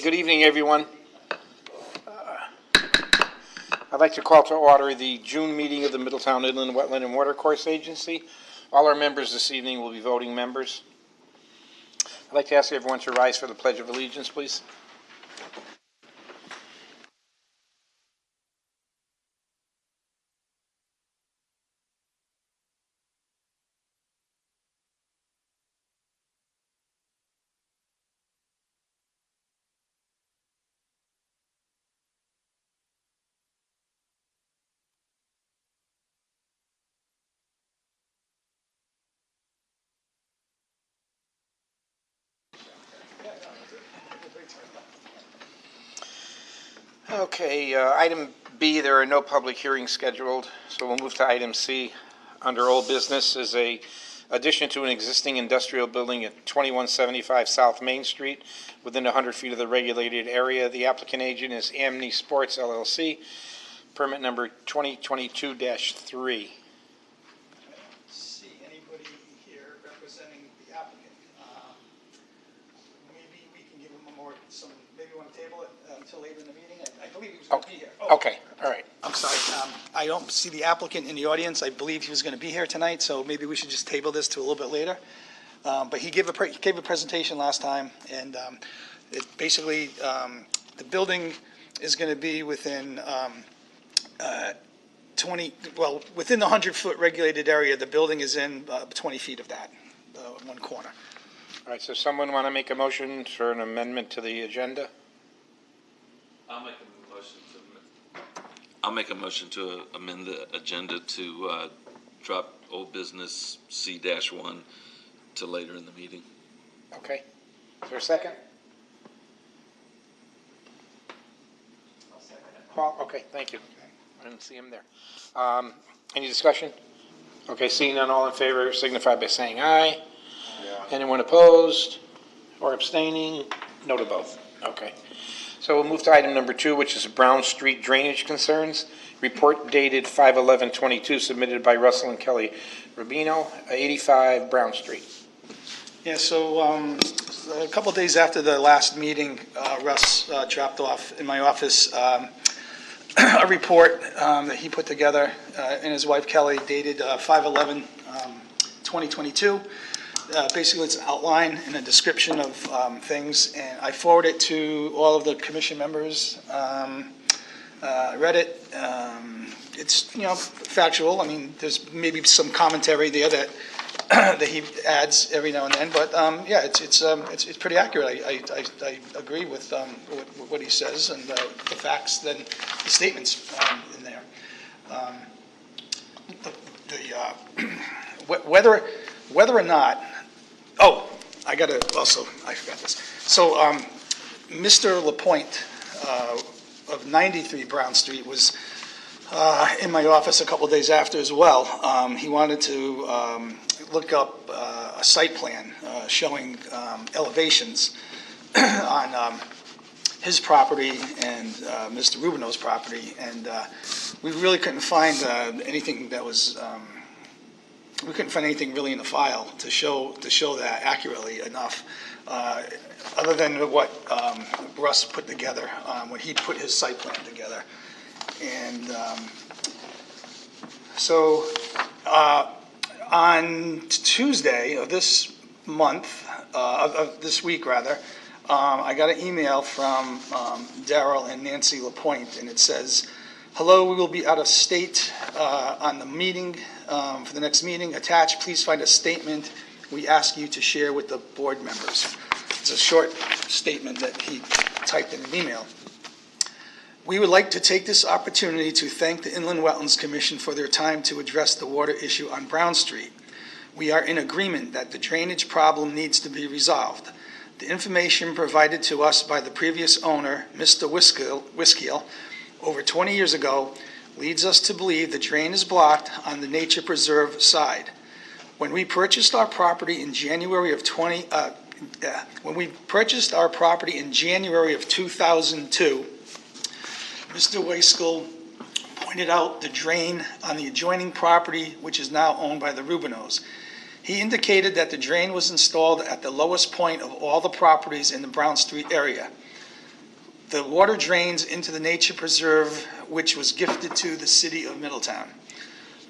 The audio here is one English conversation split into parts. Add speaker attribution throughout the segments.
Speaker 1: Okay, good evening, everyone. I'd like to call to order the June meeting of the Middletown Inland Wetland and Watercourse Agency. All our members this evening will be voting members. I'd like to ask everyone to rise for the Pledge of Allegiance, please. Okay, item B, there are no public hearings scheduled, so we'll move to item C. Under old business is a addition to an existing industrial building at 2175 South Main Street within 100 feet of the regulated area. The applicant agent is Amni Sports LLC, permit number 2022-3.
Speaker 2: See anybody here representing the applicant. Maybe we can give him maybe we want to table it until later in the meeting. I believe he was going to be here.
Speaker 1: Oh. Okay, all right.
Speaker 2: I'm sorry. I don't see the applicant in the audience. I believe he was going to be here tonight, so maybe we should just table this to a little bit later. But he gave a presentation last time, and it basically, the building is going to be within within the 100-foot regulated area. The building is in 20 feet of that, one corner.
Speaker 1: All right, so someone want to make a motion for an amendment to the agenda?
Speaker 3: I'll make a motion to amend the agenda to drop old business C-1 to later in the meeting.
Speaker 1: Okay. Is there a second?
Speaker 2: I'll second it.
Speaker 1: Paul, okay, thank you. I didn't see him there. Any discussion? Okay, seeing none, all in favor signify by saying aye. Yeah. Anyone opposed or abstaining? No to both. Okay. So we'll move to item number 2, which is Brown Street drainage concerns. Report dated 5/11/22, submitted by Russell and Kelly Rubino, 85 Brown Street.
Speaker 2: Yeah, so a couple of days after the last meeting, Russ dropped off in my office a report that he put together and his wife Kelly, dated 5/11/2022. Basically, it's an outline and a description of things, and I forwarded it to all of the commission members. Read it. It's factual. I mean, there's maybe some commentary there that that he adds every now and then, but yeah, it's pretty accurate. I agree with what he says and the facts, then the statements in there. Whether or not. Oh, I forgot this. So, Mr. LaPointe of 93 Brown Street was in my office a couple of days after as well. He wanted to look up a site plan showing elevations on his property and Mr. Rubino's property, and we really couldn't find anything that was. We couldn't find anything really in the file to show that accurately enough, other than what Russ put together when he put his site plan together. And so on Tuesday of this month, of this week rather, I got an email from Daryl and Nancy LaPointe, and it says, "Hello, we will be out of state on the meeting, for the next meeting. Attached, please find a statement we ask you to share with the board members." It's a short statement that he typed in an email. "We would like to take this opportunity to thank the Inland Wetlands Commission for their time to address the water issue on Brown Street. We are in agreement that the drainage problem needs to be resolved. The information provided to us by the previous owner, Mr. Wiskiel, over 20 years ago, leads us to believe the drain is blocked on the nature preserve side. When we purchased our property in January of 2002, Mr. Wiskiel pointed out the drain on the adjoining property, which is now owned by the Rubinos. He indicated that the drain was installed at the lowest point of all the properties in the Brown Street area. The water drains into the nature preserve, which was gifted to the city of Middletown.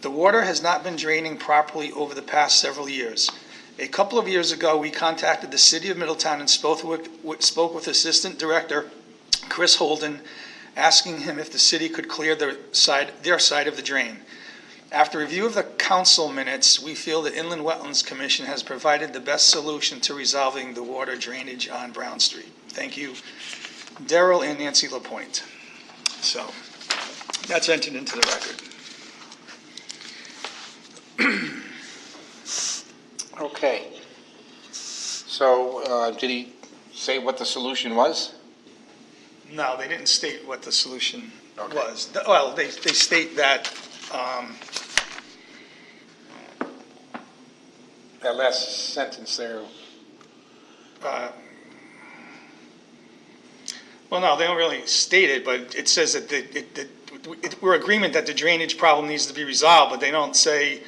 Speaker 2: The water has not been draining properly over the past several years. A couple of years ago, we contacted the city of Middletown and spoke with Assistant Director Chris Holden, asking him if the city could clear their side of the drain. After review of the council minutes, we feel the Inland Wetlands Commission has provided the best solution to resolving the water drainage on Brown Street. Thank you, Daryl and Nancy LaPointe. So that's entered into the record.
Speaker 1: Okay. So, did he say what the solution was?
Speaker 2: No, they didn't state what the solution
Speaker 1: Okay.
Speaker 2: was. Well, they state that,
Speaker 1: That last sentence there.
Speaker 2: well, no, they don't really state it, but it says that we're in agreement that the drainage problem needs to be resolved, but they don't say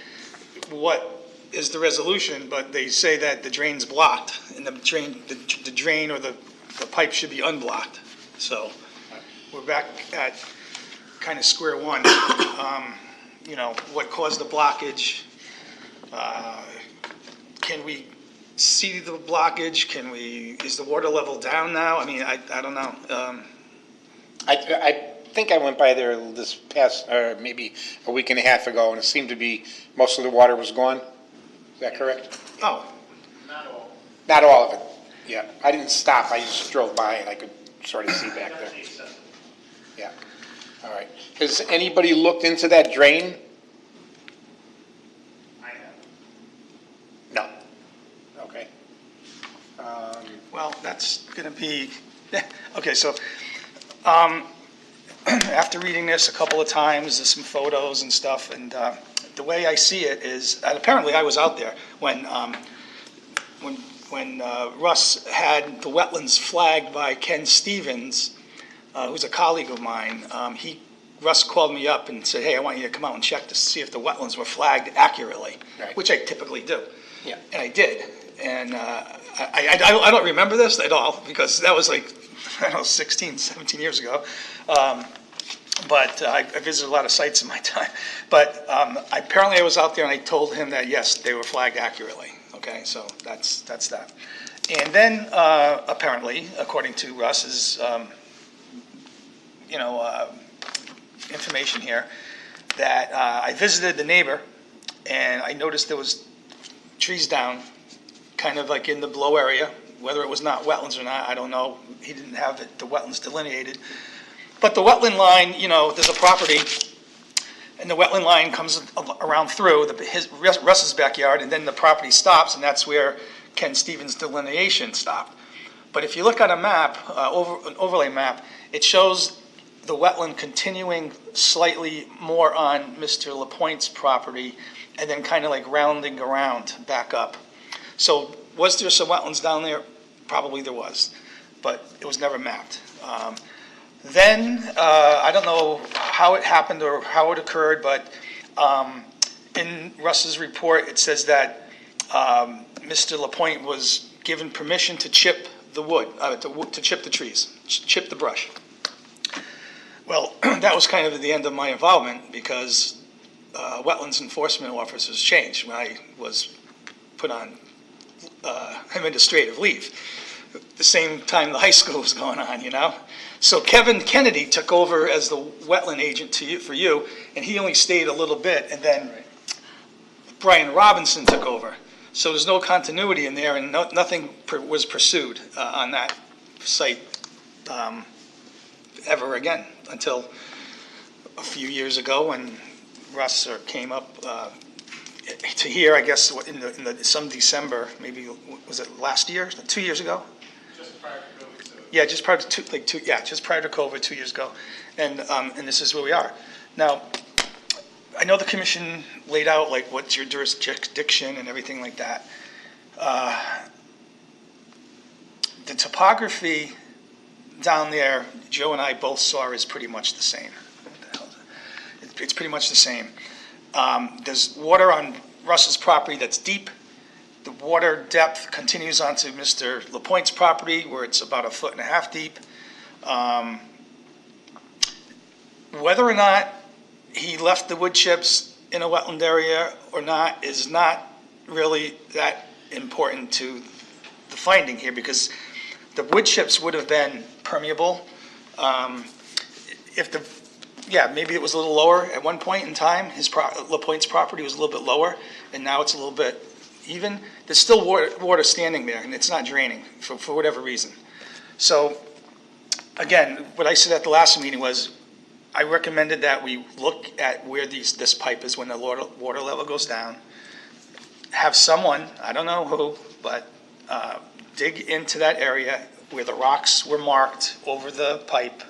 Speaker 2: what is the resolution, but they say that the drain's blocked, and the drain or the pipe should be unblocked. So we're back at kind of square one. You know, what caused the blockage? Can we see the blockage? Is the water level down now? I mean, I don't know.
Speaker 1: I think I went by there this past, or maybe a week and a half ago, and it seemed to be, most of the water was gone. Is that correct?
Speaker 2: Oh,
Speaker 1: Not all of it, yeah. I didn't stop, I just drove by and I could sort of see back there. Yeah, all right. Has anybody looked into that drain?
Speaker 4: I have.
Speaker 1: No. Okay.
Speaker 2: well, that's going to be, okay, so after reading this a couple of times, there's some photos and stuff, and the way I see it is, and apparently I was out there when Russ had the wetlands flagged by Ken Stevens, who's a colleague of mine. Russ called me up and said, hey, I want you to come out and check to see if the wetlands were flagged accurately,
Speaker 1: Right.
Speaker 2: which I typically do.
Speaker 1: Yeah.
Speaker 2: And I did. And I don't remember this at all, because that was like, I don't know, 16, 17 years ago. But I visited a lot of sites in my time. But apparently I was out there and I told him that, yes, they were flagged accurately. Okay, so that's that. And then apparently, according to Russ's, information here, that I visited the neighbor and I noticed there was trees down, kind of like in the below area. Whether it was not wetlands or not, I don't know. He didn't have the wetlands delineated. But the wetland line, there's a property, and the wetland line comes around through Russ's backyard, and then the property stops, and that's where Ken Stevens' delineation stopped. But if you look at a map, an overlay map, it shows the wetland continuing slightly more on Mr. LaPointe's property, and then kind of like rounding around back up. So was there some wetlands down there? Probably there was, but it was never mapped. Then, I don't know how it happened or how it occurred, but in Russ's report, it says that Mr. LaPointe was given permission to chip the wood, to chip the trees, chip the brush. Well, that was kind of the end of my involvement, because wetlands enforcement officers changed when I was put on administrative leave. The same time the high school was going on, So Kevin Kennedy took over as the wetland agent for you, and he only stayed a little bit, and then Brian Robinson took over. So there's no continuity in there, and nothing was pursued on that site ever again, until a few years ago when Russ came up to here, I guess, in some December, maybe, was it last year, 2 years ago?
Speaker 4: Just prior to COVID, so.
Speaker 2: Yeah, just prior to just prior to COVID, 2 years ago, and this is where we are now. I know the commission laid out like what's your jurisdiction and everything like that. The topography down there, Joe and I both saw, is pretty much the same. What the hell is it? It's pretty much the same. There's water on Russ's property that's deep. The water depth continues onto Mr. LaPointe's property, where it's about 1.5 feet deep. Whether or not he left the wood chips in a wetland area or not is not really that important to the finding here, because the wood chips would have been permeable. If the, yeah, maybe it was a little lower at one point in time. LaPointe's property was a little bit lower, and now it's a little bit even. There's still water standing there, and it's not draining for whatever reason. So, again, what I said at the last meeting was, I recommended that we look at where this pipe is when the water level goes down. Have someone, I don't know who, but dig into that area where the rocks were marked over the pipe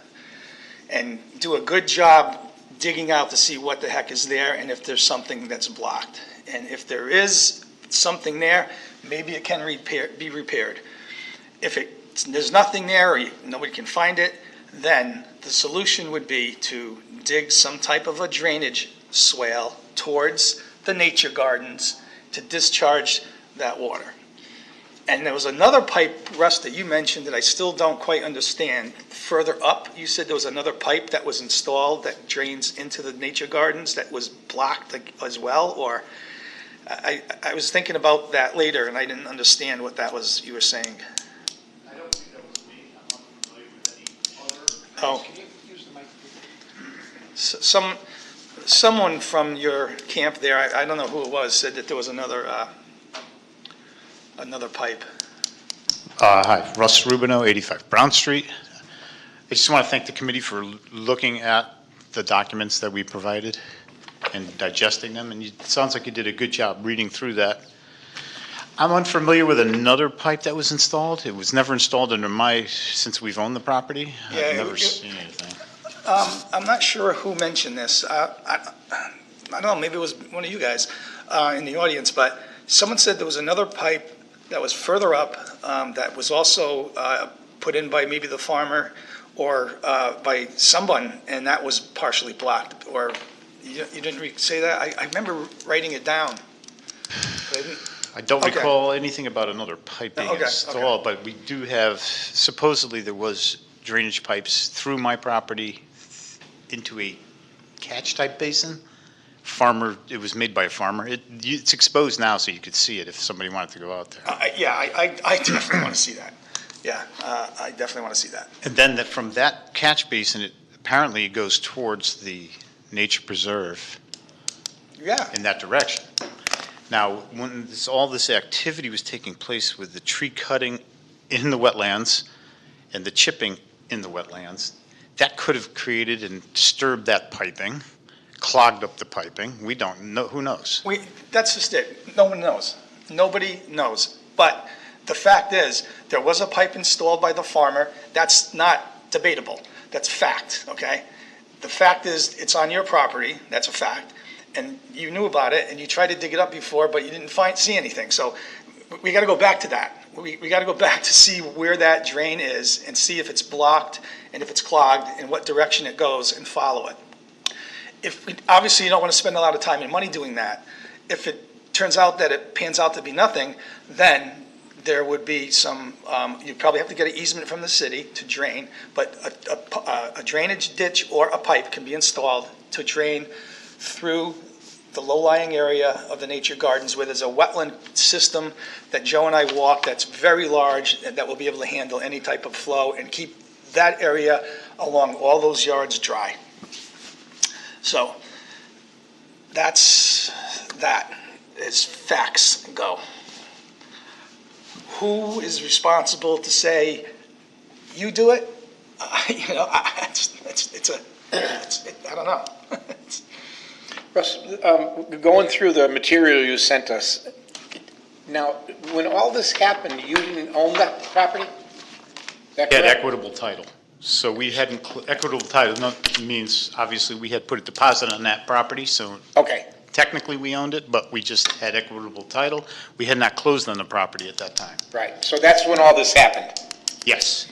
Speaker 2: and do a good job digging out to see what the heck is there and if there's something that's blocked. And if there is something there, maybe it can be repaired. If there's nothing there or nobody can find it, then the solution would be to dig some type of a drainage swale towards the nature gardens to discharge that water. And there was another pipe, Russ, that you mentioned that I still don't quite understand. Further up, you said there was another pipe that was installed that drains into the nature gardens that was blocked as well, or I was thinking about that later and I didn't understand what that was you were saying.
Speaker 4: I don't think that was me. I'm not familiar with any other.
Speaker 2: Oh.
Speaker 1: Can you use the mic?
Speaker 2: Someone from your camp there, I don't know who it was, said that there was another pipe.
Speaker 5: Hi, Russ Rubino, 85 Brown Street. I just want to thank the committee for looking at the documents that we provided and digesting them, and it sounds like you did a good job reading through that. I'm unfamiliar with another pipe that was installed. It was never installed since we've owned the proproperty.
Speaker 2: Yeah,
Speaker 5: I've never seen anything.
Speaker 2: I'm not sure who mentioned this. I don't know, maybe it was one of you guys in the audience, but someone said there was another pipe that was further up that was also put in by maybe the farmer or by someone, and that was partially blocked. Or you didn't say that? I remember writing it down. But I didn't.
Speaker 5: I don't
Speaker 2: Okay.
Speaker 5: recall anything about another pipe being
Speaker 2: Okay,
Speaker 5: installed, but we do have, supposedly there was drainage pipes through my property into a catch-type basin. It was made by a farmer. It's exposed now, so you could see it if somebody wanted to go out there.
Speaker 2: Yeah, I definitely want to see that. Yeah, I definitely want to see that.
Speaker 5: And then from that catch basin, apparently it goes towards the nature preserve
Speaker 2: Yeah.
Speaker 5: in that direction. Now, when all this activity was taking place with the tree cutting in the wetlands and the chipping in the wetlands, that could have created and disturbed that piping, clogged up the piping. We don't know. Who knows?
Speaker 2: That's just it. No one knows. Nobody knows. But the fact is, there was a pipe installed by the farmer. That's not debatable. That's fact, okay? The fact is, it's on your property. That's a fact. And you knew about it, and you tried to dig it up before, but you didn't see anything. So we got to go back to that. We got to go back to see where that drain is and see if it's blocked and if it's clogged and what direction it goes and follow it. Obviously, you don't want to spend a lot of time and money doing that. If it turns out that it pans out to be nothing, then there would be some, you'd probably have to get an easement from the city to drain, but a drainage ditch or a pipe can be installed to drain through the low-lying area of the nature gardens where there's a wetland system that Joe and I walked that's very large and that will be able to handle any type of flow and keep that area along all those yards dry. So that's that as facts go. Who is responsible to say, you do it? I don't know.
Speaker 1: Russ, going through the material you sent us, now, when all this happened, you didn't own that property? Is that
Speaker 5: We had
Speaker 1: correct?
Speaker 5: equitable title. So we hadn't, equitable title means, obviously, we had put a deposit on that property, so
Speaker 1: Okay,
Speaker 5: technically we owned it, but we just had equitable title. We had not closed on the property at that time.
Speaker 1: right. So that's when all this happened?
Speaker 5: Yes.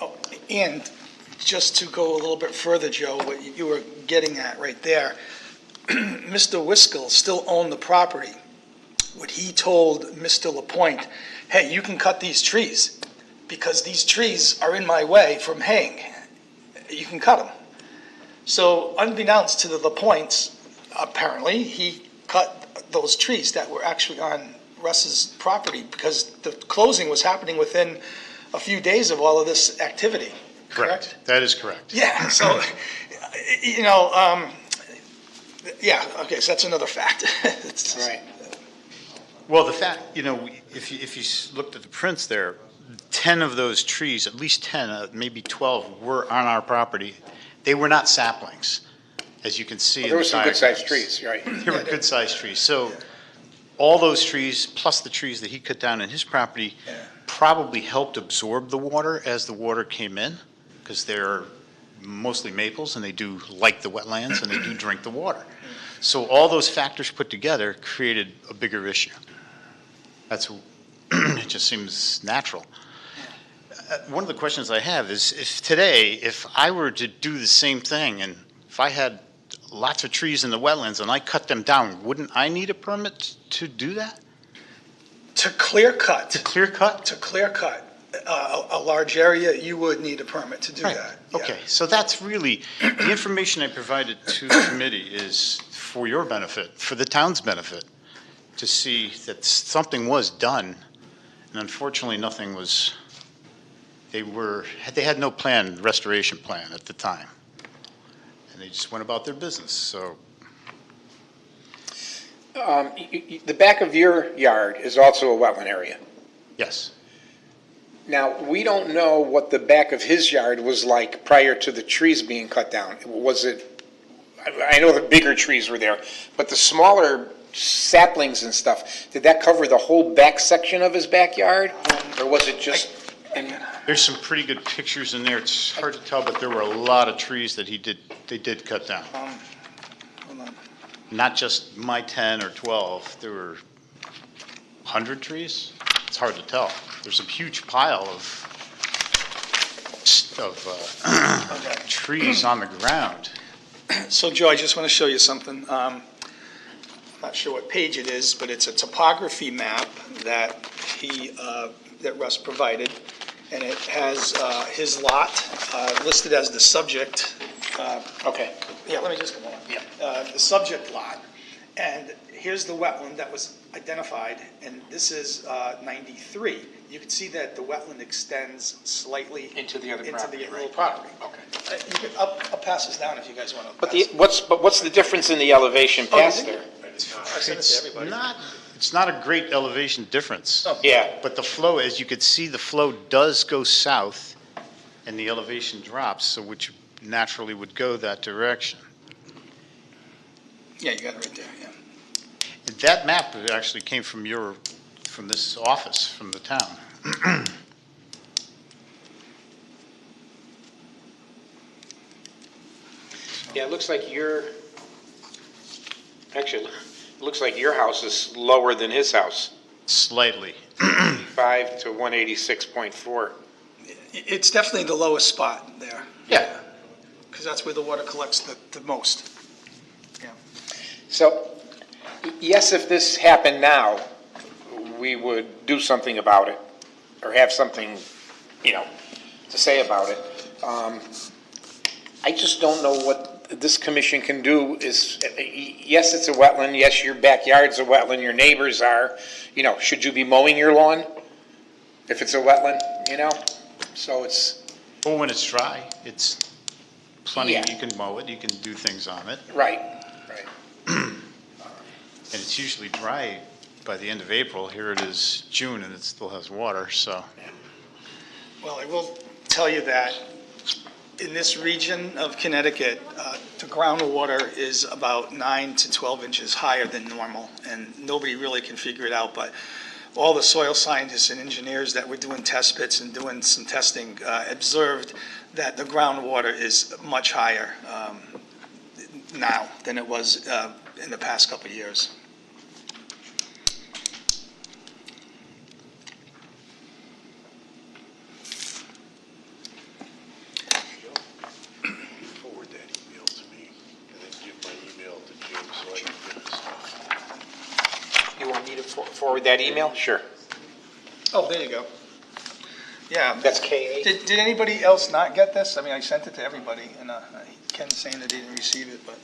Speaker 2: Oh, and just to go a little bit further, Joe, what you were getting at right there, Mr. Wiskel still owned the property. When he told Mr. LaPointe, hey, you can cut these trees, because these trees are in my way from haying. You can cut them. So unbeknownst to the LaPointes, apparently, he cut those trees that were actually on Russ's property because the closing was happening within a few days of all of this activity, correct?
Speaker 5: That is correct.
Speaker 2: Yeah, so, yeah, okay, so that's another fact. It's-
Speaker 1: Right.
Speaker 5: Well, the fact, if you looked at the prints there, 10 of those trees, at least 10, maybe 12, were on our property. They were not saplings, as you can see in the
Speaker 1: There were some good-sized
Speaker 5: diagrams.
Speaker 1: trees, right?
Speaker 5: They were good-sized trees. So all those trees, plus the trees that he cut down in his property, probably helped absorb the water as the water came in, because they're mostly maples, and they do like the wetlands, and they do drink the water. So all those factors put together created a bigger issue. It just seems natural. One of the questions I have is, if I were to do the same thing, and if I had lots of trees in the wetlands and I cut them down, wouldn't I need a permit to do that?
Speaker 2: To clear cut.
Speaker 5: To clear cut?
Speaker 2: To clear cut a large area, you would need a permit to do
Speaker 5: Right.
Speaker 2: that. yeah.
Speaker 5: Okay, so that's really, the information I provided to the committee is for your benefit, for the town's benefit, to see that something was done, and unfortunately, nothing was, they had no restoration plan at the time. And they just went about their business, so.
Speaker 1: The back of your yard is also a wetland area.
Speaker 5: Yes.
Speaker 1: Now, we don't know what the back of his yard was like prior to the trees being cut down. Was it, I know the bigger trees were there, but the smaller saplings and stuff, did that cover the whole back section of his backyard? Or was it just?
Speaker 5: There's some pretty good pictures in there. It's hard to tell, but there were a lot of trees that they did cut down.
Speaker 2: Hold on.
Speaker 5: Not just my 10 or 12, there were 100 trees? It's hard to tell. There's a huge pile of trees on the ground.
Speaker 2: So Joe, I just want to show you something. I'm not sure what page it is, but it's a topography map that that Russ provided. And it has his lot listed as the subject.
Speaker 1: Okay.
Speaker 2: Yeah, let me just come on. Yeah. The subject lot. And here's the wetland that was identified, and this is 93. You can see that the wetland extends slightly
Speaker 1: Into the other
Speaker 2: into
Speaker 1: property,
Speaker 2: the
Speaker 1: right.
Speaker 2: little property.
Speaker 1: Okay.
Speaker 2: I'll pass this down if you guys want to.
Speaker 1: But what's the difference in the elevation past there?
Speaker 2: I sent it to everybody.
Speaker 5: It's not a great elevation difference.
Speaker 1: Yeah,
Speaker 5: But the flow, as you could see, the flow does go south, and the elevation drops, so which naturally would go that direction.
Speaker 2: Yeah, you got it right there, yeah.
Speaker 5: And that map actually came from this office, from the town.
Speaker 1: yeah, it looks like actually, it looks like your house is lower than his house,
Speaker 5: Slightly.
Speaker 1: 5 to 186.4.
Speaker 2: It's definitely the lowest spot there.
Speaker 5: Yeah.
Speaker 2: Because that's where the water collects the most.
Speaker 1: So, yes, if this happened now, we would do something about it, or have something, to say about it. I just don't know what this commission can do is, yes, it's a wetland, yes, your backyard's a wetland, your neighbors are, should you be mowing your lawn if it's a wetland, So it's,
Speaker 5: Well, when it's dry, it's plenty,
Speaker 1: Yeah.
Speaker 5: you can mow it, you can do things on it,
Speaker 1: right.
Speaker 5: and it's usually dry by the end of April. Here it is June, and it still has water, so.
Speaker 2: Well, I will tell you that in this region of Connecticut, the groundwater is about 9 to 12 inches higher than normal, and nobody really can figure it out, but all the soil scientists and engineers that were doing test pits and doing some testing observed that the groundwater is much higher now than it was in the past couple of years.
Speaker 6: Forward that email to me, and then give my email to Jim so I can get this stuff.
Speaker 1: You want me to forward that email? Sure.
Speaker 2: Oh, there you go. Yeah.
Speaker 1: That's K8.
Speaker 2: Did anybody else not get this? I mean, I sent it to everybody, and Ken's saying that he didn't receive it, but.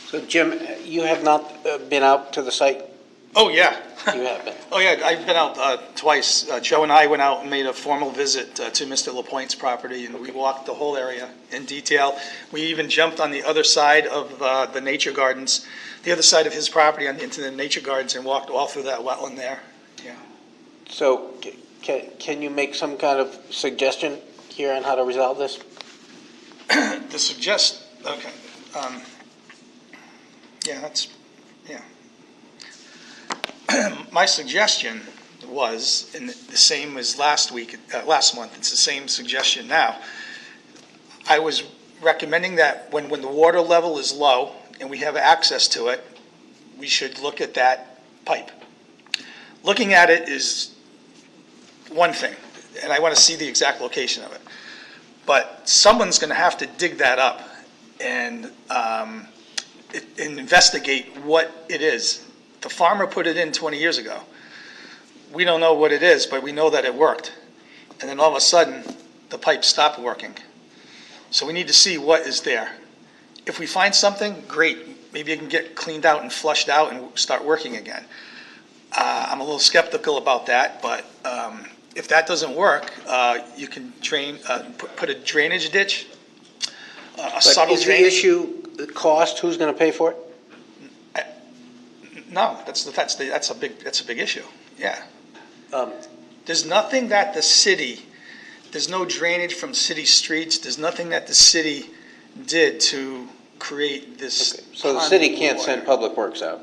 Speaker 1: So Jim, you have not been out to the site?
Speaker 2: Oh, yeah.
Speaker 1: You have been.
Speaker 2: Oh, yeah, I've been out twice. Joe and I went out and made a formal visit to Mr. LaPointe's property, and we walked the whole area in detail. We even jumped on the other side of the nature gardens, the other side of his property into the nature gardens, and walked all through that wetland there. Yeah.
Speaker 1: So can you make some kind of suggestion here on how to resolve this?
Speaker 2: Okay. Yeah, yeah. My suggestion was, and the same as last month, it's the same suggestion now. I was recommending that when the water level is low and we have access to it, we should look at that pipe. Looking at it is one thing, and I want to see the exact location of it. But someone's going to have to dig that up and investigate what it is. The farmer put it in 20 years ago. We don't know what it is, but we know that it worked. And then all of a sudden, the pipe stopped working. So we need to see what is there. If we find something, great. Maybe it can get cleaned out and flushed out and start working again. I'm a little skeptical about that, but if that doesn't work, you can put a drainage ditch, a subtle
Speaker 1: Is the
Speaker 2: drainage.
Speaker 1: issue the cost? Who's going to pay for it?
Speaker 2: No, that's a big issue. Yeah.
Speaker 1: Um,
Speaker 2: There's nothing that there's no drainage from city streets. There's nothing that the city did to create this.
Speaker 1: So the
Speaker 2: pond
Speaker 1: city
Speaker 2: of
Speaker 1: can't
Speaker 2: water.
Speaker 1: send Public Works out?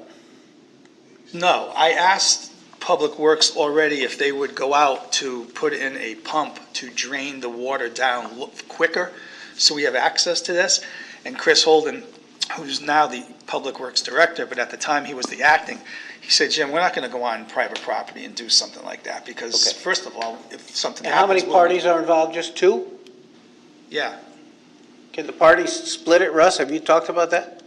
Speaker 2: No, I asked Public Works already if they would go out to put in a pump to drain the water down quicker, so we have access to this. And Chris Holden, who's now the Public Works Director, but at the time he was the acting, he said, Jim, we're not going to go on private property and do something like that, because
Speaker 1: Okay.
Speaker 2: first of all, if something
Speaker 1: And
Speaker 2: happens.
Speaker 1: how many parties are involved? Just two?
Speaker 2: Yeah.
Speaker 1: Can the parties split it, Russ? Have you talked about that?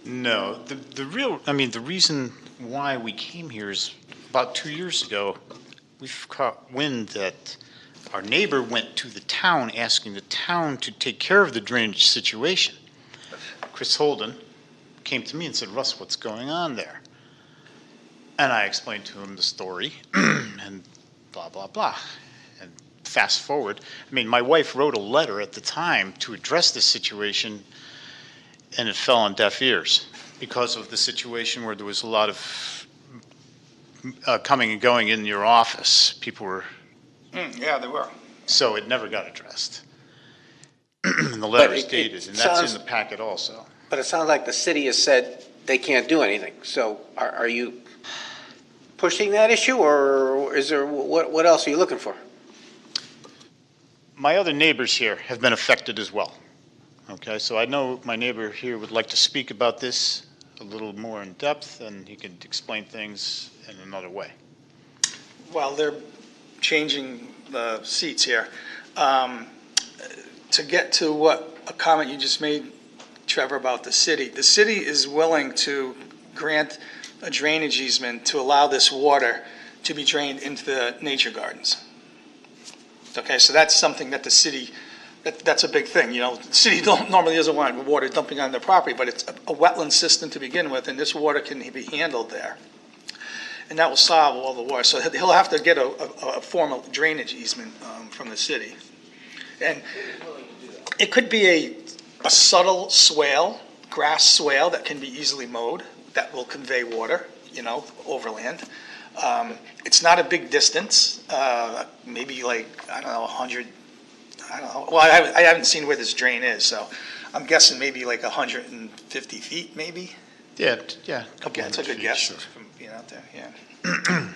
Speaker 5: No, the reason why we came here is about 2 years ago, we've caught wind that our neighbor went to the town asking the town to take care of the drainage situation. Chris Holden came to me and said, Russ, what's going on there? And I explained to him the story and blah, blah, blah. And fast forward, my wife wrote a letter at the time to address this situation, and it fell on deaf ears because of the situation where there was a lot of coming and going in your office. People were,
Speaker 2: Yeah, they were.
Speaker 5: so it never got addressed. And the letter is
Speaker 1: it
Speaker 5: dated, and that's
Speaker 1: sounds-
Speaker 5: in the packet also.
Speaker 1: But it sounds like the city has said they can't do anything. So are you pushing that issue, or is there, what else are you looking for?
Speaker 5: My other neighbors here have been affected as well. Okay, so I know my neighbor here would like to speak about this a little more in depth, and he could explain things in another way.
Speaker 2: Well, they're changing the seats here. To get to a comment you just made, Trevor, about the city is willing to grant a drainage easement to allow this water to be drained into the nature gardens. Okay, so that's something that the city, that's a big thing, the city normally doesn't want water dumping on their property, but it's a wetland system to begin with, and this water can be handled there. And that will solve all the water, so he'll have to get a formal drainage easement from the city. And it could be a subtle swale, grass swale that can be easily mowed, that will convey water, overland. It's not a big distance, maybe 100, well, I haven't seen where this drain is, so I'm guessing maybe 150 feet, maybe?
Speaker 5: Yeah.
Speaker 2: Okay, that's a good
Speaker 5: feet,
Speaker 2: guess
Speaker 5: sure.
Speaker 2: from being out there, yeah.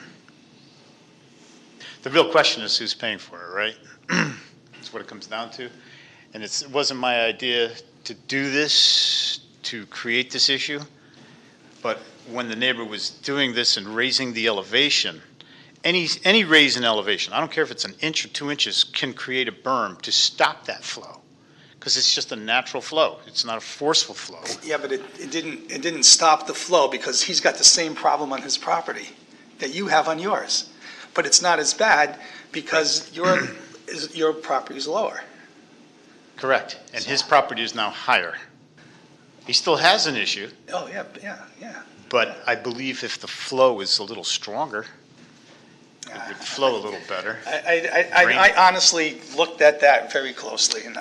Speaker 5: The real question is who's paying for it, right? That's what it comes down to. And it wasn't my idea to do this, to create this issue, but when the neighbor was doing this and raising the elevation, any raise in elevation, I don't care if it's an inch or 2 inches, can create a berm to stop that flow. Because it's just a natural flow. It's not a forceful flow.
Speaker 2: Yeah, but it didn't stop the flow because he's got the same problem on his property that you have on yours. But it's not as bad because your property is lower.
Speaker 5: Correct. And his property is now higher. He still has an issue,
Speaker 2: Oh, yeah.
Speaker 5: but I believe if the flow is a little stronger, it would flow a little better.
Speaker 2: I honestly looked at that very closely, and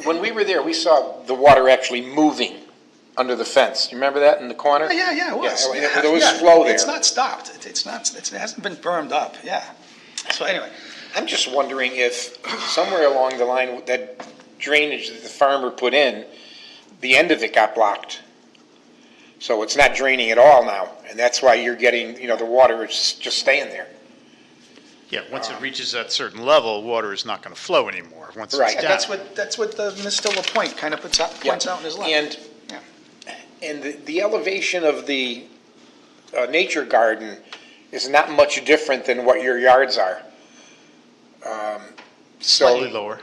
Speaker 1: When we were there, we saw the water actually moving under the fence. You remember that in the corner?
Speaker 2: Yeah, it was.
Speaker 1: Yeah, there was flow there.
Speaker 2: It's not stopped. It hasn't been burned up, yeah. So anyway,
Speaker 1: I'm just wondering if somewhere along the line, that drainage that the farmer put in, the end of it got blocked. So it's not draining at all now, and that's why you're getting, the water is just staying there.
Speaker 5: Yeah, once it reaches that certain level, water is not going to flow anymore. Once
Speaker 1: Right.
Speaker 5: it's down.
Speaker 2: that's what Mr. LaPointe kind of points out in his letter.
Speaker 1: And the elevation of the nature garden is not much different than what your yards are.
Speaker 5: Slightly lower.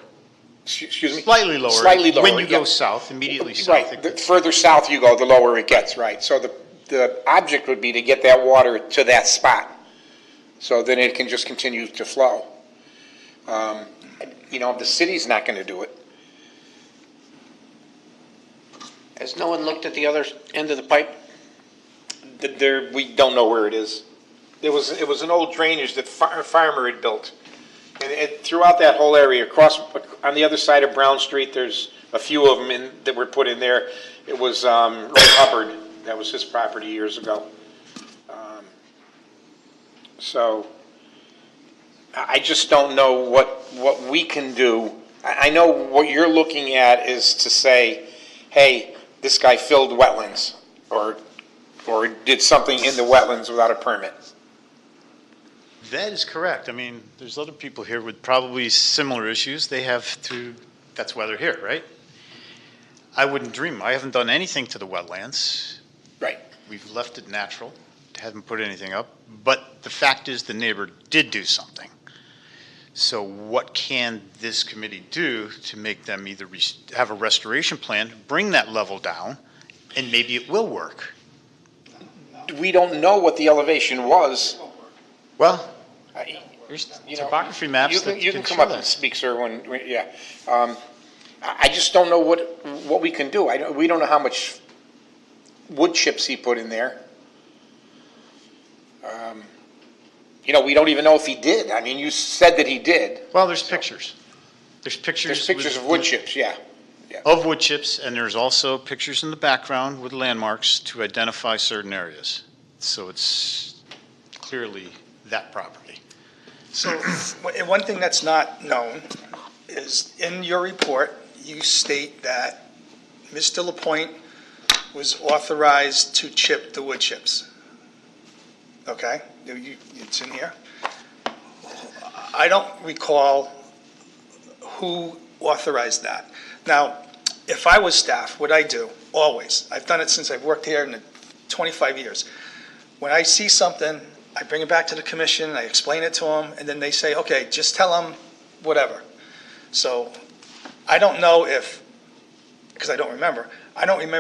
Speaker 1: Excuse me?
Speaker 5: Slightly lower.
Speaker 1: Slightly lower,
Speaker 5: When you go
Speaker 1: yeah.
Speaker 5: south, immediately south.
Speaker 1: Right, the further south you go, the lower it gets, right? So the object would be to get that water to that spot, so then it can just continue to flow. The city's not gonna do it.
Speaker 7: Has no one looked at the other end of the pipe?
Speaker 1: We don't know where it is. It was an old drainage that farmer had built. And throughout that whole area, across, on the other side of Brown Street, there's a few of them that were put in there. It was Ray Hubbard, that was his property years ago. So I just don't know what we can do. I know what you're looking at is to say, hey, this guy filled wetlands or did something in the wetlands without a permit.
Speaker 5: That is correct. I mean, there's other people here with probably similar issues. They have to, that's why they're here, right? I wouldn't dream. I haven't done anything to the wetlands.
Speaker 1: Right.
Speaker 5: We've left it natural, haven't put anything up. But the fact is the neighbor did do something. So what can this committee do to make them either have a restoration plan, bring that level down, and maybe it will work?
Speaker 1: We don't know what the elevation was.
Speaker 5: Well, there's topography maps
Speaker 1: You
Speaker 5: that
Speaker 1: can
Speaker 5: can
Speaker 1: come
Speaker 5: show
Speaker 1: up and
Speaker 5: that.
Speaker 1: speak, sir, yeah. I just don't know what we can do. We don't know how much wood chips he put in there. We don't even know if he did. I mean, you said that he did.
Speaker 5: Well, there's pictures. There's pictures.
Speaker 1: There's pictures of wood chips, yeah.
Speaker 5: Of wood chips, and there's also pictures in the background with landmarks to identify certain areas. So it's clearly that property.
Speaker 2: So, one thing that's not known is in your report, you state that Mr. LaPointe was authorized to chip the wood chips. Okay? It's in here. I don't recall who authorized that. Now, if I was staff, what I do, always, I've done it since I've worked here in 25 years. When I see something, I bring it back to the commission, I explain it to them, and then they say, okay, just tell them whatever. So I don't know because I don't remember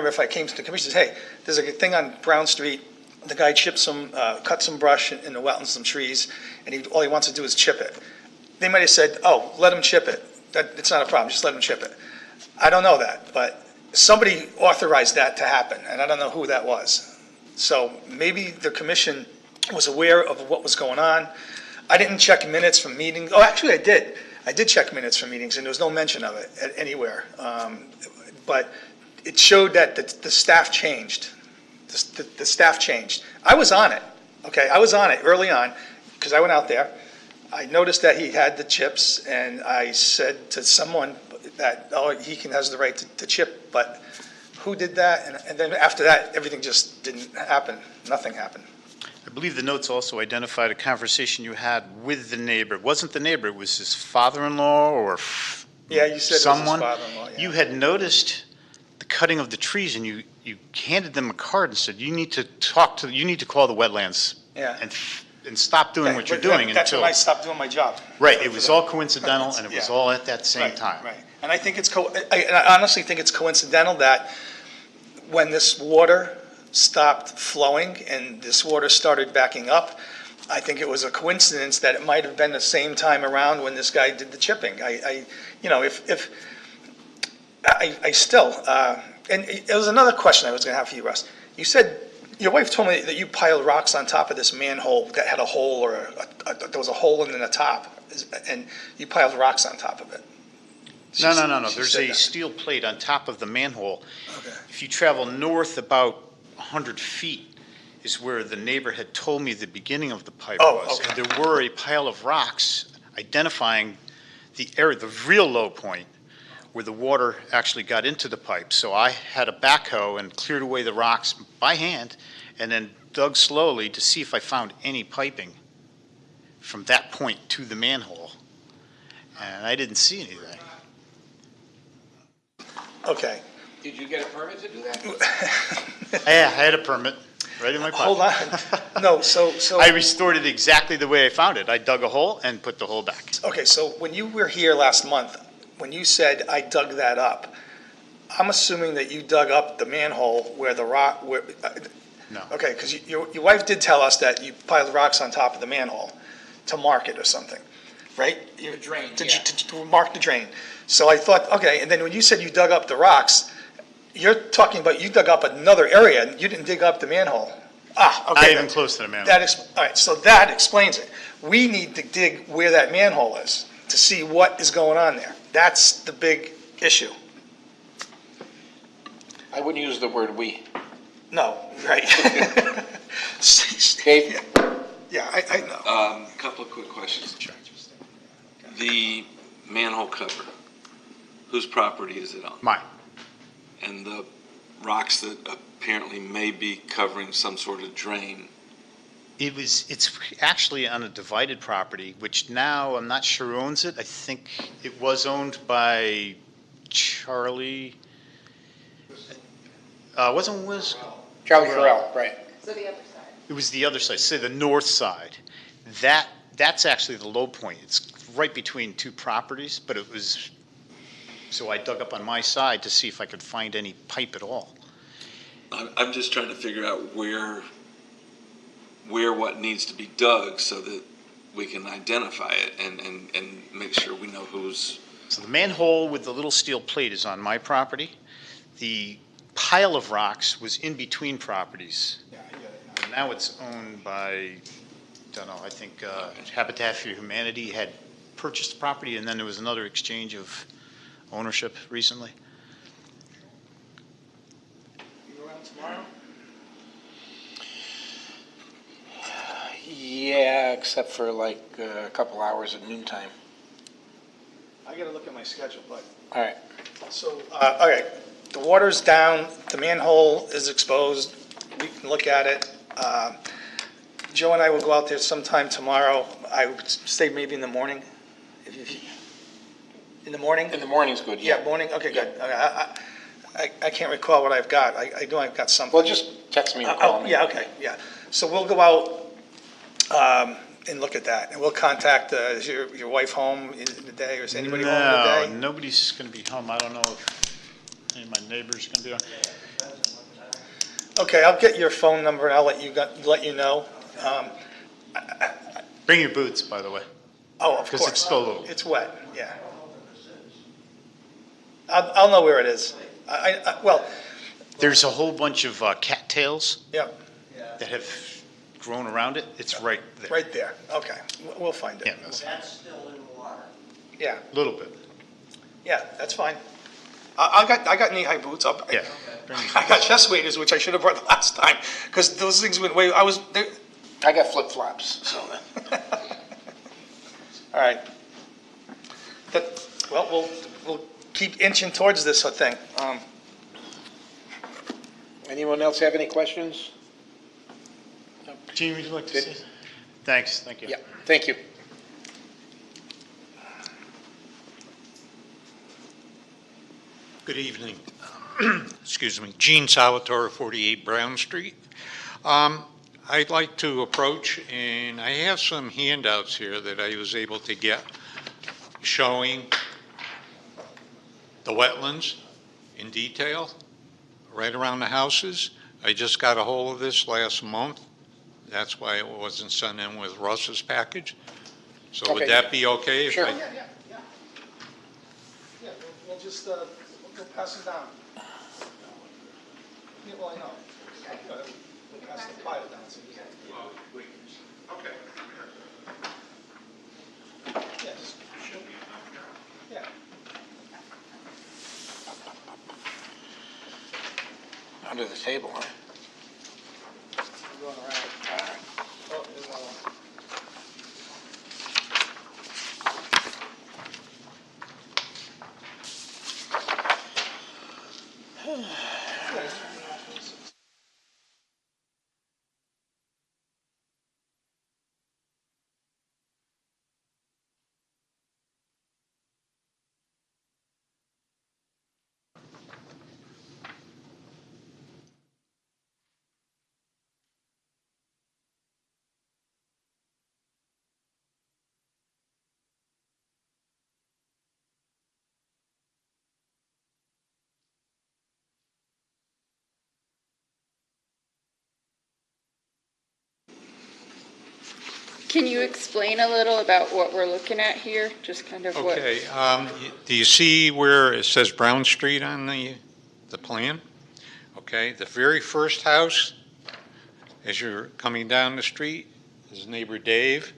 Speaker 2: if I came to the commission and said, hey, there's a thing on Brown Street, the guy cut some brush in the wetlands, some trees, and all he wants to do is chip it. They might have said, oh, let him chip it. It's not a problem, just let him chip it. I don't know that, but somebody authorized that to happen, and I don't know who that was. So maybe the commission was aware of what was going on. I didn't check minutes from meetings. Oh, actually, I did. I did check minutes from meetings, and there was no mention of it anywhere. But it showed that the staff changed. The staff changed. I was on it, okay? I was on it early on, because I went out there. I noticed that he had the chips, and I said to someone that, has the right to chip, but who did that? And then after that, everything just didn't happen. Nothing happened.
Speaker 5: I believe the notes also identified a conversation you had with the neighbor. It wasn't the neighbor, it was his father-in-law or
Speaker 2: Yeah, you said
Speaker 5: someone.
Speaker 2: it was his father-in-law, yeah.
Speaker 5: You had noticed the cutting of the trees, and you handed them a card and said, you need to call the wetlands
Speaker 2: Yeah.
Speaker 5: and stop doing what you're
Speaker 2: But that-
Speaker 5: doing
Speaker 2: That's
Speaker 5: until.
Speaker 2: when I stopped doing my job.
Speaker 5: Right, it was all coincidental, and it was
Speaker 2: Yeah.
Speaker 5: all at that same
Speaker 2: Right,
Speaker 5: time.
Speaker 2: Right, and I think I honestly think it's coincidental that when this water stopped flowing and this water started backing up, I think it was a coincidence that it might have been the same time around when this guy did the chipping. I still, and it was another question I was gonna have for you, Russ. You said, your wife told me that you piled rocks on top of this manhole that had a hole or there was a hole in the top, and you piled rocks on top of it.
Speaker 5: No.
Speaker 2: She
Speaker 5: There's
Speaker 2: said
Speaker 5: a
Speaker 2: that.
Speaker 5: steel plate on top of the manhole.
Speaker 2: Okay.
Speaker 5: If you travel north about 100 feet is where the neighbor had told me the beginning of the pipe
Speaker 2: Oh,
Speaker 5: was.
Speaker 2: okay.
Speaker 5: And there were a pile of rocks identifying the area, the real low point, where the water actually got into the pipe. So I had a backhoe and cleared away the rocks by hand and then dug slowly to see if I found any piping from that point to the manhole. And I didn't see anything.
Speaker 2: Okay,
Speaker 1: Did you get a permit to do that?
Speaker 5: Yeah, I had a permit right in my pocket.
Speaker 2: hold on. No, so,
Speaker 5: I restored it exactly the way I found it. I dug a hole and put the hole back.
Speaker 2: okay, so when you were here last month, when you said, "I dug that up," I'm assuming that you dug up the manhole where the rock,
Speaker 5: No.
Speaker 2: okay, because your wife did tell us that you piled rocks on top of the manhole to mark it or something, right?
Speaker 1: The drain,
Speaker 2: To-
Speaker 1: yeah.
Speaker 2: To mark the drain. So I thought, okay, and then when you said you dug up the rocks, you're talking about you dug up another area, and you didn't dig up the manhole. Ah, okay.
Speaker 5: Not even close to the manhole.
Speaker 2: All right, so that explains it. We need to dig where that manhole is to see what is going on there. That's the big issue.
Speaker 1: I wouldn't use the word "we."
Speaker 2: No, right.
Speaker 1: Dave?
Speaker 2: Yeah, I know.
Speaker 3: Couple of quick questions. The manhole cover, whose property is it on?
Speaker 5: Mine.
Speaker 3: And the rocks that apparently may be covering some sort of drain,
Speaker 5: It's actually on a divided property, which now I'm not sure who owns it. I think it was owned by Charlie. Wasn't Wiz?
Speaker 1: Charlie Corral, right.
Speaker 8: So the other side.
Speaker 5: It was the other side, say the north side. That's actually the low point. It's right between two properties, but it was, so I dug up on my side to see if I could find any pipe at all.
Speaker 3: I'm just trying to figure out where what needs to be dug so that we can identify it and make sure we know who's.
Speaker 5: So the manhole with the little steel plate is on my property. The pile of rocks was in between properties. And now it's owned by, don't know, I think Habitat for Humanity had purchased the property, and then there was another exchange of ownership recently.
Speaker 2: You around tomorrow?
Speaker 1: Yeah, except for like a couple hours at noontime.
Speaker 2: I gotta look at my schedule, but,
Speaker 1: All right.
Speaker 2: so, all right, the water's down, the manhole is exposed, we can look at it. Joe and I will go out there sometime tomorrow. I would say maybe in the morning. In the morning?
Speaker 1: In the morning's good,
Speaker 2: Yeah,
Speaker 1: yeah.
Speaker 2: morning, okay, good. I can't recall what I've got. I know I've got something.
Speaker 1: Well, just text me or call me.
Speaker 2: Yeah, okay, yeah. So we'll go out and look at that, and we'll contact, is your wife home in the day, or is anybody home in the day?
Speaker 5: No, nobody's going to be home. I don't know if any of my neighbors are going to be home.
Speaker 2: Okay, I'll get your phone number, and I'll let you know.
Speaker 5: Bring your boots, by the way.
Speaker 2: Oh, of course.
Speaker 5: Because it's still a little.
Speaker 2: It's wet, yeah. I'll know where it is. Well,
Speaker 5: There's a whole bunch of cattails
Speaker 2: yeah,
Speaker 5: that have grown around it. It's right there.
Speaker 2: right there, okay. We'll find
Speaker 5: Yeah,
Speaker 2: it.
Speaker 5: that's
Speaker 8: That's still in the water.
Speaker 2: Yeah,
Speaker 5: a little bit.
Speaker 2: yeah, that's fine. I got knee-high boots.
Speaker 5: Yeah. Bring your-
Speaker 2: I got chest waders, which I should have brought the last time, because those things went way,
Speaker 1: I got flip-flops, so.
Speaker 2: all right. Well, we'll keep inching towards this thing.
Speaker 1: Anyone else have any questions?
Speaker 5: Gene, would you like to
Speaker 1: Good.
Speaker 5: say? Thanks, thank you.
Speaker 1: Yeah, thank you.
Speaker 9: Good evening. excuse me, Gene Salvatore, 48 Brown Street. I'd like to approach, and I have some handouts here that I was able to get showing the wetlands in detail right around the houses. I just got a hold of this last month. That's why it wasn't sent in with Russ's package. So would
Speaker 1: Okay.
Speaker 9: that be okay? if
Speaker 1: Sure.
Speaker 9: I-
Speaker 2: Yeah. Yeah, we'll just, we'll pass them down. Yeah, well, I know. We'll pass the pile down, so you can.
Speaker 9: Okay.
Speaker 2: Yeah, just, yeah.
Speaker 1: Under the table, huh?
Speaker 2: We're going around. Oh, there's another one.
Speaker 10: Can you explain a little about what we're looking at here? Just kind of what?
Speaker 9: Okay, do you see where it says Brown Street on the plan? Okay, the very first house, as you're coming down the street, is neighbor Dave.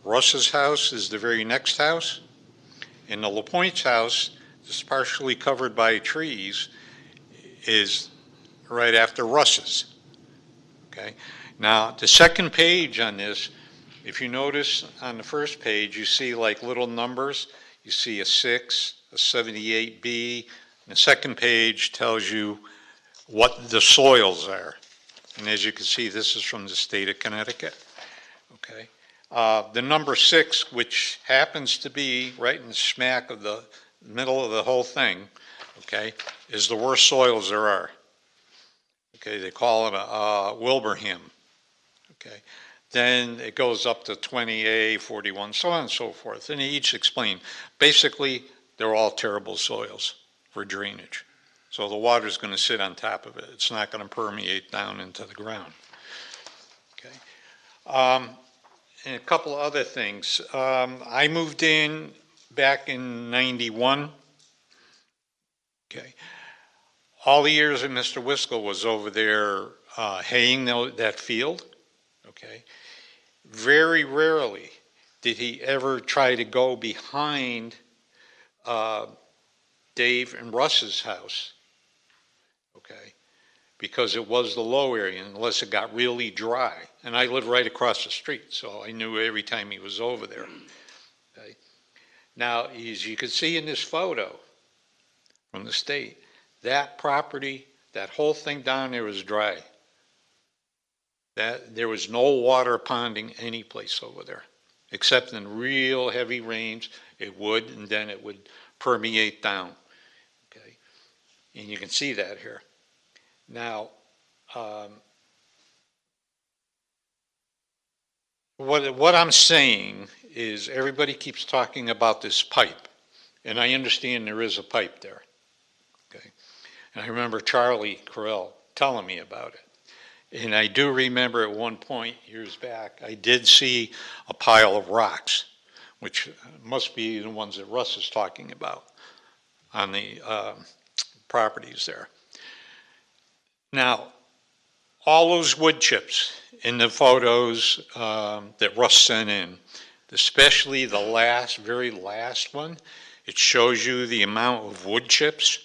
Speaker 9: Russ's house is the very next house. And the LaPointe's house is partially covered by trees, is right after Russ's. Okay, now the second page on this, if you notice on the first page, you see like little numbers. You see a 6, a 78B. And the second page tells you what the soils are. And as you can see, this is from the state of Connecticut. Okay. The number 6, which happens to be right in the smack of the middle of the whole thing, okay, is the worst soils there are. Okay, they call it a Wilbraham. Okay. Then it goes up to 20A, 41, so on and so forth. And they each explain. Basically, they're all terrible soils for drainage. So the water's going to sit on top of it. It's not going to permeate down into the ground. Okay. And a couple of other things. I moved in back in 91. Okay. All the years that Mr. Wiskel was over there haying that field, okay, very rarely did he ever try to go behind Dave and Russ's house, okay, because it was the low area unless it got really dry. And I lived right across the street, so I knew every time he was over there. Okay. Now, as you can see in this photo from the state, that property, that whole thing down there was dry. That there was no water ponding any place over there, except in real heavy rains. It would, and then it would permeate down. Okay, and you can see that here. Now, what I'm saying is everybody keeps talking about this pipe, and I understand there is a pipe there. Okay, and I remember Charlie Carell telling me about it. And I do remember at one point years back, I did see a pile of rocks, which must be the ones that Russ is talking about on the properties there. Now, all those wood chips in the photos that Russ sent in, especially the very last one, it shows you the amount of wood chips,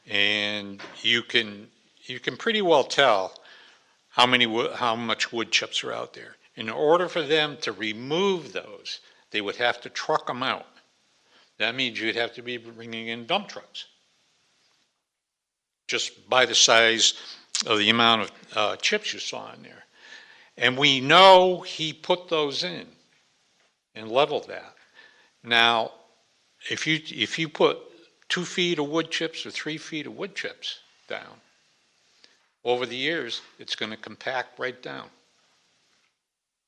Speaker 9: and you can pretty well tell how much wood chips are out there. In order for them to remove those, they would have to truck them out. That means you'd have to be bringing in dump trucks, just by the size of the amount of chips you saw in there. And we know he put those in and leveled that. Now, if you put 2 feet of wood chips or 3 feet of wood chips down, over the years, it's going to compact right down.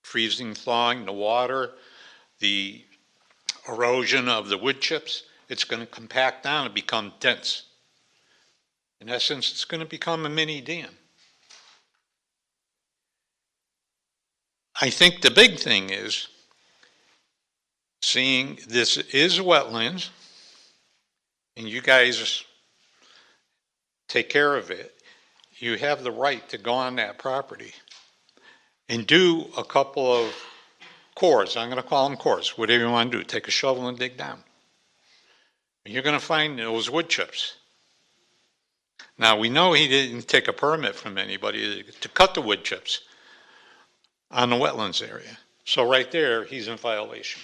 Speaker 9: Freezing, thawing, the water, the erosion of the wood chips, it's going to compact down and become dense. In essence, it's going to become a mini dam. I think the big thing is seeing this is wetlands, and you guys take care of it. You have the right to go on that property and do a couple of cores. I'm going to call them cores, whatever you want to do. Take a shovel and dig down. You're going to find those wood chips. Now, we know he didn't take a permit from anybody to cut the wood chips on the wetlands area. So right there, he's in violation.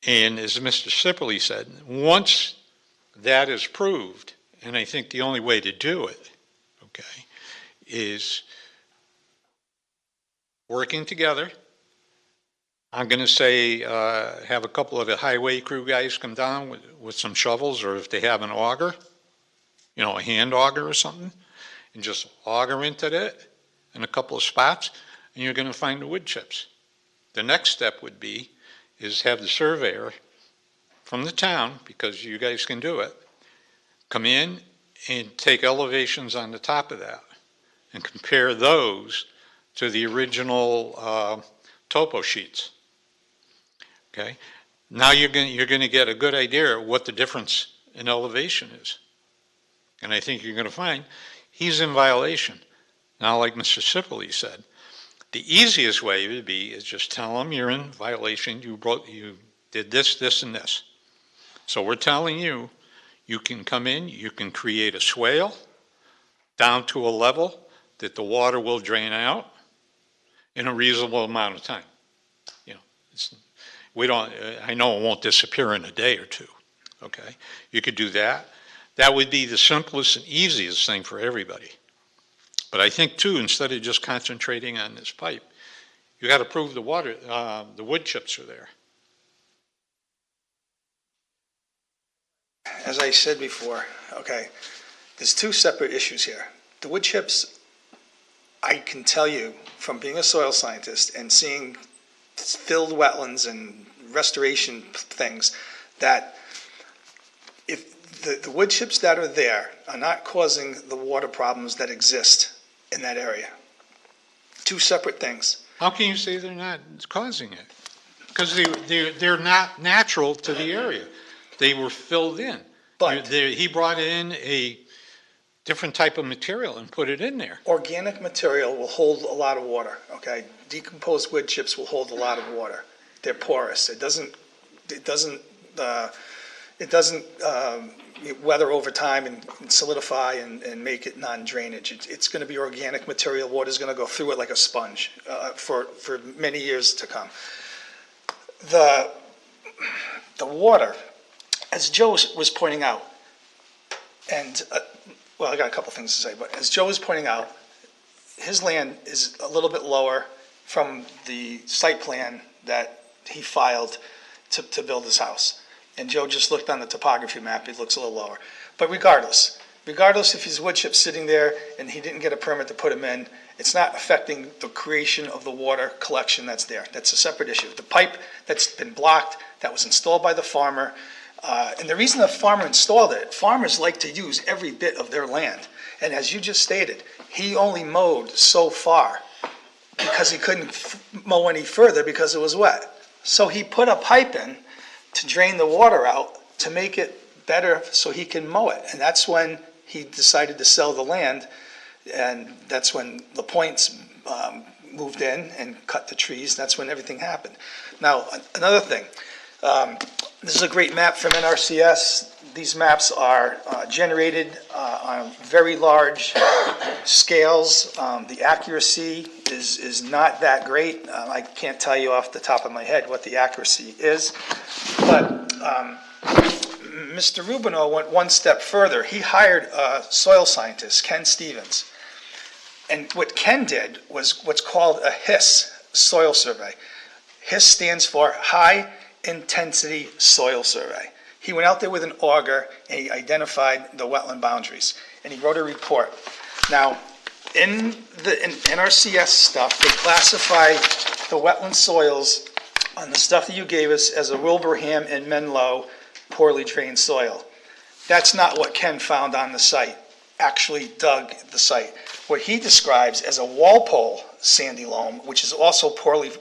Speaker 9: And as Mr. Sipperly said, once that is proved, and I think the only way to do it, okay, is working together. I'm going to say have a couple of the highway crew guys come down with some shovels, or if they have an auger, you know, a hand auger or something, and just auger into it in a couple of spots, and you're going to find the wood chips. The next step would be is have the surveyor from the town, because you guys can do it, come in and take elevations on the top of that and compare those to the original topo sheets. Okay, now you're going to get a good idea of what the difference in elevation is, and I think you're going to find he's in violation. Now, like Mr. Sipperly said, the easiest way would be is just tell him you're in violation. You did this, this, and this. So we're telling you, you can come in, you can create a swale down to a level that the water will drain out in a reasonable amount of time. You know, I know it won't disappear in a day or two, okay? You could do that. That would be the simplest and easiest thing for everybody. But I think too, instead of just concentrating on this pipe, you got to prove the wood chips are there.
Speaker 2: As I said before, okay, there's two separate issues here. The wood chips, I can tell you from being a soil scientist and seeing filled wetlands and restoration things, that if the wood chips that are there are not causing the water problems that exist in that area. Two separate things.
Speaker 9: How can you say they're not causing it? Because they're not natural to the area. They were filled in. But he brought in a different type of material and put it in there.
Speaker 2: Organic material will hold a lot of water, okay? Decomposed wood chips will hold a lot of water. They're porous. It doesn't weather over time and solidify and make it non-drainage. It's going to be organic material. Water's going to go through it like a sponge for many years to come. The water, as Joe was pointing out, and well, I got a couple things to say, but as Joe was pointing out, his land is a little bit lower from the site plan that he filed to build his house. And Joe just looked on the topography map, it looks a little lower. But regardless if his wood chip's sitting there and he didn't get a permit to put them in, it's not affecting the creation of the water collection that's there. That's a separate issue. The pipe that's been blocked, that was installed by the farmer, and the reason the farmer installed it, farmers like to use every bit of their land. And as you just stated, he only mowed so far because he couldn't mow any further because it was wet. So he put a pipe in to drain the water out to make it better so he can mow it. And that's when he decided to sell the land, and that's when LaPointe's moved in and cut the trees. That's when everything happened. Now, another thing, this is a great map from NRCS. These maps are generated on very large scales. The accuracy is not that great. I can't tell you off the top of my head what the accuracy is, but Mr. Rubino went one step further. He hired a soil scientist, Ken Stevens, and what Ken did was what's called a HIS soil survey. HIS stands for High intensity soil survey. He went out there with an auger and he identified the wetland boundaries and he wrote a report. Now, in the NRCS stuff, they classify the wetland soils on the stuff that you gave us as a Wilbraham and Menlo poorly drained soil. That's not what Ken found on the site, actually dug the site. What he describes as a Walpole sandy loam, which is also poorly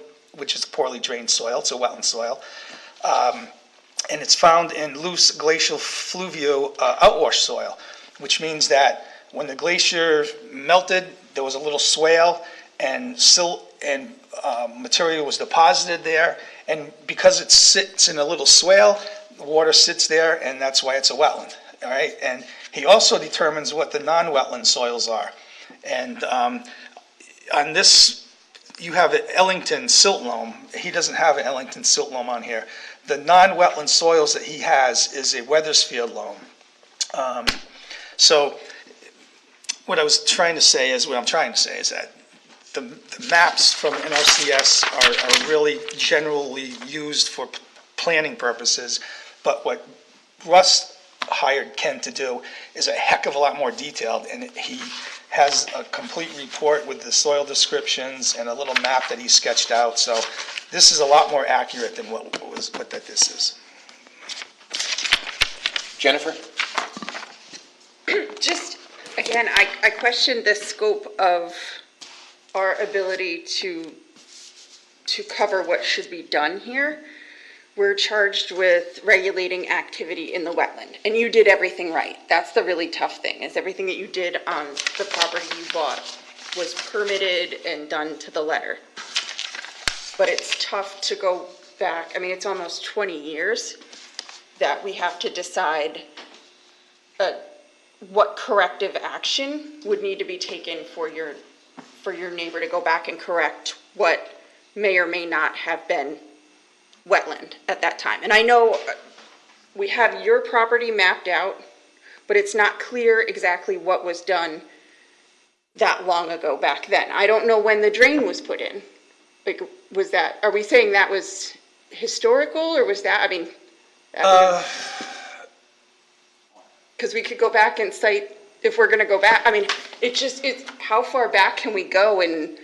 Speaker 2: drained soil, it's a wetland soil, and it's found in loose glacial fluvio outwash soil, which means that when the glacier melted, there was a little swale and silt and material was deposited there, and because it sits in a little swale, the water sits there, and that's why it's a wetland, all right? And he also determines what the non-wetland soils are. And on this, you have an Ellington silt loam. He doesn't have an Ellington silt loam on here. The non-wetland soils that he has is a Weathersfield loam. So what I'm trying to say is that the maps from NRCS are really generally used for planning purposes, but what Russ hired Ken to do is a heck of a lot more detailed, and he has a complete report with the soil descriptions and a little map that he sketched out, so this is a lot more accurate than what this is.
Speaker 1: Jennifer?
Speaker 10: Just, again, I question the scope of our ability to cover what should be done here. We're charged with regulating activity in the wetland, and you did everything right. That's the really tough thing, is everything that you did on the property you bought was permitted and done to the letter. But it's tough to go back, I mean, it's almost 20 years that we have to decide what corrective action would need to be taken for your neighbor to go back and correct what may or may not have been wetland at that time. And I know we have your property mapped out, but it's not clear exactly what was done that long ago back then. I don't know when the drain was put in. Like, was that, are we saying that was historical, or was that, I mean, because we could go back and cite, if we're going to go back, I mean, it's how far back can we go? And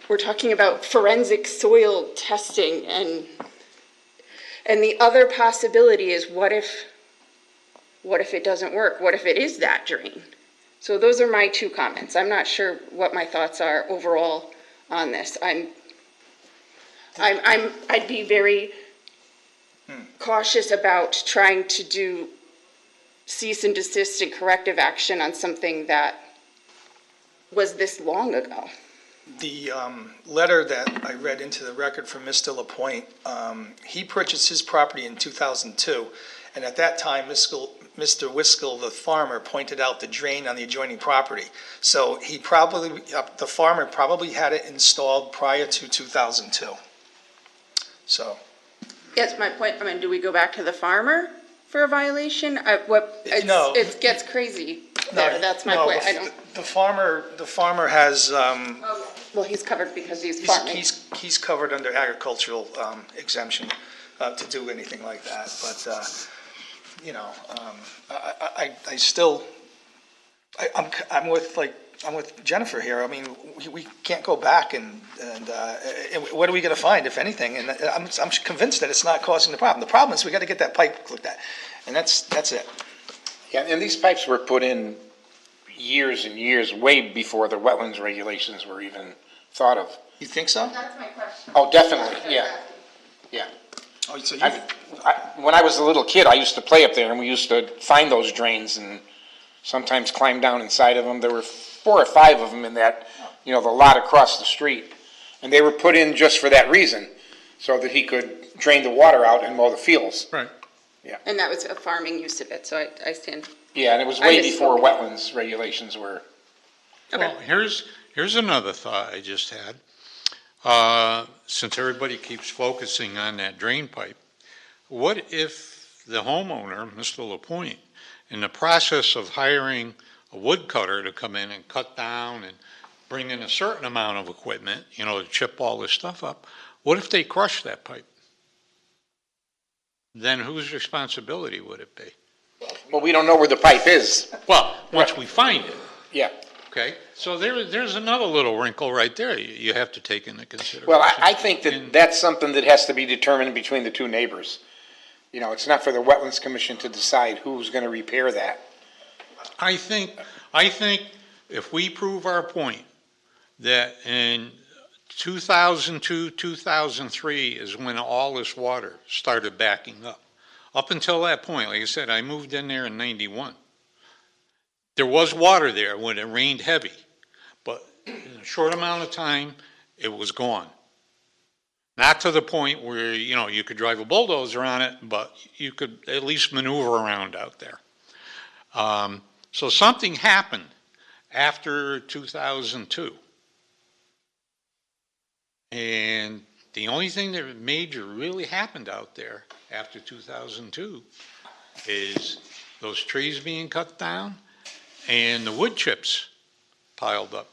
Speaker 10: we're talking about forensic soil testing, and the other possibility is what if it doesn't work? What if it is that drain? So those are my two comments. I'm not sure what my thoughts are overall on this. I'd be very cautious about trying to do cease and desist and corrective action on something that was this long ago.
Speaker 2: The letter that I read into the record from Mr. LaPointe, he purchased his property in 2002, and at that time, Mr. Wiskel, the farmer, pointed out the drain on the adjoining property. So he probably, the farmer probably had it installed prior to 2002. So.
Speaker 10: Yes, my point, I mean, do we go back to the farmer for a violation?
Speaker 2: No.
Speaker 10: It gets crazy there, that's my point. I don't.
Speaker 2: The farmer has,
Speaker 10: Well, he's covered because he's farming.
Speaker 2: he's covered under agricultural exemption to do anything like that, but, I still, I'm with Jennifer here. I mean, we can't go back and what are we gonna find, if anything? And I'm convinced that it's not causing the problem. The problem is we gotta get that pipe looked at, and that's it.
Speaker 1: Yeah, and these pipes were put in years and years, way before the wetlands regulations were even thought of.
Speaker 2: You think so?
Speaker 10: That's my question.
Speaker 1: Oh, definitely, yeah, yeah.
Speaker 2: Oh, so you,
Speaker 1: When I was a little kid, I used to play up there, and we used to find those drains and sometimes climb down inside of them. There were 4 or 5 of them in that, the lot across the street. And they were put in just for that reason, so that he could drain the water out and mow the fields.
Speaker 9: Right.
Speaker 10: And that was a farming use of it, so I stand.
Speaker 1: Yeah, and it was way before wetlands regulations were.
Speaker 10: Okay.
Speaker 9: Well, here's another thought I just had. Since everybody keeps focusing on that drain pipe, what if the homeowner, Mr. LaPointe, in the process of hiring a woodcutter to come in and cut down and bring in a certain amount of equipment, to chip all this stuff up, what if they crush that pipe? then whose responsibility would it be?
Speaker 1: Well, we don't know where the pipe is.
Speaker 9: Well, once we find it,
Speaker 1: Yeah.
Speaker 9: okay? So there's another little wrinkle right there you have to take into consideration.
Speaker 1: Well, I think that
Speaker 9: And-
Speaker 1: that's something that has to be determined between the two neighbors. You know, it's not for the Wetlands Commission to decide who's gonna repair that.
Speaker 9: I think if we prove our point that in 2002, 2003 is when all this water started backing up. Up until that point, like I said, I moved in there in 91. There was water there when it rained heavy, but in a short amount of time, it was gone. Not to the point where, you know, you could drive a bulldozer on it, but you could at least maneuver around out there. So something happened after 2002. And the only thing that major really happened out there after 2002 is those trees being cut down and the wood chips piled up.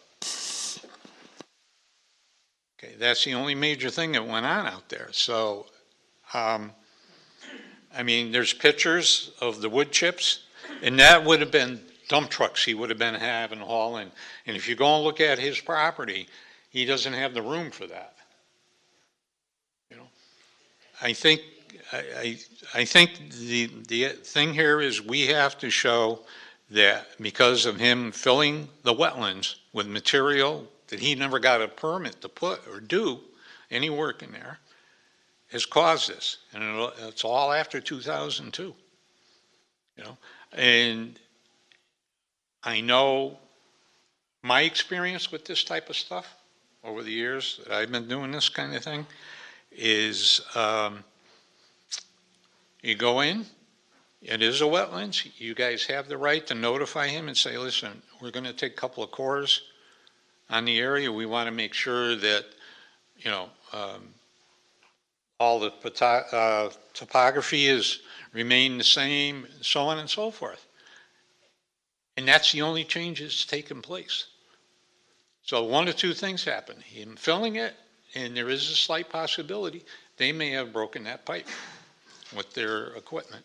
Speaker 9: Okay, that's the only major thing that went on out there. So, I mean, there's pictures of the wood chips, and that would have been dump trucks he would have been having hauling. And if you go and look at his property, he doesn't have the room for that. You know, I think the thing here is we have to show that because of him filling the wetlands with material that he never got a permit to put or do any work in there, has caused this. And it's all after 2002. You know, and I know my experience with this type of stuff over the years that I've been doing this kind of thing is you go in, it is a wetlands, you guys have the right to notify him and say, listen, we're going to take a couple of cores on the area. We want to make sure that, you know, all the topography is remain the same, so on and so forth. And that's the only change that's taken place. So one of two things happen. Him filling it, and there is a slight possibility they may have broken that pipe with their equipment.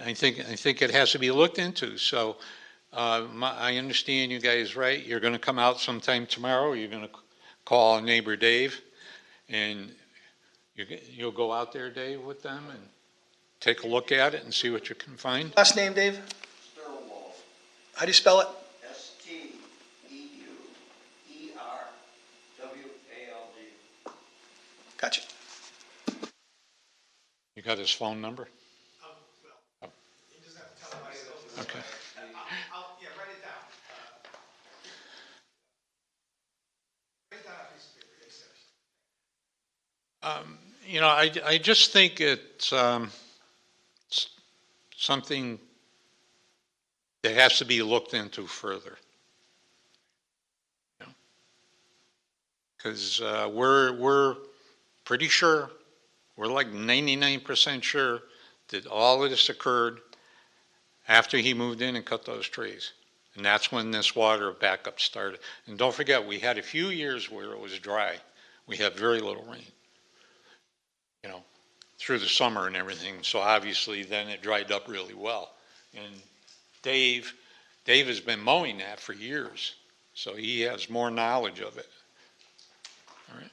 Speaker 9: I think it has to be looked into. So I understand you guys, right? You're going to come out sometime tomorrow. You're going to call neighbor Dave, and you'll go out there, Dave, with them and take a look at it and see what you can find.
Speaker 2: Last name, Dave? How do you spell it?
Speaker 8: Steurwald.
Speaker 2: Gotcha.
Speaker 9: You got his phone number?
Speaker 2: He doesn't have to tell anybody else.
Speaker 9: Okay.
Speaker 2: Yeah, write it down. Write it down on a piece of paper. Yes, sir.
Speaker 9: You know, I just think it's something that has to be looked into further. Because we're pretty sure, we're like 99% sure that all of this occurred after he moved in and cut those trees. And that's when this water backup started. And don't forget, we had a few years where it was dry. We had very little rain, you know, through the summer and everything. So obviously then it dried up really well. And Dave has been mowing that for years. So he has more knowledge of it. All right.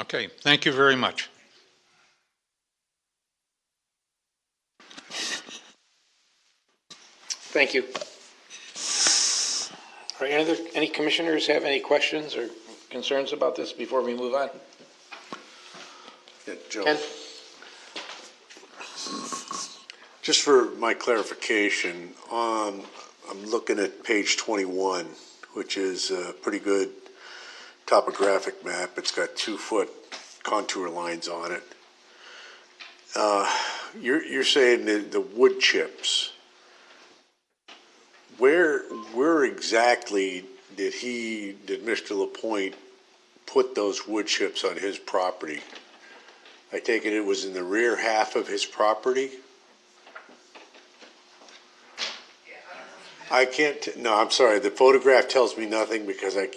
Speaker 9: Okay. Thank you very much.
Speaker 1: Thank you. All right, any commissioners have any questions or concerns about this before we move on?
Speaker 6: Yeah, Joe.
Speaker 1: Ken?
Speaker 6: Just for my clarification, I'm looking at page 21, which is a pretty good topographic map. It's got 2-foot contour lines on it. You're saying that the wood chips, where exactly did Mr. Lapointe put those wood chips on his property? I take it was in the rear half of his property? I can't, no, I'm sorry, the photograph tells me nothing because I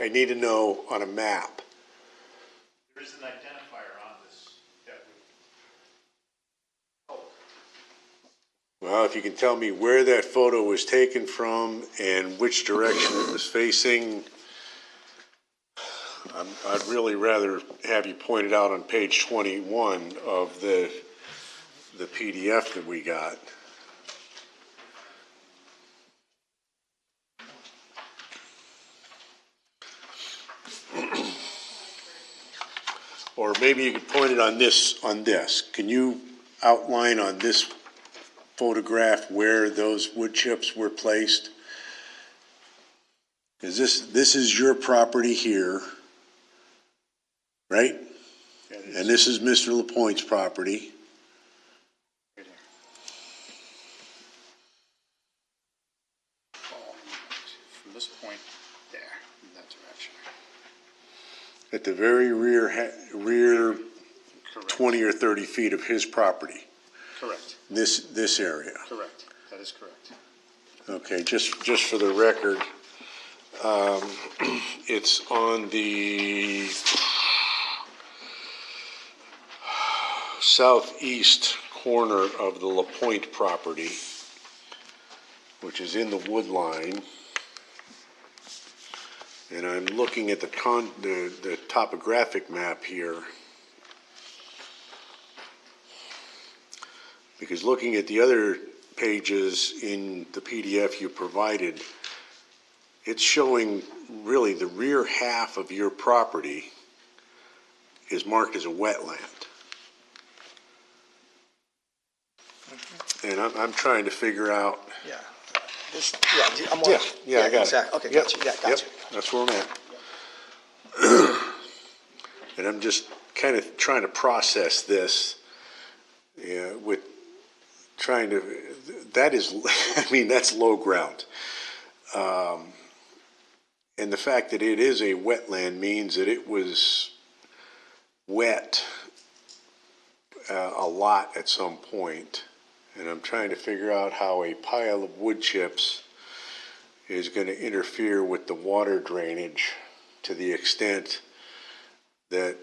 Speaker 6: need to know on a map.
Speaker 4: There is an identifier on this that
Speaker 6: Well, if you can tell me where that photo was taken from and which direction it was facing, I'd really rather have you pointed out on page 21 of the PDF that we got. Or maybe you could point it on this. Can you outline on this photograph where those wood chips were placed? Is this is your property here, right? And this is Mr. LaPointe's property.
Speaker 5: From this point there, in that direction.
Speaker 6: At the very rear
Speaker 5: Correct.
Speaker 6: 20 or 30 feet of his property,
Speaker 5: Correct.
Speaker 6: this area.
Speaker 5: Correct. That is correct.
Speaker 6: Okay, just for the record, it's on the southeast corner of the LaPointe property, which is in the wood line. And I'm looking at the topographic map here, because looking at the other pages in the PDF you provided, it's showing really the rear half of your property is marked as a wetland. And I'm trying to figure out.
Speaker 2: Yeah. This, yeah, I'm on.
Speaker 6: Yeah, I got it.
Speaker 2: Exactly. Okay,
Speaker 6: Yep,
Speaker 2: got you, yeah, got
Speaker 6: yep,
Speaker 2: you.
Speaker 6: that's where I'm at. And I'm just kind of trying to process this, with trying to, that is, I mean, that's low ground. And the fact that it is a wetland means that it was wet a lot at some point. And I'm trying to figure out how a pile of wood chips is going to interfere with the water drainage to the extent that,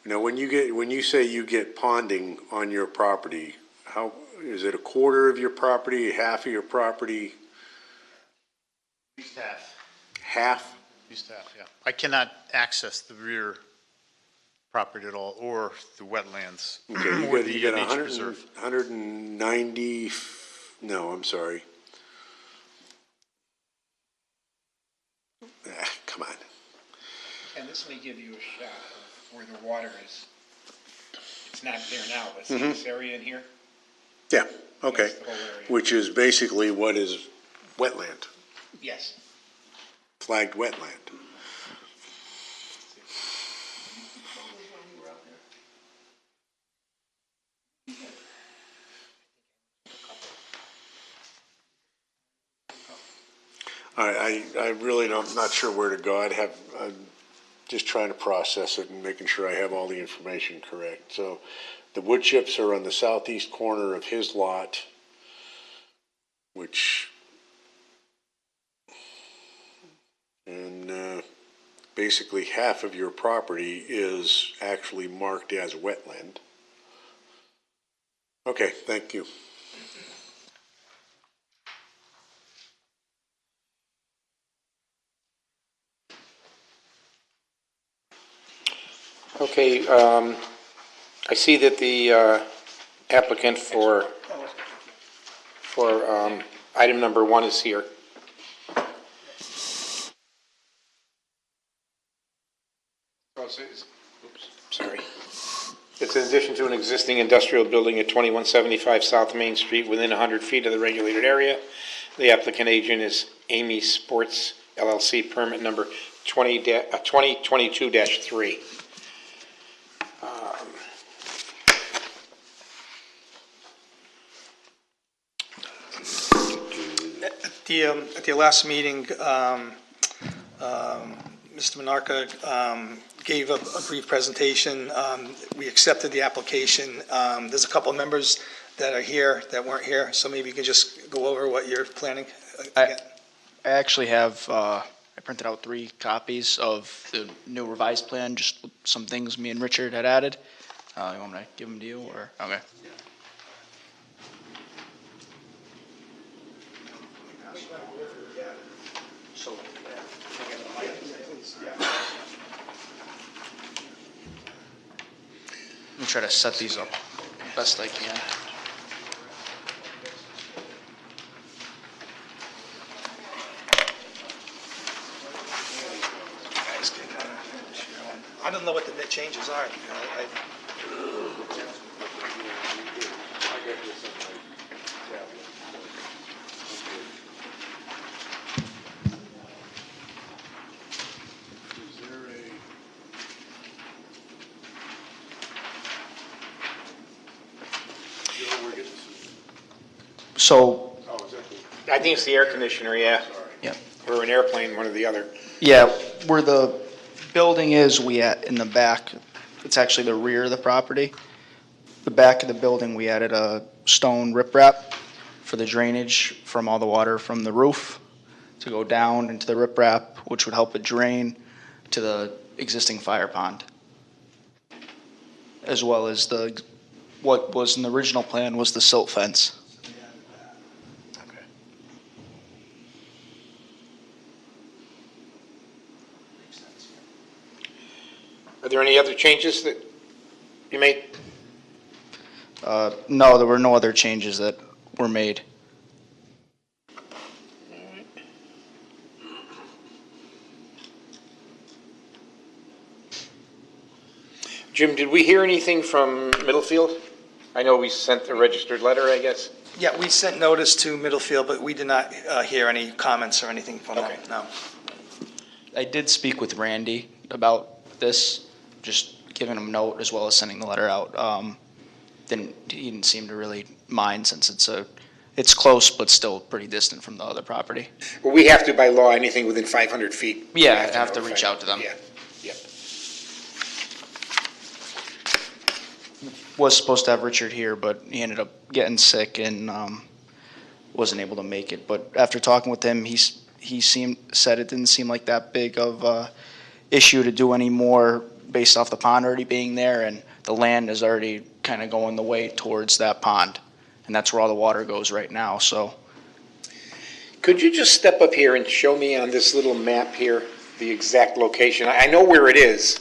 Speaker 6: Now, when you say you get ponding on your property, how is it? A quarter of your property, half of your property?
Speaker 5: At least half.
Speaker 6: Half?
Speaker 5: At least half, yeah. I cannot access the rear property at all, or the wetlands,
Speaker 6: Okay,
Speaker 5: or
Speaker 6: you got
Speaker 5: the nature
Speaker 6: 100,
Speaker 5: preserve.
Speaker 6: 190. No, I'm sorry. Come on.
Speaker 1: And this may give you a shot of where the water is. It's not there now, but see this area in here?
Speaker 6: Yeah. Okay.
Speaker 1: That's the whole area.
Speaker 6: Which is basically what is wetland,
Speaker 1: Yes.
Speaker 6: flagged wetland. I really don't, I'm not sure where to go. I'm just trying to process it and making sure I have all the information correct. So the wood chips are on the southeast corner of his lot, which, and basically half of your property is actually marked as wetland. Okay, thank you.
Speaker 1: Okay, I see that the applicant for item number 1 is here. Oops, sorry. It's in addition to an existing industrial building at 2175 South Main Street within 100 feet of the regulated area. The applicant agent is Amy Sports LLC, permit number 2022-3.
Speaker 2: At the last meeting, Mr. Menarca gave a brief presentation. We accepted the application. There's a couple of members that are here that weren't here, so maybe you can just go over what you're planning again.
Speaker 11: I actually have I printed out 3 copies of the new revised plan, just with some things me and Richard had added. You want me to give them to you, or, okay. Let me try to set these up best I can.
Speaker 2: I don't know what the net changes are.
Speaker 11: So,
Speaker 1: I think it's the air conditioner, yeah.
Speaker 11: yeah.
Speaker 1: Or an airplane, one or the other.
Speaker 11: Yeah, where the building is, we at, in the back, it's actually the rear of the property. The back of the building, we added a stone riprap for the drainage from all the water from the roof to go down into the riprap, which would help it drain to the existing fire pond. As well as what was in the original plan was the silt fence.
Speaker 1: Are there any other changes that you made?
Speaker 11: No, there were no other changes that were made.
Speaker 1: Jim, did we hear anything from Middlefield? I know we sent a registered letter, I guess.
Speaker 2: Yeah, we sent notice to Middlefield, but we did not hear any comments or anything from them,
Speaker 1: Okay.
Speaker 2: no.
Speaker 11: I did speak with Randy about this, just giving him a note as well as sending the letter out. He didn't seem to really mind since it's close, but still pretty distant from the other property.
Speaker 1: Well, we have to, by law, anything within 500 feet.
Speaker 11: Yeah,
Speaker 1: we
Speaker 11: I have to
Speaker 1: notify
Speaker 11: reach out to them.
Speaker 1: Yeah, yep.
Speaker 11: Was supposed to have Richard here, but he ended up getting sick and wasn't able to make it. But after talking with him, he said it didn't seem like that big of a issue to do any more based off the pond already being there, and the land is already kind of going the way towards that pond, and that's where all the water goes right now. So,
Speaker 1: Could you just step up here and show me on this little map here the exact location? I know where it is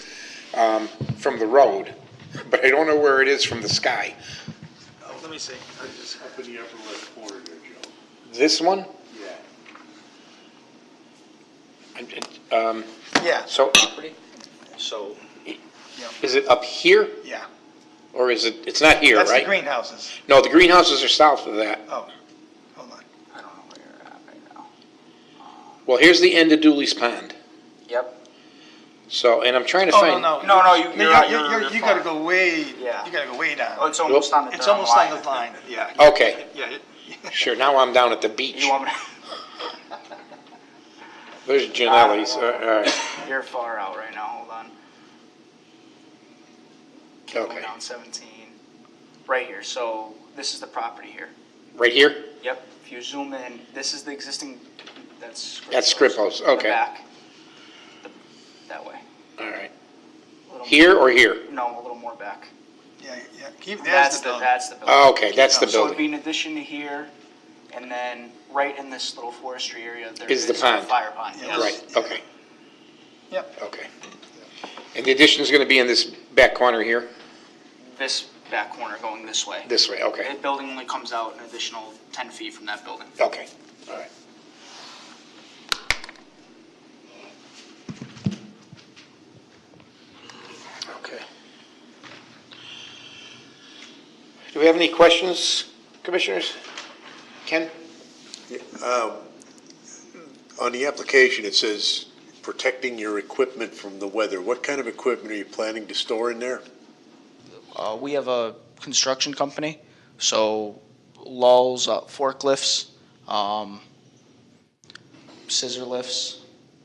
Speaker 1: from the road, but I don't know where it is from the sky.
Speaker 2: Oh, let me see.
Speaker 6: Up in the upper left corner there, Joe.
Speaker 1: This one?
Speaker 6: Yeah.
Speaker 2: Yeah,
Speaker 1: So,
Speaker 2: so,
Speaker 1: is it up here,
Speaker 2: yeah.
Speaker 1: or is it, it's not here,
Speaker 2: That's the
Speaker 1: right?
Speaker 2: greenhouses.
Speaker 1: No, the greenhouses are south of that.
Speaker 2: Oh, hold on.
Speaker 11: I don't know where you're at right now.
Speaker 1: Well, here's the end of Dooley's Pond.
Speaker 11: Yep.
Speaker 1: So, and I'm trying to
Speaker 2: Oh,
Speaker 1: find.
Speaker 2: no.
Speaker 11: You
Speaker 2: You gotta go way, you
Speaker 11: Yeah.
Speaker 2: gotta go way down.
Speaker 11: Oh, it's almost on the
Speaker 2: It's
Speaker 11: Durham
Speaker 2: almost on
Speaker 11: line.
Speaker 2: the line, yeah.
Speaker 1: Okay,
Speaker 2: Yeah,
Speaker 1: sure, now I'm down at the beach.
Speaker 11: You want me
Speaker 1: There's Janelli's, all right,
Speaker 11: to? You're far out right now. Hold on. Going
Speaker 1: okay.
Speaker 11: down 17. Right here. So this is the property here.
Speaker 1: Right here?
Speaker 11: Yep. If you zoom in, this is the existing. That's
Speaker 1: Scrippo's,
Speaker 11: In the
Speaker 1: okay.
Speaker 11: back. That way.
Speaker 1: All right.
Speaker 11: A little
Speaker 1: Here
Speaker 11: more,
Speaker 1: or here?
Speaker 11: No, a little more back.
Speaker 2: yeah. Keep,
Speaker 11: That's
Speaker 2: there's the building.
Speaker 11: That's the building.
Speaker 1: Oh, okay, that's the
Speaker 11: So it'd be
Speaker 1: building.
Speaker 11: in addition to here, and then right in this little forestry area, there
Speaker 1: Is the
Speaker 11: a
Speaker 1: pond.
Speaker 11: fire pond.
Speaker 2: Yeah.
Speaker 11: Yes.
Speaker 1: Right, okay,
Speaker 2: Yep.
Speaker 1: okay. And the addition's gonna be in this back corner here?
Speaker 11: This back corner going this way.
Speaker 1: This way, okay,
Speaker 11: The building only comes out an additional 10 feet from that building.
Speaker 1: okay, all right. Okay. Do we have any questions, commissioners? Ken?
Speaker 6: On the application, it says protecting your equipment from the weather. What kind of equipment are you planning to store in there?
Speaker 11: We have a construction company, so lulls, forklifts, scissor lifts,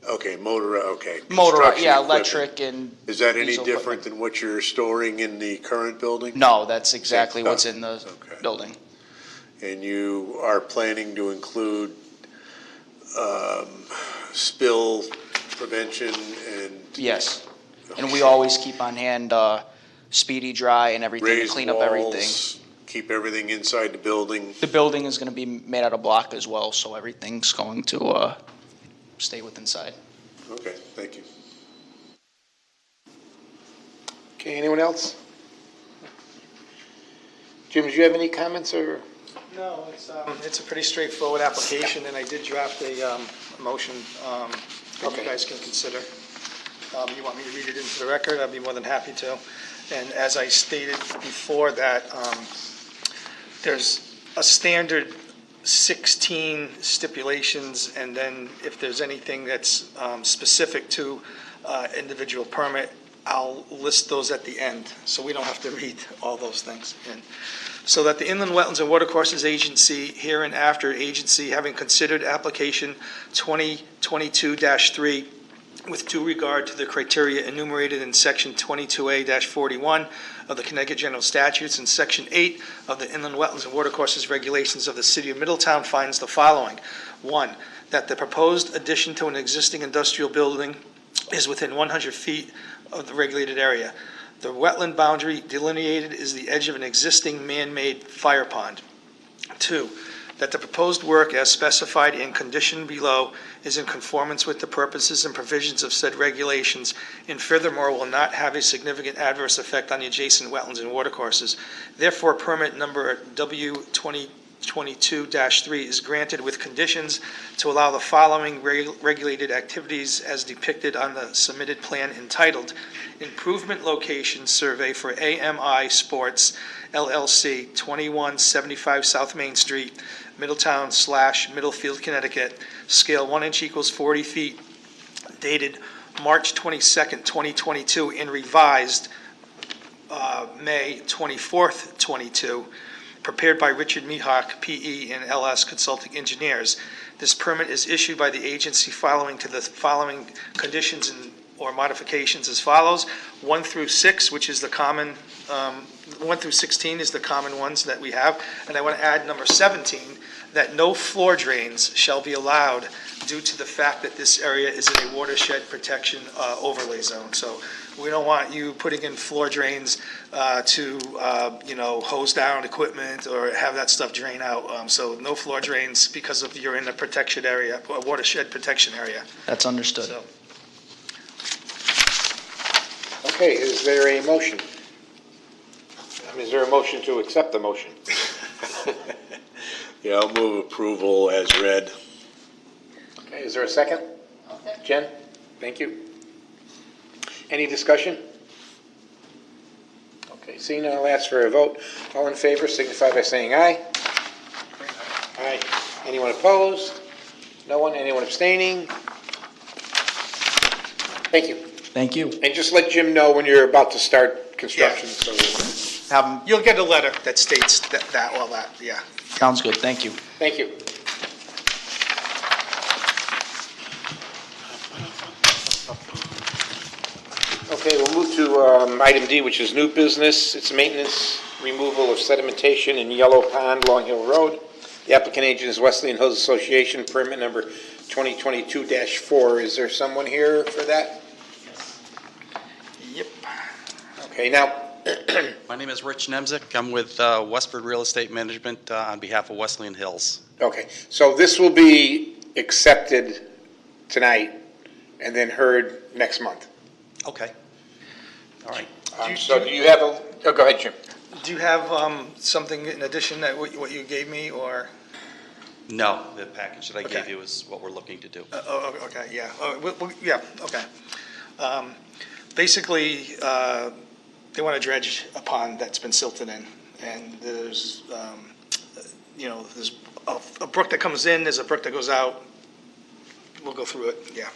Speaker 6: Okay, okay.
Speaker 11: motor,
Speaker 6: construction
Speaker 11: yeah,
Speaker 6: equipment.
Speaker 11: electric and.
Speaker 6: Is that any
Speaker 11: diesel
Speaker 6: different
Speaker 11: equipment.
Speaker 6: than what you're storing in the current building?
Speaker 11: No, that's exactly what's
Speaker 6: stuff.
Speaker 11: in the
Speaker 6: Okay.
Speaker 11: building.
Speaker 6: And you are planning to include spill prevention and
Speaker 11: Yes. And we always keep on hand Speedy Dry and everything to
Speaker 6: raised
Speaker 11: clean up everything.
Speaker 6: walls, keep everything inside the building?
Speaker 11: The building is going to be made out of block as well, so everything's going to stay with inside.
Speaker 6: Okay, thank you.
Speaker 1: Okay, anyone else? Jim, do you have any comments or?
Speaker 2: No, it's a pretty straightforward application, and I did draft a motion that
Speaker 1: Okay.
Speaker 2: you guys can consider. You want me to read it into the record? I'd be more than happy to. And as I stated before that, there's a standard 16 stipulations, and then if there's anything that's specific to individual permit, I'll list those at the end, so we don't have to read all those things. And so that the Inland Wetlands and Watercourses Agency, hereinafter agency, having considered application 2022-3 with due regard to the criteria enumerated in section 22A-41 of the Connecticut General Statutes and section 8 of the Inland Wetlands and Watercourses Regulations of the City of Middletown, finds the following. 1, that the proposed addition to an existing industrial building is within 100 feet of the regulated area. The wetland boundary delineated is the edge of an existing man-made fire pond. 2, that the proposed work as specified in condition below is in conformance with the purposes and provisions of said regulations, and furthermore will not have a significant adverse effect on the adjacent wetlands and watercourses. Therefore, permit number W2022-3 is granted with conditions to allow the following regulated activities as depicted on the submitted plan entitled Improvement Location Survey for AMI Sports LLC, 2175 South Main Street, Middletown / Middlefield, Connecticut, scale 1 inch equals 40 feet, dated March 22nd, 2022, and revised May 24th, 22, prepared by Richard Mihawk, P.E. and L.S. Consulting Engineers. This permit is issued by the agency following conditions or modifications as follows. 1 through 6, which is the common, 1 through 16 is the common ones that we have. And I want to add number 17, that no floor drains shall be allowed due to the fact that this area is in a watershed protection overlay zone. So we don't want you putting in floor drains to hose down equipment or have that stuff drain out. So no floor drains because of you're in a protection area, a watershed protection area.
Speaker 11: That's understood.
Speaker 2: So
Speaker 1: Okay, is there a motion? Is there a motion to accept the motion?
Speaker 6: Yeah, I'll move approval as read.
Speaker 1: Okay, is there a second? Jen? Thank you. Any discussion? Okay, seeing none, I'll ask for a vote. All in favor signify by saying aye. Aye. Anyone opposed? No one? Anyone abstaining? Thank you.
Speaker 11: Thank you.
Speaker 1: And just let Jim know when you're about to start construction. So
Speaker 11: Have 'em-
Speaker 2: you'll get a letter that states that, yeah.
Speaker 11: Sounds good. Thank you.
Speaker 1: thank you. Okay, we'll move to item D, which is new business. It's maintenance, removal of sedimentation in Yellow Pond, Long Hill Road. The applicant agent is Wesleyan Hills Association, permit number 2022-4. Is there someone here for that?
Speaker 2: Yep.
Speaker 1: Okay, now,
Speaker 12: My name is Rich Nemzik. I'm with Westford Real Estate Management on behalf of Wesleyan Hills.
Speaker 1: okay, so this will be accepted tonight and then heard next month.
Speaker 12: Okay. All right.
Speaker 1: So do you have oh, go ahead, Jim.
Speaker 2: Do you have something in addition that what you gave me, or?
Speaker 12: No, the package that I gave
Speaker 2: Okay.
Speaker 12: you is what we're looking to do.
Speaker 2: Okay, yeah. Yeah, okay. Basically, they want to dredge a pond that's been silted in, and there's, there's a brook that comes in, there's a brook that goes out. We'll go through it, yeah.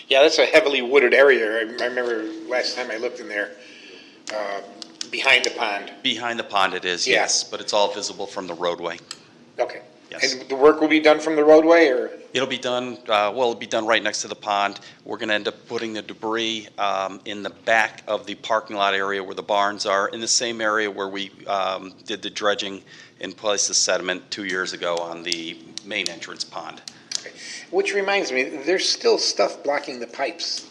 Speaker 1: Yeah, that's a heavily wooded area. I remember last time I looked in there, behind the pond.
Speaker 12: Behind the pond it is,
Speaker 1: Yeah.
Speaker 12: yes, but it's all visible from the roadway.
Speaker 1: Okay.
Speaker 12: Yes.
Speaker 1: And the work will be done from the roadway, or?
Speaker 12: It'll be done, it'll be done right next to the pond. We're going to end up putting the debris in the back of the parking lot area where the barns are, in the same area where we did the dredging and placed the sediment 2 years ago on the main entrance pond.
Speaker 1: Which reminds me, there's still stuff blocking the pipes.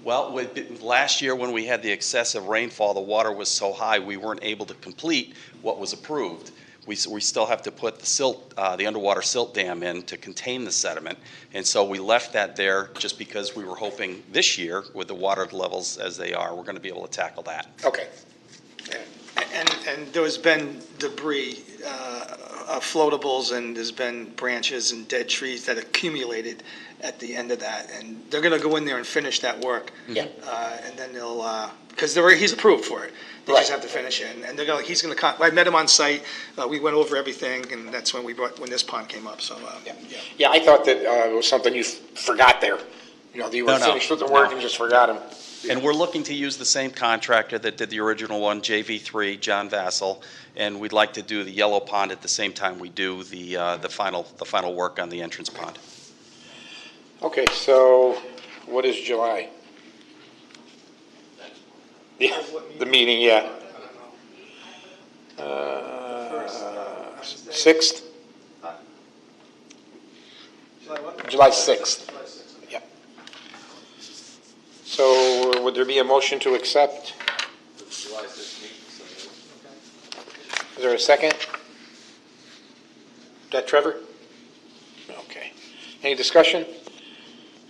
Speaker 12: Well, last year when we had the excessive rainfall, the water was so high, we weren't able to complete what was approved. We still have to put the silt, the underwater silt dam in to contain the sediment. And so we left that there just because we were hoping this year, with the water levels as they are, we're going to be able to tackle that.
Speaker 1: Okay.
Speaker 2: And there's been debris, floatables, and there's been branches and dead trees that accumulated at the end of that. And they're gonna go in there and finish that work.
Speaker 1: Yeah.
Speaker 2: And then they'll, because he's approved for it. They just have to finish it. And they're gonna, I met him on site, we went over everything, and that's when when this pond came up, so, yeah.
Speaker 1: Yeah, I thought that it was something you forgot there. You know, that you were
Speaker 12: No,
Speaker 1: finished with the work
Speaker 12: no.
Speaker 1: and just forgot him.
Speaker 12: And we're looking to use the same contractor that did the original one, JV3, John Vassell, and we'd like to do the yellow pond at the same time we do the final work on the entrance pond.
Speaker 1: Okay, so what is July? Yeah, the meeting, yeah. 6th? July 6th. Yeah. So would there be a motion to accept? Is there a second? Is that Trevor? Okay. Any discussion?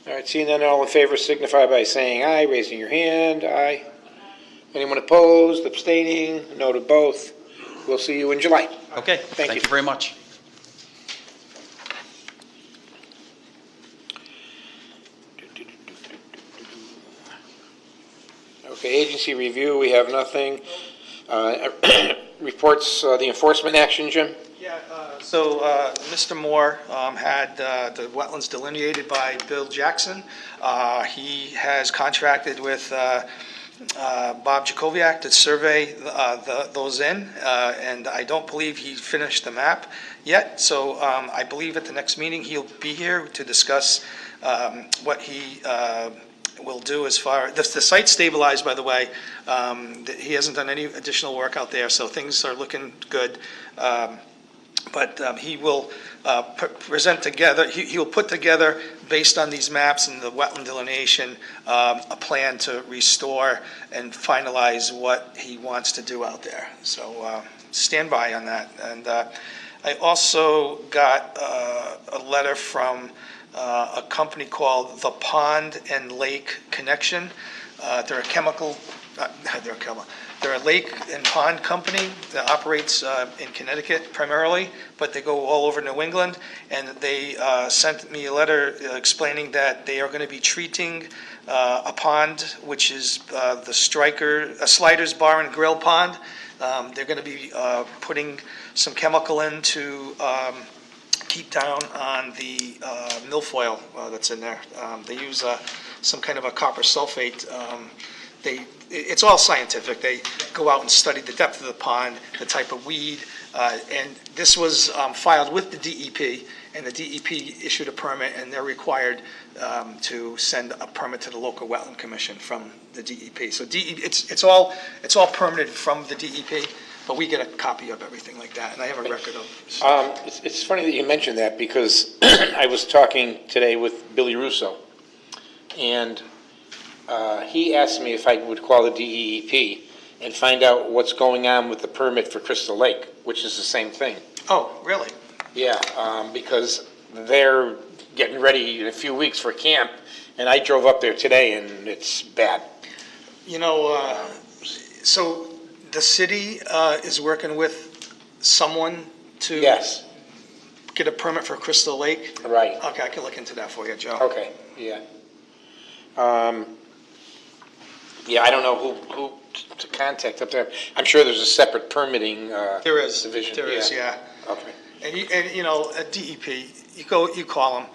Speaker 1: All right, seeing none, all in favor signify by saying aye, raising your hand. Aye. Anyone opposed, abstaining? No to both. We'll see you in July.
Speaker 12: Okay,
Speaker 1: Thank you.
Speaker 12: you very much.
Speaker 1: Okay, agency review, we have nothing. Reports, the enforcement action, Jim?
Speaker 2: Yeah, so Mr. Moore had the wetlands delineated by Bill Jackson. He has contracted with Bob Jacoviak to survey those in, and I don't believe he finished the map yet. So I believe at the next meeting, he'll be here to discuss what he will do as far, the site's stabilized, by the way. He hasn't done any additional work out there, so things are looking good. But he will present together, he'll put together, based on these maps and the wetland delineation, a plan to restore and finalize what he wants to do out there. So stand by on that. And I also got a letter from a company called the Pond and Lake Connection. They're a lake and pond company that operates in Connecticut primarily, but they go all over New England. And they sent me a letter explaining that they are going to be treating a pond, which is the Sliders Bar and Grill Pond. They're going to be putting some chemical in to keep down on the milfoil that's in there. They use some kind of a copper sulfate. It's all scientific. They go out and study the depth of the pond, the type of weed, and this was filed with the DEP, and the DEP issued a permit, and they're required to send a permit to the local wetland commission from the DEP. So it's all permitted from the DEP, but we get a copy of everything like that, and I have a record of.
Speaker 1: It's funny that you mentioned that, because I was talking today with Billy Russo, and he asked me if I would call the DEP and find out what's going on with the permit for Crystal Lake, which is the same thing.
Speaker 2: Oh, really?
Speaker 1: Yeah, because they're getting ready in a few weeks for camp, and I drove up there today, and it's bad.
Speaker 2: You know, so the city is working with someone to
Speaker 1: Yes,
Speaker 2: get a permit for Crystal Lake?
Speaker 1: right.
Speaker 2: Okay, I can look into that for you, Joe.
Speaker 1: Okay, yeah. Yeah, I don't know who to contact up there. I'm sure there's a separate permitting
Speaker 2: There is,
Speaker 1: division.
Speaker 2: there is, yeah.
Speaker 1: Okay.
Speaker 2: And you know, at DEP, you call them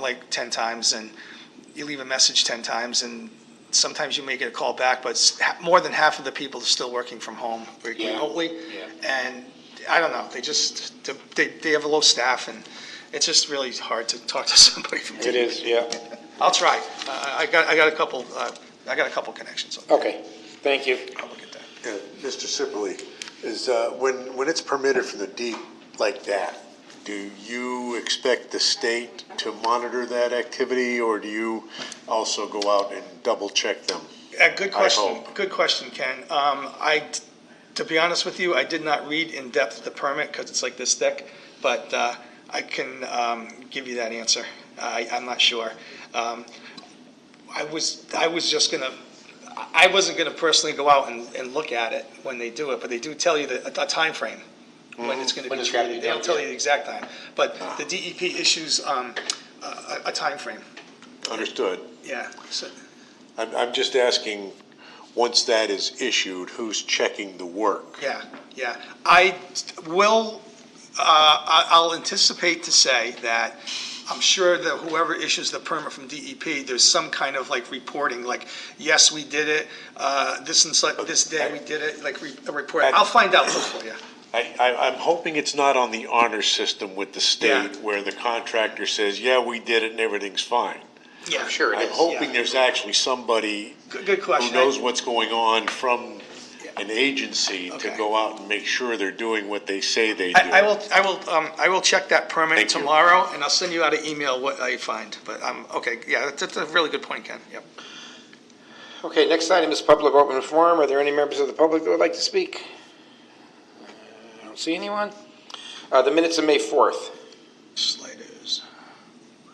Speaker 2: like 10 times, and you leave a message 10 times, and sometimes you may get a call back, but more than half of the people are still working from home remotely.
Speaker 1: Yeah.
Speaker 2: And I don't know, they have a low staff, and it's just really hard to talk to somebody from DEP.
Speaker 1: It is, yeah.
Speaker 2: I'll try. I got a couple connections.
Speaker 1: Okay, thank you.
Speaker 2: I'll look at that.
Speaker 6: Yeah, Mr. Sipperly, is when it's permitted from the deep like that, do you expect the state to monitor that activity, or do you also go out and double check them?
Speaker 2: Good question.
Speaker 6: hope.
Speaker 2: Good question, Ken. To be honest with you, I did not read in depth the permit because it's like this thick, but I can give you that answer. I'm not sure. I wasn't gonna personally go out and look at it when they do it, but they do tell you a time frame when it's gonna
Speaker 1: When
Speaker 2: be
Speaker 1: it's gotta be
Speaker 2: treated. They don't
Speaker 1: done,
Speaker 2: tell
Speaker 1: yeah.
Speaker 2: you the exact time, but the DEP issues a time frame.
Speaker 6: Understood.
Speaker 2: Yeah. So,
Speaker 6: I'm just asking, once that is issued, who's checking the work?
Speaker 2: yeah. I will, I'll anticipate to say that I'm sure that whoever issues the permit from DEP, there's some kind of like reporting, like, yes, we did it, this and such, this day we did it, like a report. I'll find out for you.
Speaker 6: I'm hoping it's not on the honor system with the state where the contractor says, yeah, we did it and everything's fine.
Speaker 2: Yeah.
Speaker 1: Sure it
Speaker 6: I'm
Speaker 1: is.
Speaker 6: hoping there's actually somebody
Speaker 2: Good
Speaker 6: who
Speaker 2: question.
Speaker 6: knows what's going on from an agency to
Speaker 2: Okay.
Speaker 6: go out and make sure they're doing what they say they do.
Speaker 2: I will check that permit
Speaker 6: Thank you.
Speaker 2: tomorrow, and I'll send you out an email what I find, but, okay, yeah, that's a really good point, Ken, yep.
Speaker 1: Okay, next item is public open forum. Are there any members of the public that would like to speak? I don't see anyone. The minutes of May 4th.
Speaker 2: Sliders.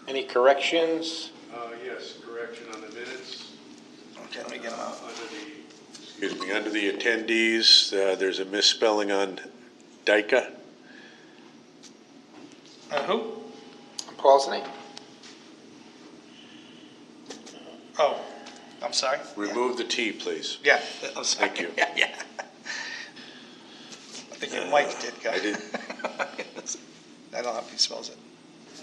Speaker 1: Any corrections?
Speaker 6: Yes, correction on the minutes.
Speaker 2: Okay, let me get them out.
Speaker 6: Under the attendees, there's a misspelling on DICA.
Speaker 2: Who?
Speaker 1: Paul's name?
Speaker 2: Oh, I'm sorry.
Speaker 6: Remove the T, please.
Speaker 2: Yeah, I'm sorry.
Speaker 6: Thank you.
Speaker 2: Yeah. I think your Mike did, guy.
Speaker 6: I did.
Speaker 2: I don't know how he spells it.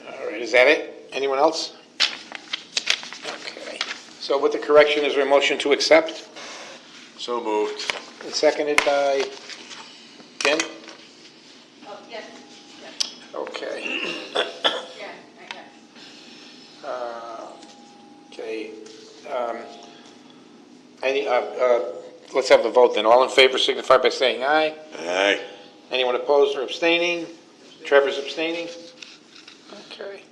Speaker 1: All right, is that it? Anyone else? Okay. So with the correction, is there a motion to accept?
Speaker 6: So moved.
Speaker 1: And seconded by Jen?
Speaker 10: Oh, yes,
Speaker 1: Okay.
Speaker 10: yeah, I guess.
Speaker 1: Okay. Let's have the vote then. All in favor signify by saying aye.
Speaker 6: Aye.
Speaker 1: Anyone opposed or abstaining? Trevor's abstaining? Okay.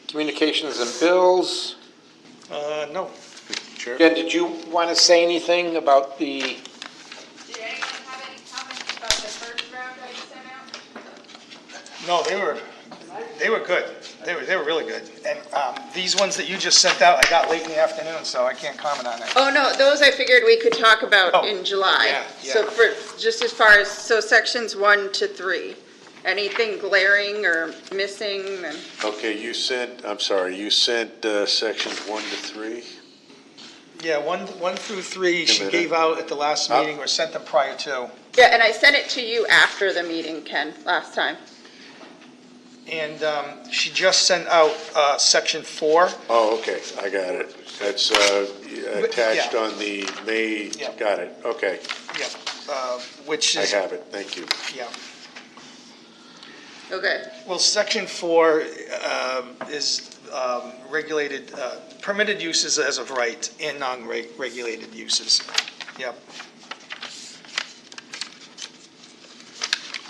Speaker 1: Communications and bills.
Speaker 2: No.
Speaker 6: Sure.
Speaker 1: Jen, did you want to say anything about the,
Speaker 10: Did anyone have any comments about the first round I sent out?
Speaker 2: No, they were good. They were really good. And these ones that you just sent out, I got late in the afternoon, so I can't comment on that.
Speaker 10: Oh, no, those I figured we could talk about
Speaker 2: Oh,
Speaker 10: in July.
Speaker 2: yeah.
Speaker 10: So just as far as, sections 1 to 3, anything glaring or missing, and
Speaker 6: Okay, you sent sections 1 to 3?
Speaker 2: Yeah, one through 3, she
Speaker 6: minute.
Speaker 2: gave out at the last meeting or sent them prior to.
Speaker 10: yeah, and I sent it to you after the meeting, Ken, last time.
Speaker 2: And she just sent out section 4.
Speaker 6: Oh, okay, I got it. That's attached
Speaker 2: Yeah.
Speaker 6: on the May,
Speaker 2: Yeah.
Speaker 6: got it, okay.
Speaker 2: Yeah, which
Speaker 6: I
Speaker 2: is,
Speaker 6: have it, thank you.
Speaker 2: yeah.
Speaker 10: Okay,
Speaker 2: Well, section 4 is regulated, permitted uses as of right and non-regulated uses. Yep.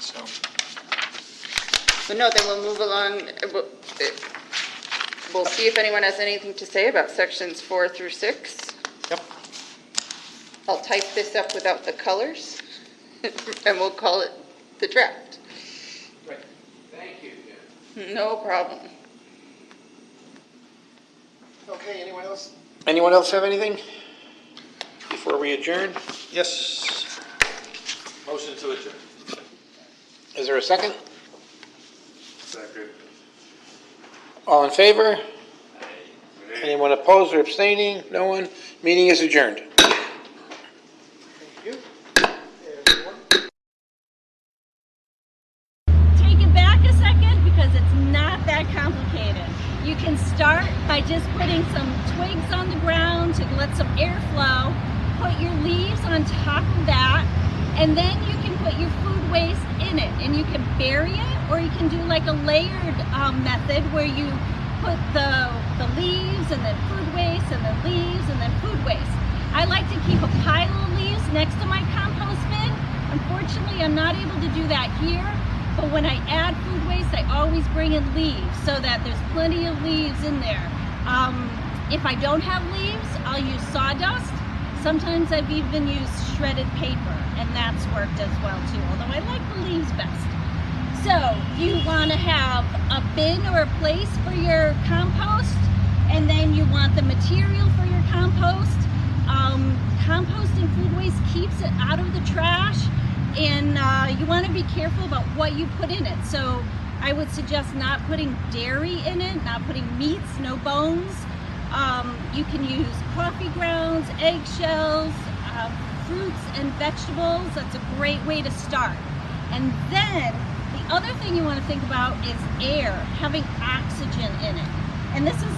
Speaker 2: So,
Speaker 10: but no, then we'll move along. We'll see if anyone has anything to say about sections 4 through 6.
Speaker 2: yep.
Speaker 10: I'll type this up without the colors, and we'll call it the draft.
Speaker 1: thank you, Jen.
Speaker 10: No problem.
Speaker 1: Okay, anyone else? Anyone else have anything before we adjourn?
Speaker 2: Yes.
Speaker 1: Motion to adjourn. Is there a second?
Speaker 6: Second.
Speaker 1: All in favor? Anyone opposed or abstaining? No one? Meeting is adjourned.
Speaker 13: Take it back a second because it's not that complicated. You can start by just putting some twigs on the ground to let some air flow. Put your leaves on top of that, and then you can put your food waste in it, and you can bury it, or you can do like a layered method where you put the leaves and then food waste and then leaves and then food waste. I like to keep a pile of leaves next to my compost bin. Unfortunately, I'm not able to do that here, But when I add food waste, I always bring in leaves so that there's plenty of leaves in there. If I don't have leaves, I'll use sawdust. Sometimes I've even used shredded paper, and that's worked as well too, although I like the leaves best. So you want to have a bin or a place for your compost, and then you want the material for your compost. Composting food waste keeps it out of the trash, and you want to be careful about what you put in it. So I would suggest not putting dairy in it, not putting meats, no bones. You can use coffee grounds, eggshells, fruits and vegetables. That's a great way to start. And then the other thing you want to think about is air, having oxygen in it. And this is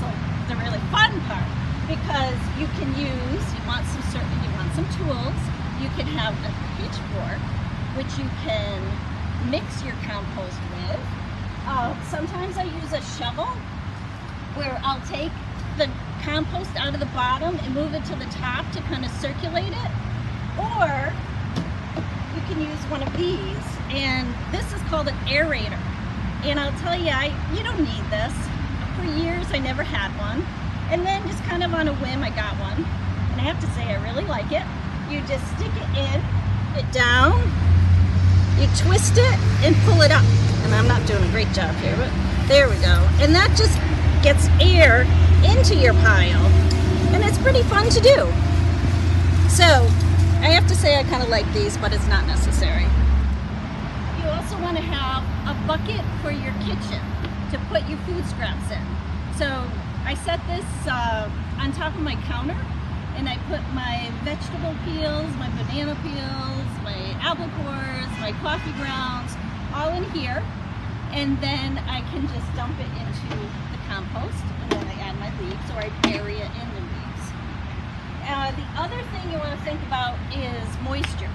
Speaker 13: the really fun part, because you can use, you want some tools. You can have a pitchfork, which you can mix your compost with. Sometimes I use a shovel, where I'll take the compost out of the bottom and move it to the top to kind of circulate it. Or you can use one of these, and this is called an aerator. And I'll tell you, you don't need this. For years I never had one, and then just kind of on a whim I got one, and I have to say I really like it. You just stick it in, it down, you twist it and pull it up. And I'm not doing a great job here, but there we go. And that just gets air into your pile, and it's pretty fun to do. So I have to say I kind of like these, but it's not necessary. You also want to have a bucket for your kitchen to put your food scraps in. So I set this on top of my counter, and I put my vegetable peels, my banana peels, my apple cores, my coffee grounds, all in here. And then I can just dump it into the compost, and then I add my leaves, or I bury it in the leaves. The other thing you want to think about is moisture.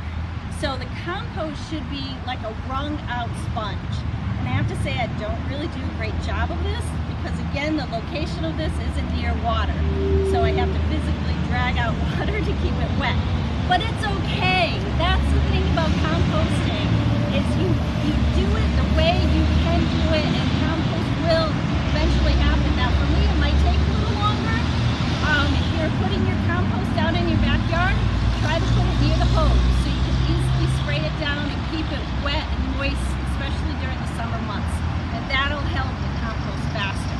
Speaker 13: So the compost should be like a wrung out sponge. And I have to say I don't really do a great job of this, because again, the location of this isn't near water. So I have to physically drag out water to keep it wet. But it's okay. That's the thing about composting, is you do it the way you can do it, and compost will eventually happen. Now for me, it might take a little longer. If you're putting your compost out in your backyard, try to put it near the hose so you can easily spray it down and keep it wet and moist, especially during the summer months. And that'll help the compost faster.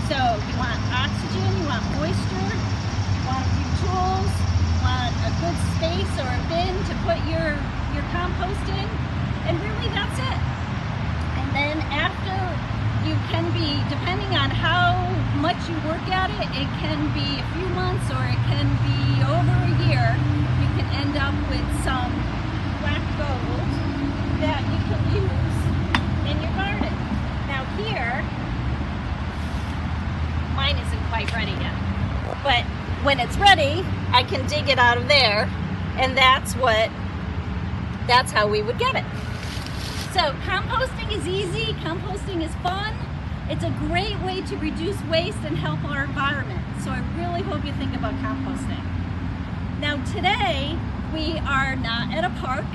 Speaker 13: So you want oxygen, you want moisture, you want a few tools, you want a good space or a bin to put your compost in, and really that's it. And then after, you can be, depending on how much you work at it, it can be a few months or it can be over a year. You can end up with some black gold that you can use in your garden. Now here, mine isn't quite ready yet, but when it's ready, I can dig it out of there, and that's how we would get it. So composting is easy, composting is fun. It's a great way to reduce waste and help our environment. So I really hope you think about composting. Now today, we are not at a park.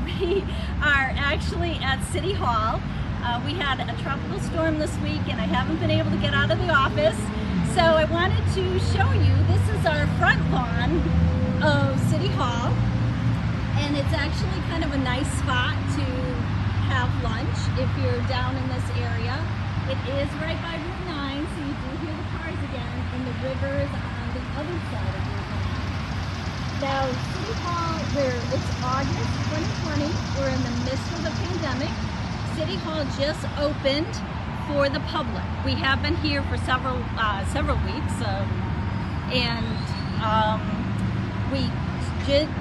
Speaker 13: We are actually at City Hall. We had a tropical storm this week, and I haven't been able to get out of the office. So I wanted to show you, this is our front lawn of City Hall. And it's actually kind of a nice spot to have lunch if you're down in this area. It is right by Route 9, so you do hear the cars again, and the river is on the other side of Route 9. Now, City Hall, it's August 2020, we're in the midst of the pandemic. City Hall just opened for the public. We have been here for several weeks, and we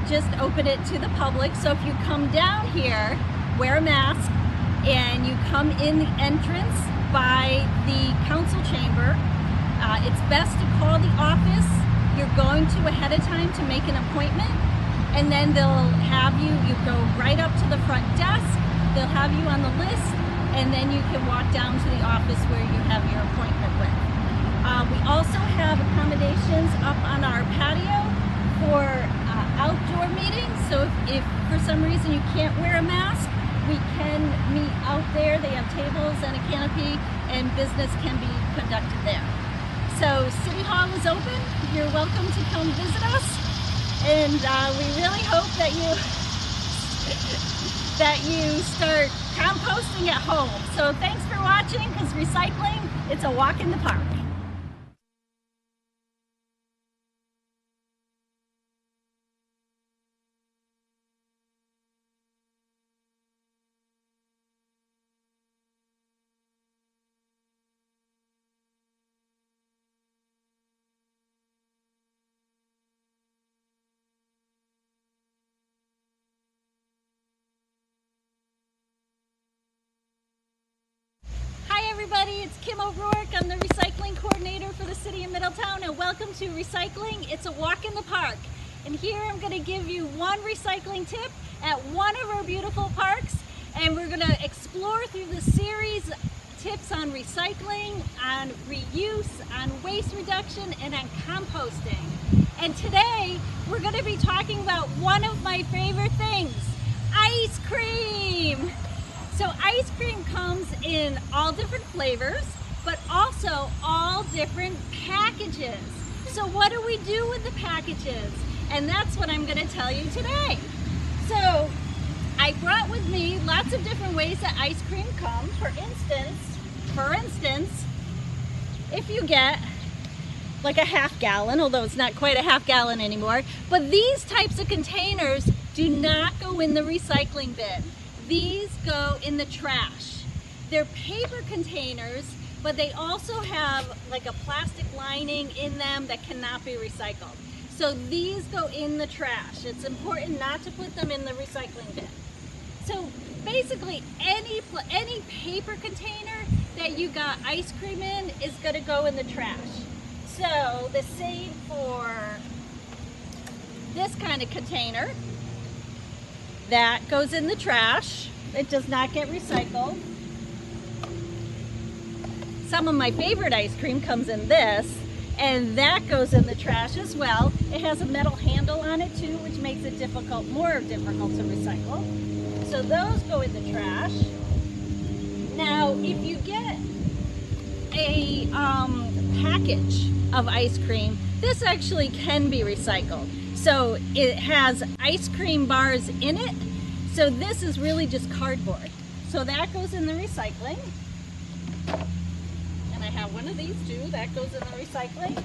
Speaker 13: just opened it to the public. So if you come down here, wear a mask, and you come in the entrance by the council chamber. It's best to call the office you're going to ahead of time to make an appointment, and then they'll have you go right up to the front desk, they'll have you on the list, and then you can walk down to the office where you have your appointment with. We also have accommodations up on our patio for outdoor meetings, so if for some reason you can't wear a mask, we can meet out there. They have tables and a canopy, and business can be conducted there. So City Hall is open. You're welcome to come visit us, and we really hope that you start composting at home. So thanks for watching, because recycling, it's a walk in the park. Hi everybody, it's Kim O'Rourke. I'm the recycling coordinator for the City of Middletown, and welcome to Recycling. It's a walk in the park. And here I'm going to give you one recycling tip at one of our beautiful parks, and we're going to explore through the series tips on recycling, on reuse, on waste reduction, and on composting. And today we're going to be talking about one of my favorite things, ice cream. So ice cream comes in all different flavors, but also all different packages. So what do we do with the packages? And that's what I'm going to tell you today. So I brought with me lots of different ways that ice cream comes. For instance, if you get like a half gallon, although it's not quite a half gallon anymore, but these types of containers do not go in the recycling bin. These go in the trash. They're paper containers, but they also have like a plastic lining in them that cannot be recycled. So these go in the trash. It's important not to put them in the recycling bin. So basically any paper container that you got ice cream in is going to go in the trash. So the same for this kind of container. That goes in the trash. It does not get recycled. Some of my favorite ice cream comes in this, and that goes in the trash as well. It has a metal handle on it too, which makes it more difficult to recycle. So those go in the trash. Now, if you get a package of ice cream, this actually can be recycled. So it has ice cream bars in it. So this is really just cardboard. So that goes in the recycling. And I have one of these too, that goes in the recycling.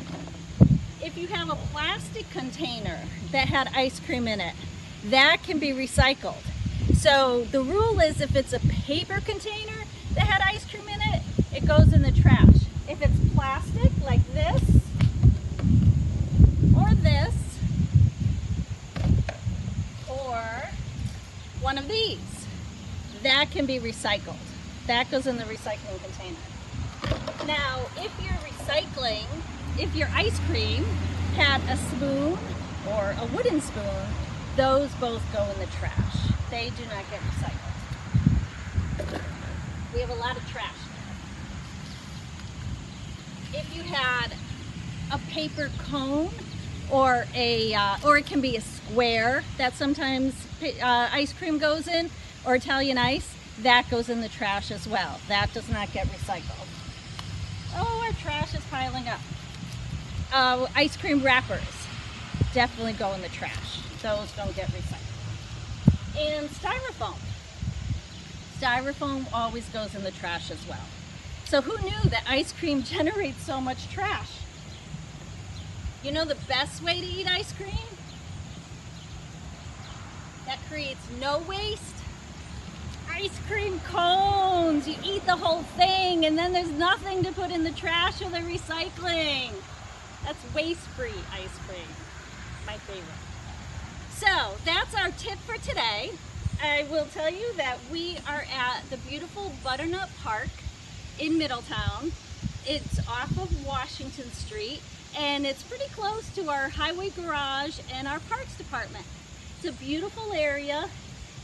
Speaker 13: If you have a plastic container that had ice cream in it, that can be recycled. So the rule is if it's a paper container that had ice cream in it, it goes in the trash. If it's plastic like this, or this, or one of these, that can be recycled. That goes in the recycling container. Now, if your ice cream had a spoon or a wooden spoon, those both go in the trash. They do not get recycled. We have a lot of trash. If you had a paper cone, or it can be a square that sometimes ice cream goes in, or Italian ice, that goes in the trash as well. That does not get recycled. Oh, our trash is piling up. Ice cream wrappers definitely go in the trash. Those don't get recycled. And styrofoam. Styrofoam always goes in the trash as well. So who knew that ice cream generates so much trash? You know the best way to eat ice cream? That creates no waste? Ice cream cones. You eat the whole thing and then there's nothing to put in the trash or the recycling. That's waste-free ice cream. My favorite. So that's our tip for today. I will tell you that we are at the beautiful Butternut Park in Middletown. It's off of Washington Street, and it's pretty close to our highway garage and our parks department. It's a beautiful area.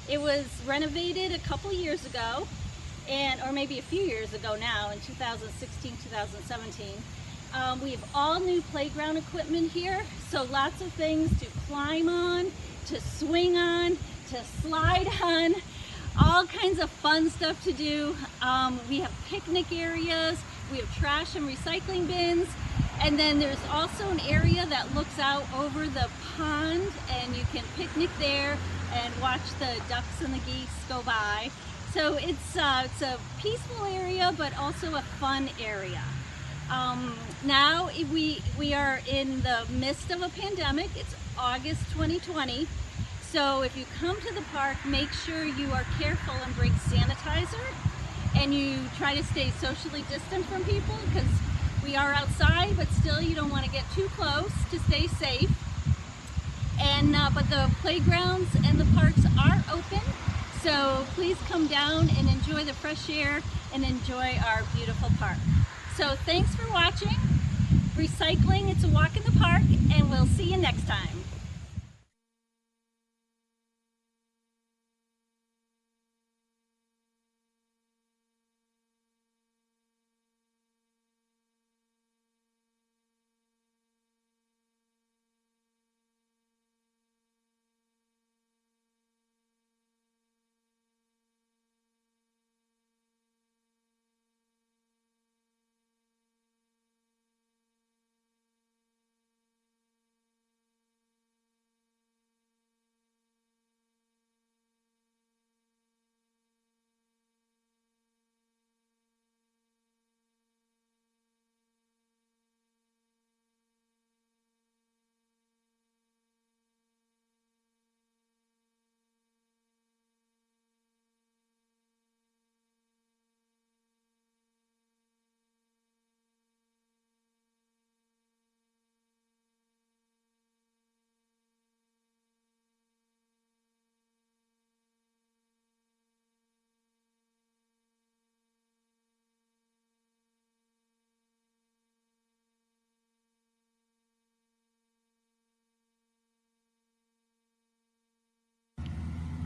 Speaker 13: It was renovated a couple years ago, or maybe a few years ago now, in 2016, 2017. We have all new playground equipment here, so lots of things to climb on, to swing on, to slide on. all kinds of fun stuff to do. We have picnic areas, we have trash and recycling bins, and then there's also an area that looks out over the pond, and you can picnic there and watch the ducks and the geese go by. So it's a peaceful area, but also a fun area. Now we are in the midst of a pandemic. It's August 2020. So if you come to the park, make sure you are careful and bring sanitizer, and you try to stay socially distant from people, because we are outside, but still you don't want to get too close to stay safe. And but the playgrounds and the parks are open, so please come down and enjoy the fresh air and enjoy our beautiful park. So thanks for watching. Recycling, it's a walk in the park, and we'll see you next time.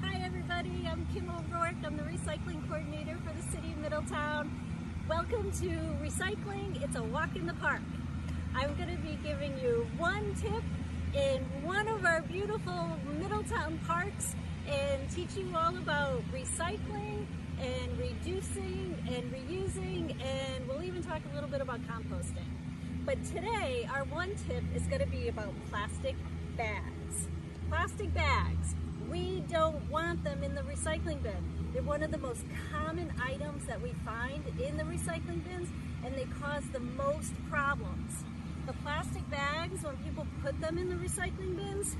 Speaker 13: Hi everybody, I'm Kim O'Rourke. I'm the recycling coordinator for the city of Middletown. Welcome to Recycling, it's a walk in the park. I'm going to be giving you one tip in one of our beautiful Middletown parks and teach you all about recycling and reducing and reusing, and we'll even talk a little bit about composting. But today our one tip is going to be about plastic bags. Plastic bags. We don't want them in the recycling bin. They're one of the most common items that we find in the recycling bins, and they cause the most problems. The plastic bags, when people put them in the recycling bins,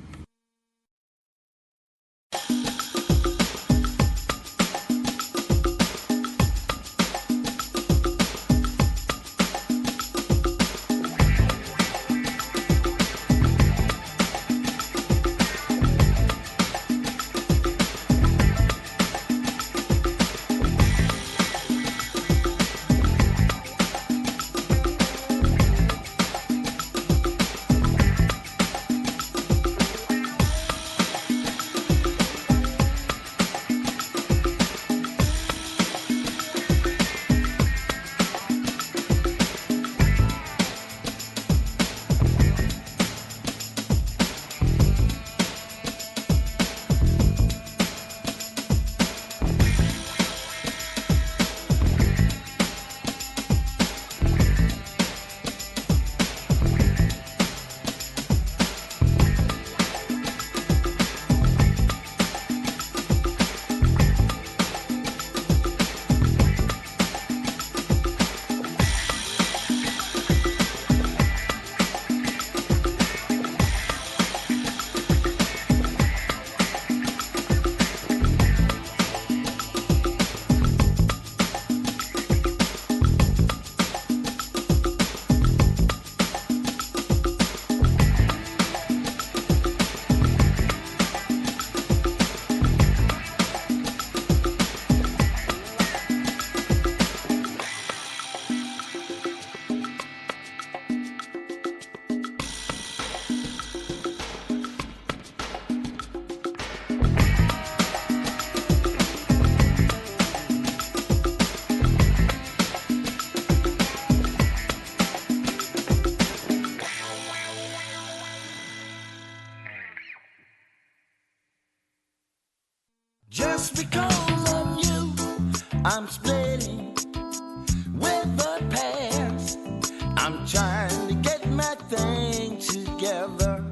Speaker 14: I'm trying to get my thing together.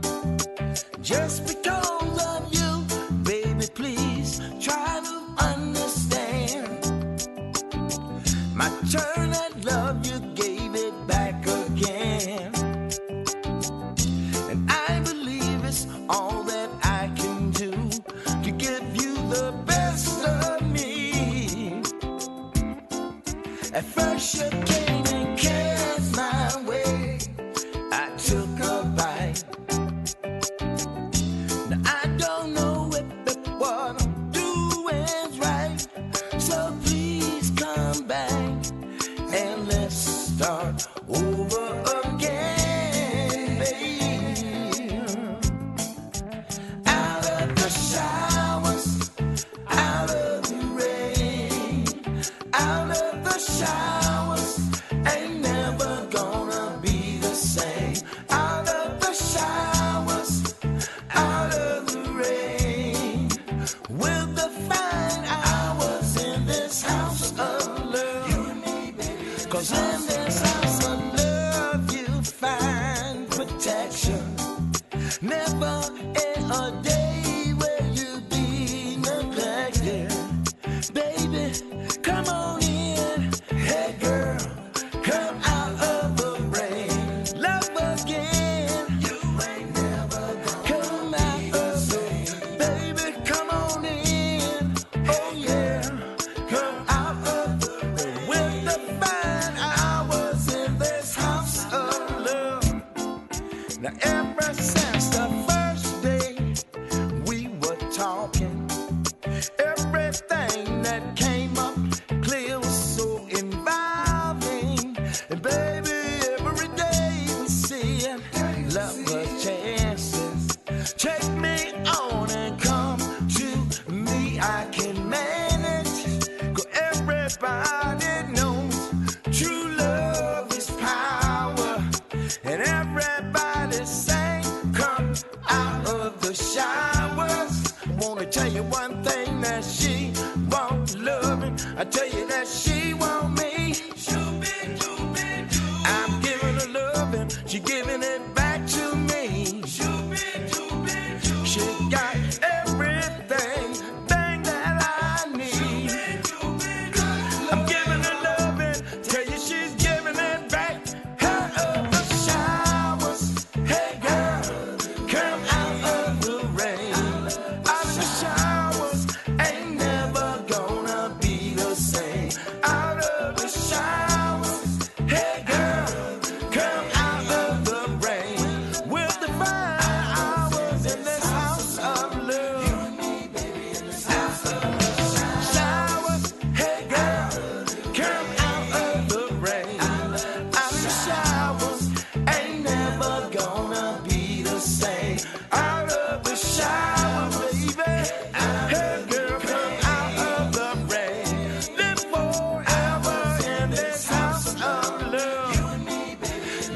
Speaker 14: Just because of you, baby, please try to understand. My turn at love, you gave it back again. And I believe it's all that I can do to give you the best of me. At first you came and cast my way. I took a bite. Now I don't know if what I'm doing's right. So please come back and let's start over again, baby. Out of the showers, out of the rain, out of the showers, ain't never gonna be the same. Out of the showers, out of the rain, with the fine hours in this house of love. You and me, baby. 'Cause in this house of love you find protection. Never in a day where you be neglected. Baby, come on in. Hey girl, come out of the rain. Love again. You ain't never gonna come out of the rain. Baby, come on in. Oh yeah, come out of the rain. With the fine hours in this house of love. Now ever since the first day we were talking, everything that came up clear was so involving. And baby, every day we see it, love her chances. Take me on and come to me, I can manage. 'Cause everybody knows true love is power. And everybody saying, come out of the showers. Wanna tell you one thing, that she won't love me. I tell you that she want me. I'm giving her loving, she giving it back to me. She got everything, thing that I need. I'm giving her loving, tell you she's giving it back. Out of the showers, hey girl, come out of the rain. Out of the showers, ain't never gonna be the same. Out of the showers, hey girl, come out of the rain. With the fine hours in this house of love. Out of the showers, hey girl, come out of the rain. Out of the showers, ain't never gonna be the same. Out of the shower, baby, hey girl, come out of the rain. Live forever in this house of love.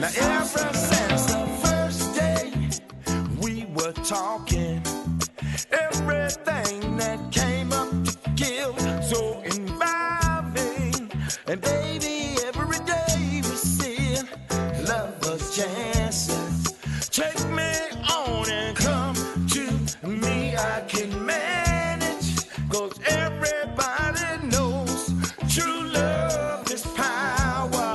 Speaker 14: Now ever since the first day we were talking, everything that came up to kill so involving. And baby, every day we see lovers chances. Take me on and come to me, I can manage. 'Cause everybody knows true love is power.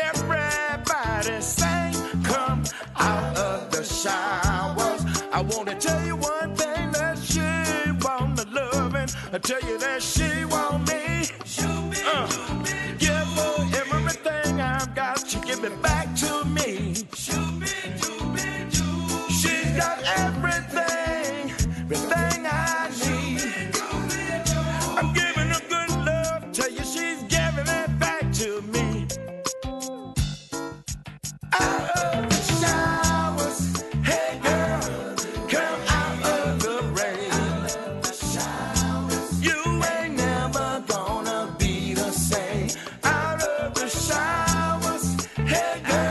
Speaker 14: Everybody saying, come out of the showers. I wanna tell you one thing, that she want the loving. I tell you that she want me. Give her everything I've got, she give it back to me. She's got everything, everything I need. I'm giving her good love, tell you she's giving it back to me. Out of the showers, hey girl, come out of the rain. You ain't never gonna be the same. Out of the showers, hey girl.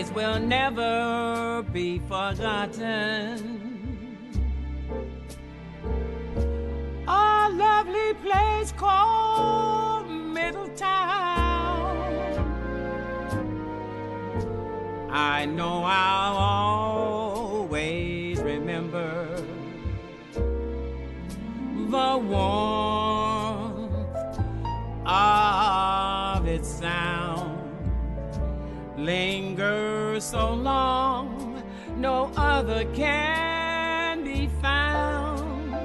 Speaker 14: days will never be forgotten. A lovely place called Middletown. I know I'll always remember the warmth of its sound. Lingers so long, no other can be found.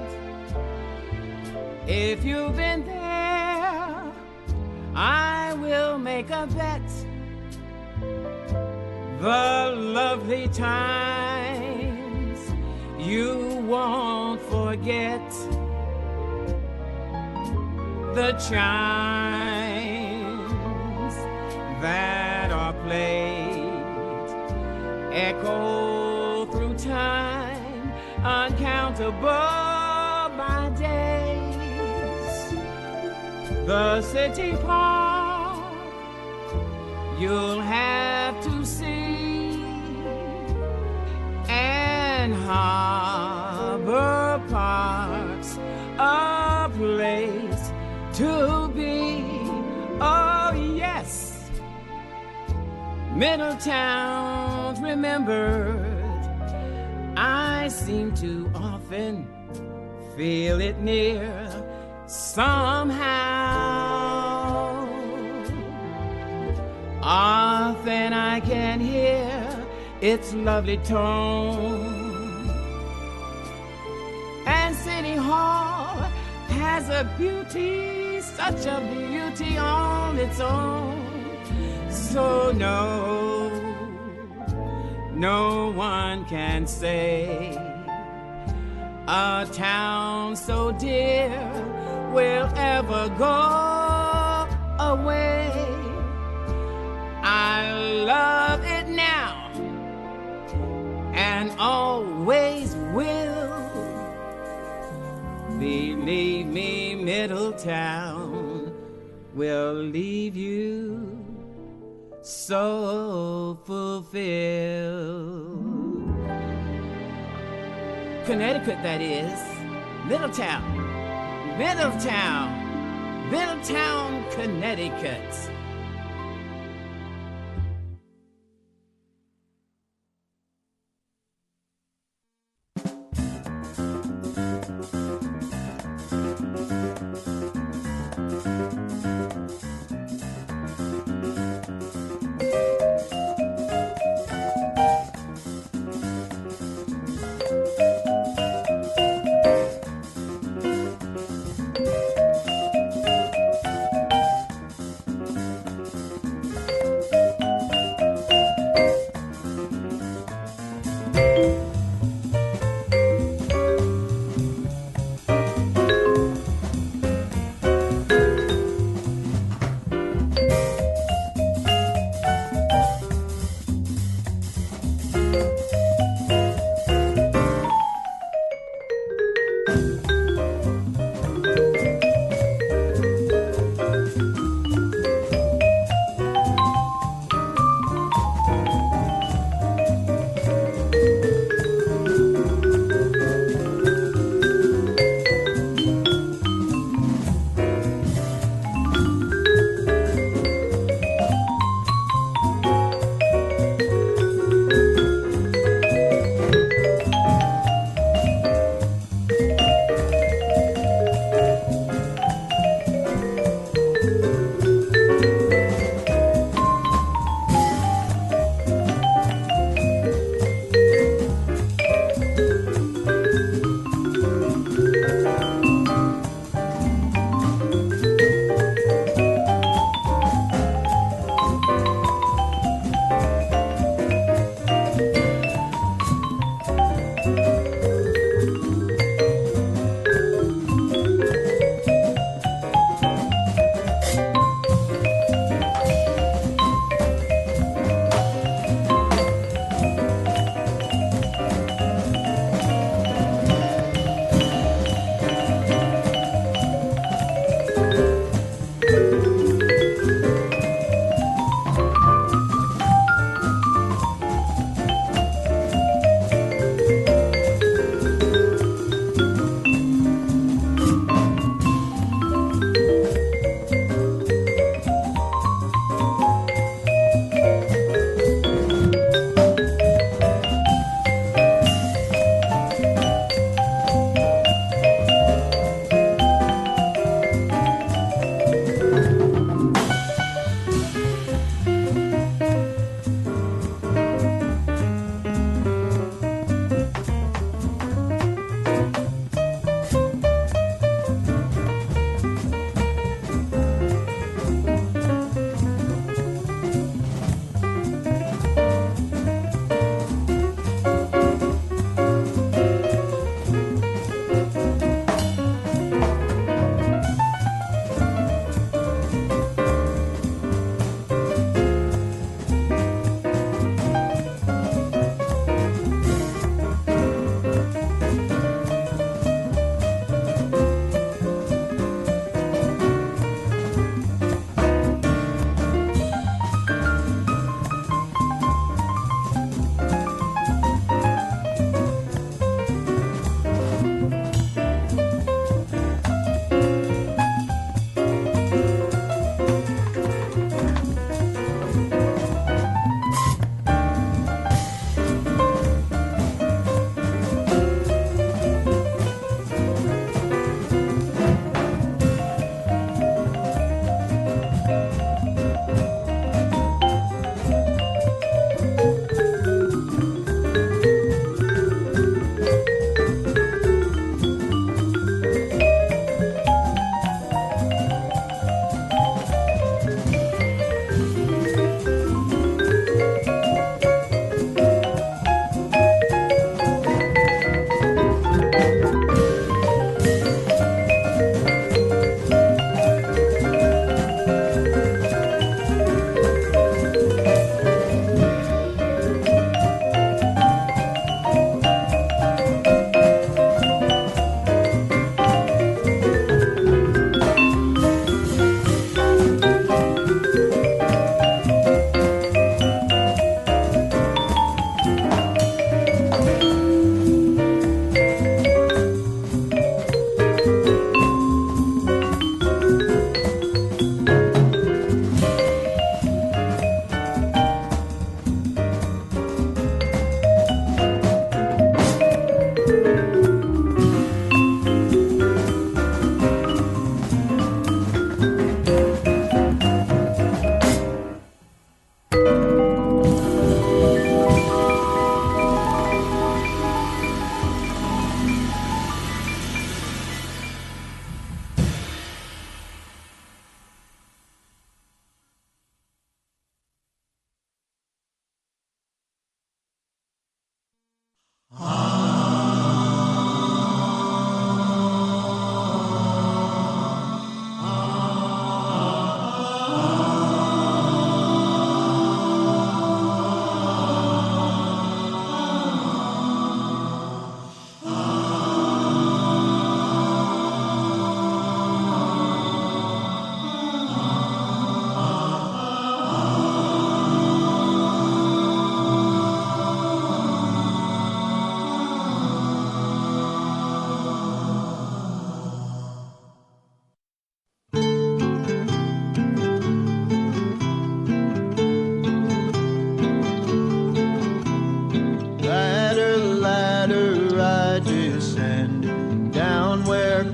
Speaker 14: If you've been there, I will make a bet. The lovely times you won't forget. The chimes that are played echo through time, uncountable by days. The city park you'll have to see, and Harbor Park's a place to be. Oh yes, Middletown's remembered. I seem to often feel it near somehow. Often I can hear its lovely tone. And City Hall has a beauty, such a beauty on its own. So no one can say a town so dear will ever go away. I love it now and always will. Believe me, Middletown will leave you so fulfilled. Connecticut, that is. Middletown. Middletown. Middletown, Connecticut.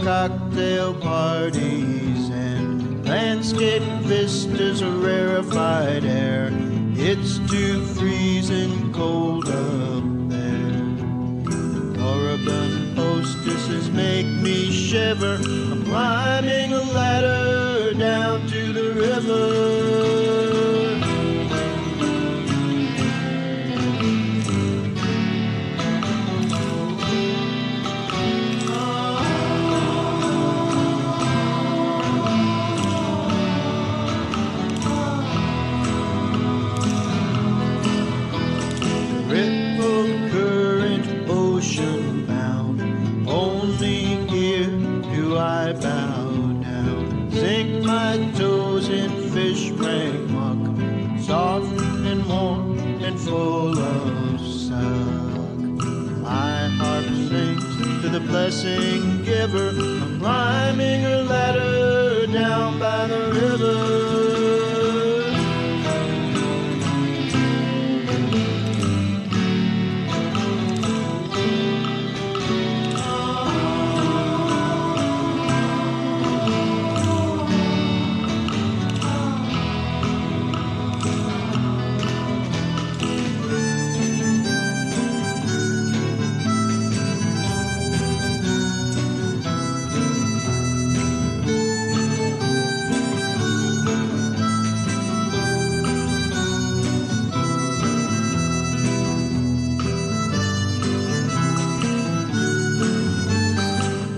Speaker 15: cocktail parties and landscape vistas of rarefied air. It's too freezing cold up there. Urban hostesses make me shiver. I'm climbing a ladder down to the river. Ripple current, ocean bound. Only here do I bow down. Sink my toes in fish rank muck, soft and warm and full of suck. My harp sings to the blessing giver. I'm climbing a ladder down by the river.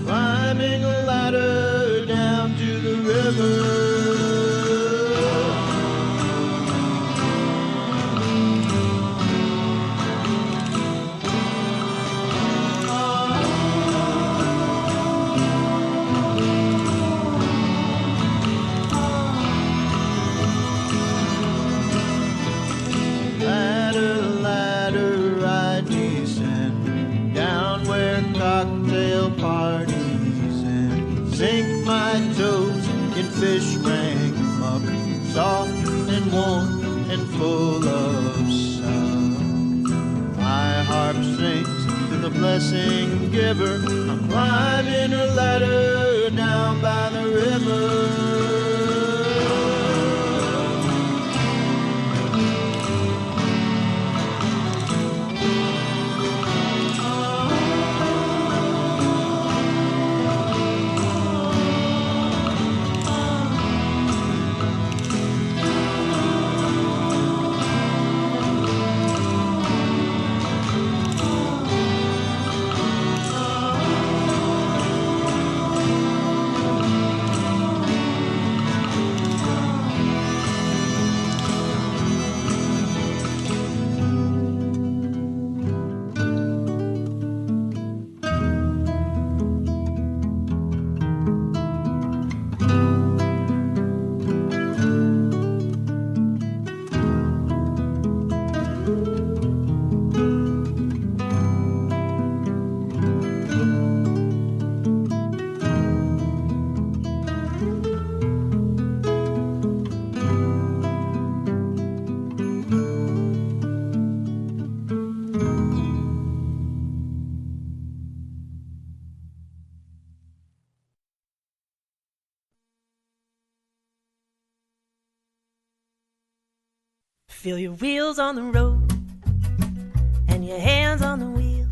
Speaker 15: Climbing a ladder down to the river. Ladder, ladder, I descend down where cocktail parties end. Sink my toes in fish rank muck, soft and warm and full of suck. My harp sings to the blessing giver. I'm climbing a ladder down by the river.
Speaker 16: Feel your wheels on the road and your hands on the wheel.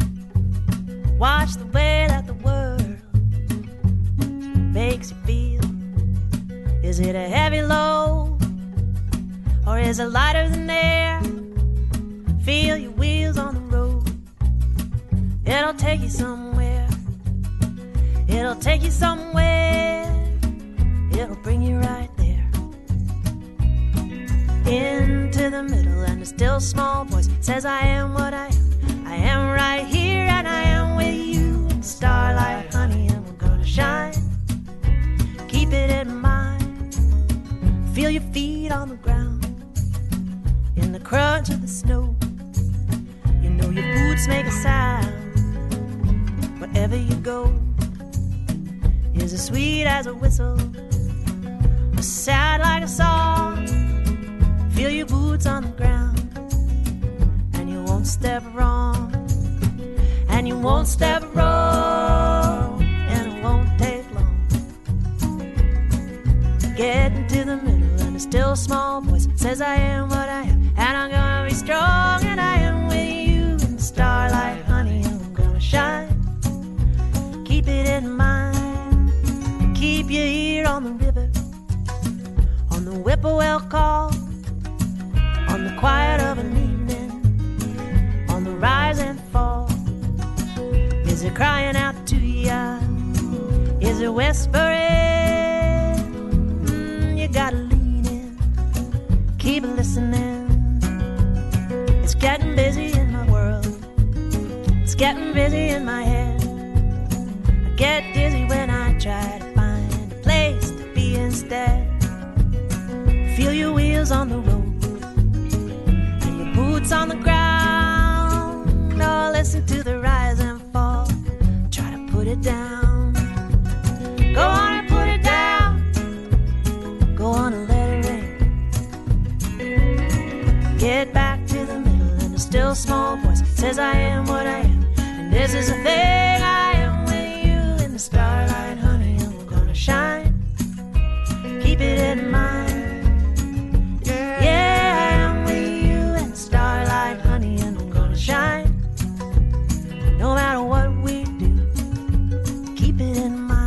Speaker 16: Watch the way that the world makes you feel. Is it a heavy load or is it lighter than air? Feel your wheels on the road. It'll take you somewhere. It'll take you somewhere. It'll bring you right there. Into the middle, and a still small voice says I am what I am. I am right here and I am with you. Starlight, honey, and we're gonna shine. Keep it in mind. Feel your feet on the ground in the crunch of the snow. You know your boots make a sound. Wherever you go is as sweet as a whistle, or sad like a song. Feel your boots on the ground, and you won't step wrong, and you won't step wrong, and it won't take long. says I am what I am, and I'm gonna be strong, and I am with you in the starlight, honey, and I'm gonna shine. Keep it in mind, keep your ear on the river, on the whippoorwill call, on the quiet of an evening, on the rise and fall. Is it crying out to ya? Is it whispering? You gotta lean in, keep listening. It's getting busy in my world, it's getting busy in my head. I get dizzy when I try to find a place to be instead. Feel your wheels on the road and your boots on the ground. Oh, listen to the rise and fall. Try to put it down. Go on and put it down. Go on and let it rain. Get back to the middle, and a still small voice says I am what I am, and this is the thing. I am with you in the starlight, honey, and we're gonna shine. Keep it in mind. Yeah, I am with you in the starlight, honey, and I'm gonna shine. No matter what we do, keep it in mind.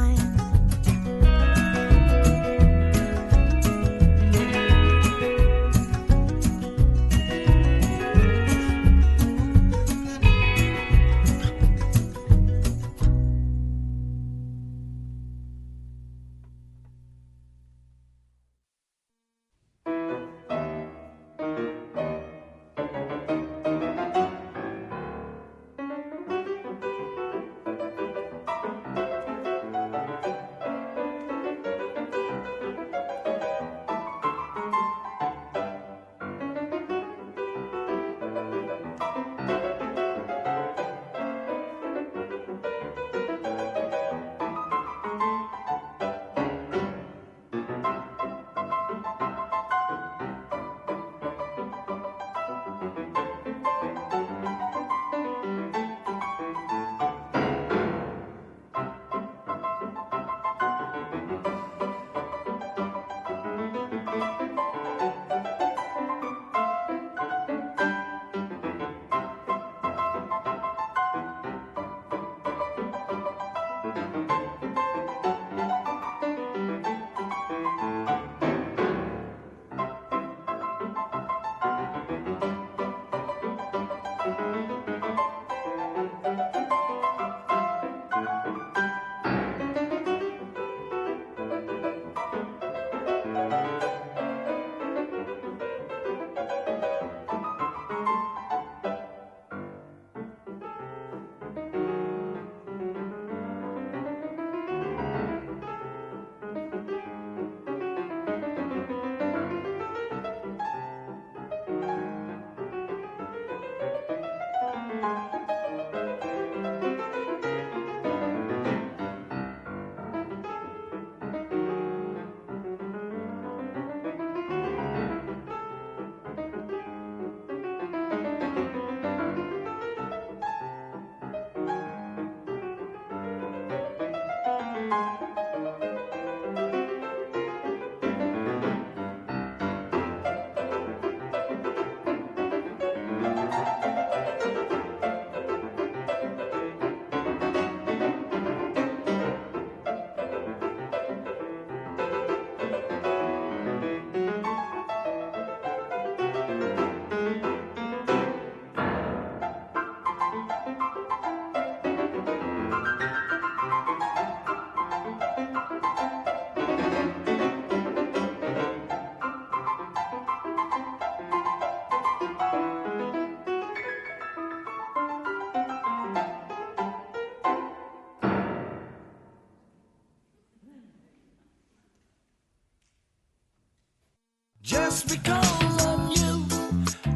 Speaker 14: Just because of you,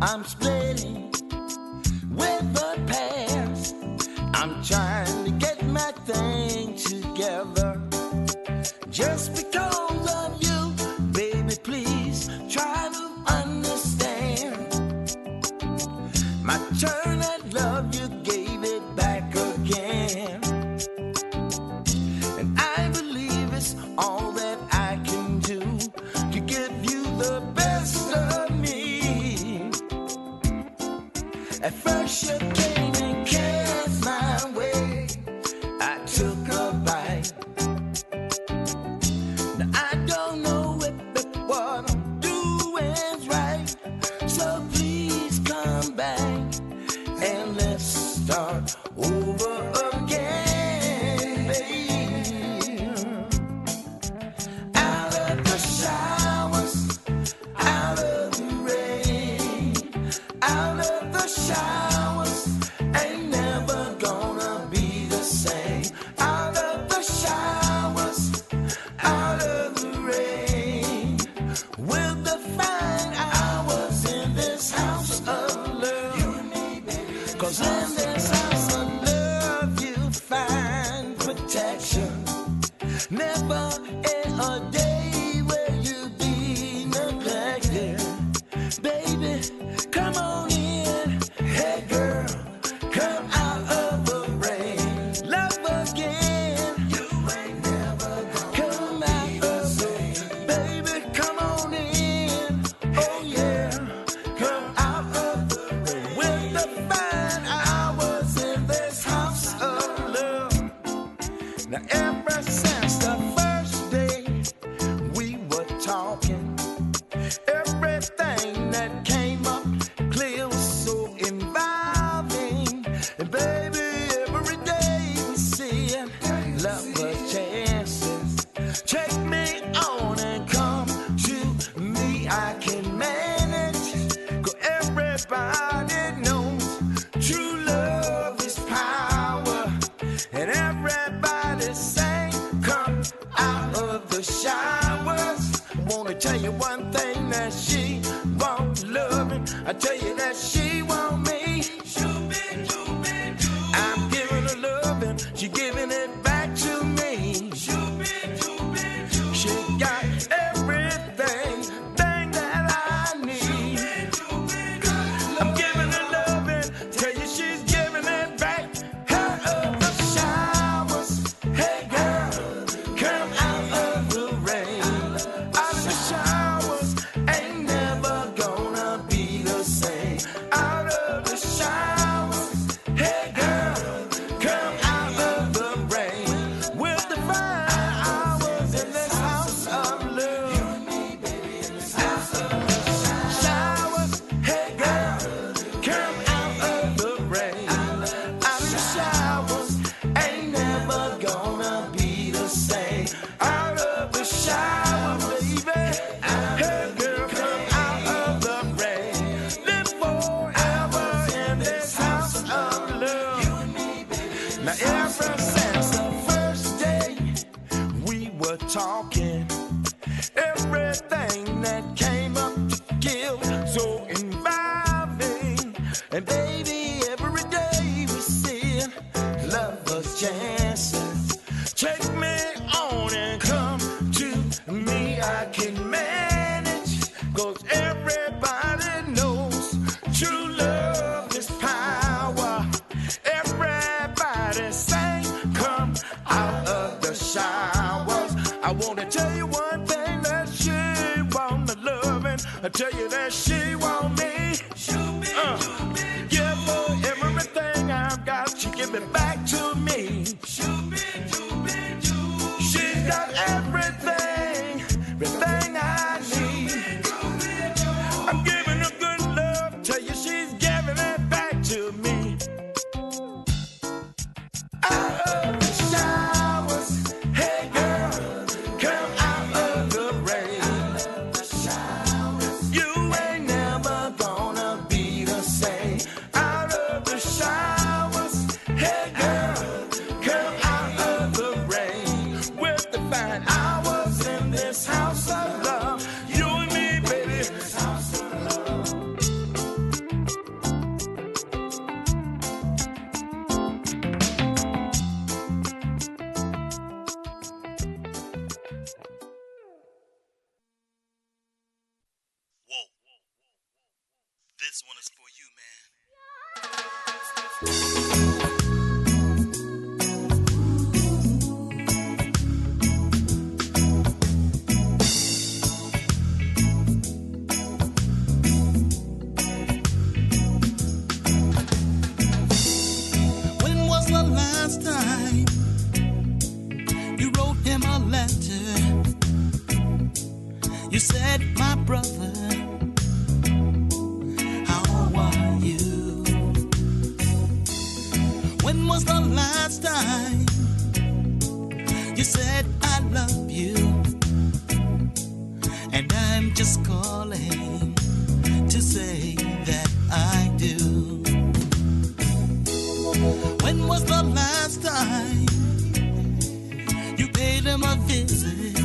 Speaker 14: I'm splitting with the past. I'm trying to get my thing together. Just because of you, baby, please try to understand. My turn at love, you gave it back again. And I believe it's all that I can do to give you the best of me. Never in a day where you be neglected. Baby, come on in. Hey girl, come out of the rain. Love again. You ain't never gonna come out of the rain. Baby, come on in. Oh yeah, come out of the rain. With the fine hours in this house of love. Now ever since the first day we were talking, everything that came up clear was so involving. And baby, every day we see it, love was chances. Take me on and come to me, I can manage. 'Cause everybody knows true love is power. And everybody say, come out of the showers. Wanna tell you one thing, that she won't love me. I tell you that she want me. I'm giving her loving, she giving it back to me. She got everything, thing that I need. I'm giving her loving, tell you she's giving it back. Out of the showers, hey girl, come out of the rain. Out of the showers, ain't never gonna be the same. Out of the showers, hey girl, come out of the rain. With the fine hours in this house of love. You and me, baby, in this house of love. Showers, hey girl, come out of the rain. Out of the showers, ain't never gonna be the same. Out of the shower, baby, hey girl, come out of the rain. Live forever in this house of love. You and me, baby. Now ever since the first day we were talking, everything that came up to kill so involving. And baby, every day we see it, love us chances. Take me on and come to me, I can manage. 'Cause everybody knows true love is power. Everybody say, come out of the showers. I wanna tell you one thing, that she want the loving. I tell you that she want me. Yeah, for everything I've got, she give it back to me. She's got everything, everything I need. I'm giving her good love, tell you she's giving it back to me. Out of the showers, hey girl, come out of the rain. You ain't never gonna be the same. Out of the showers, hey girl, come out of the rain. With the fine hours in this house of love. You and me, baby. This house of love.
Speaker 17: Whoa. This one is for you, man.
Speaker 15: When was the last time you wrote him a letter? You said, my brother, how are you? When was the last time you said, I love you? And I'm just calling to say that I do. When was the last time you paid him a visit?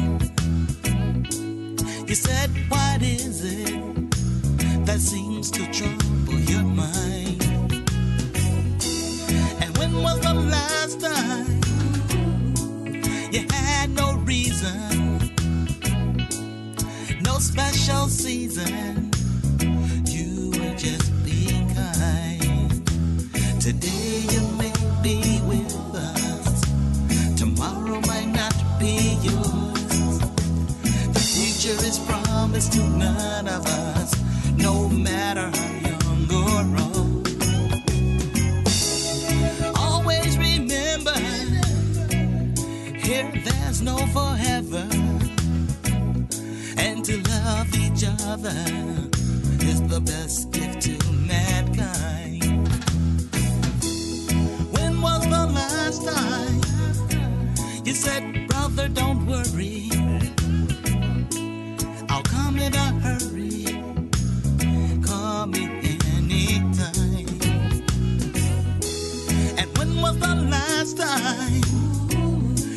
Speaker 15: You said, what is it that seems to trouble your mind? And when was the last time you had no
Speaker 14: reason, no special season. You were just being kind. Today you may be with us, tomorrow might not be yours. The future is promised to none of us, no matter how young or old. Always remember, here there's no forever, and to love each other is the best gift to mankind. When was the last time you said, brother, don't worry, I'll come in a hurry, call me anytime? And when was the last time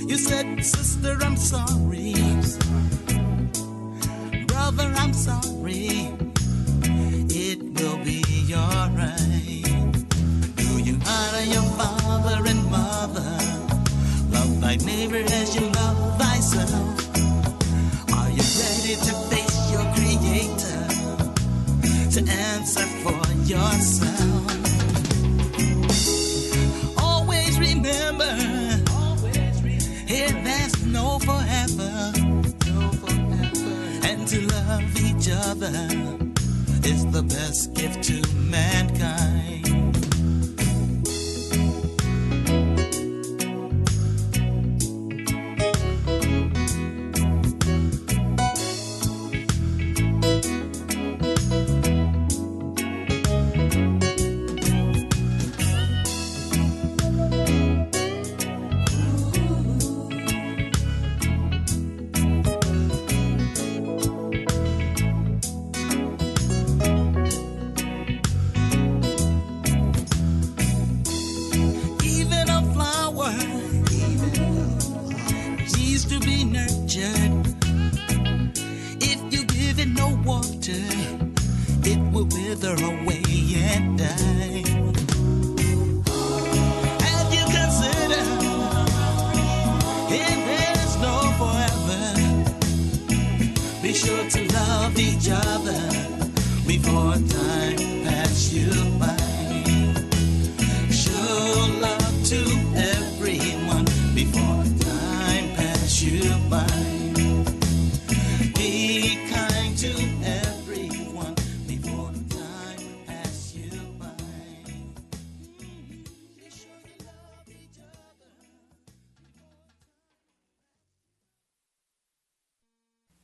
Speaker 14: you said, sister, I'm sorry, brother, I'm sorry, it will be alright? Do you honor your father and mother? Love thy neighbor as you love thyself. Are you ready to face your creator, to answer for yourself? Always remember, here there's no forever, and to love each other is the best gift to mankind.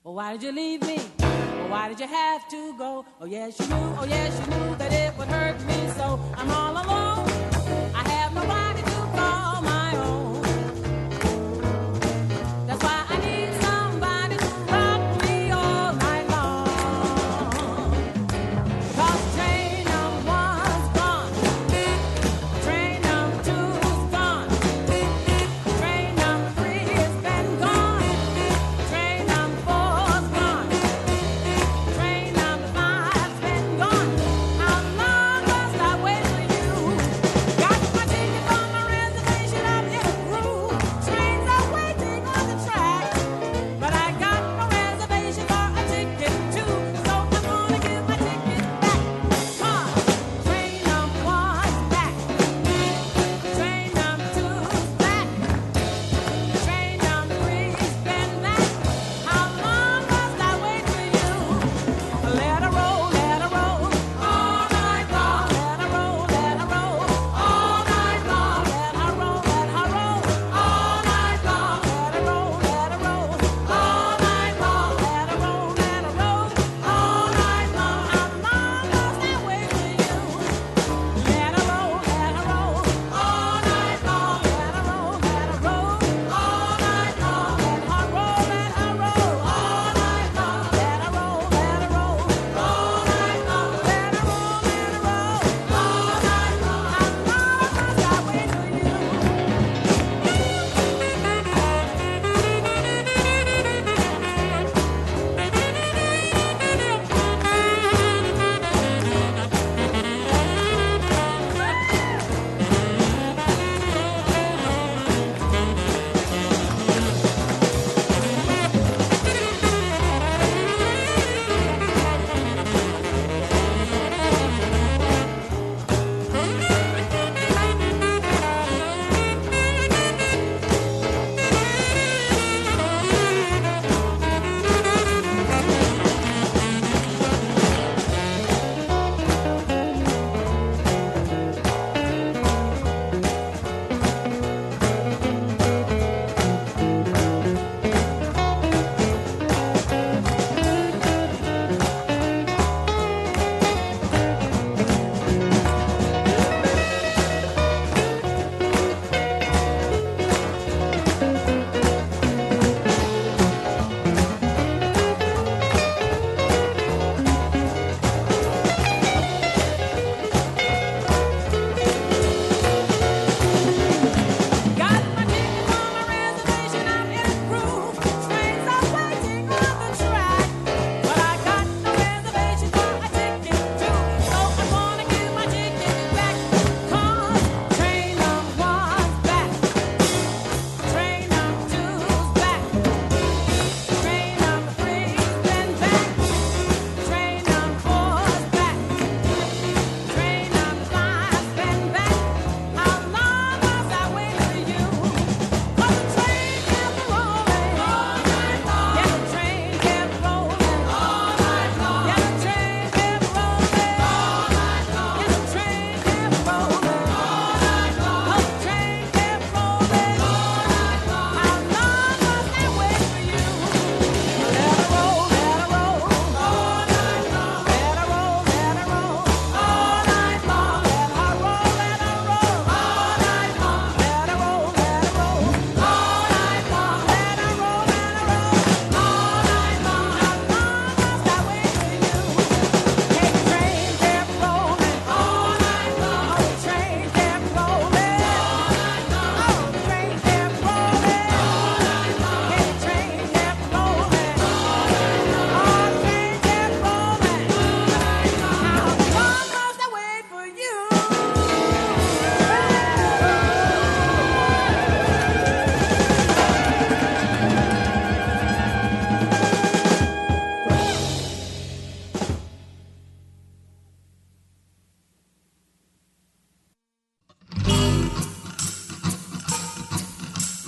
Speaker 18: Well, why did you leave me? Well, why did you have to go? Oh yes you knew that it would hurt me so. I'm all alone, I have nobody to call my own. That's why I need somebody to rock me all night long. Because train number one's gone, train number two's gone, train number three has been gone, train number four's gone, train number five's been gone. How long must I wait for you?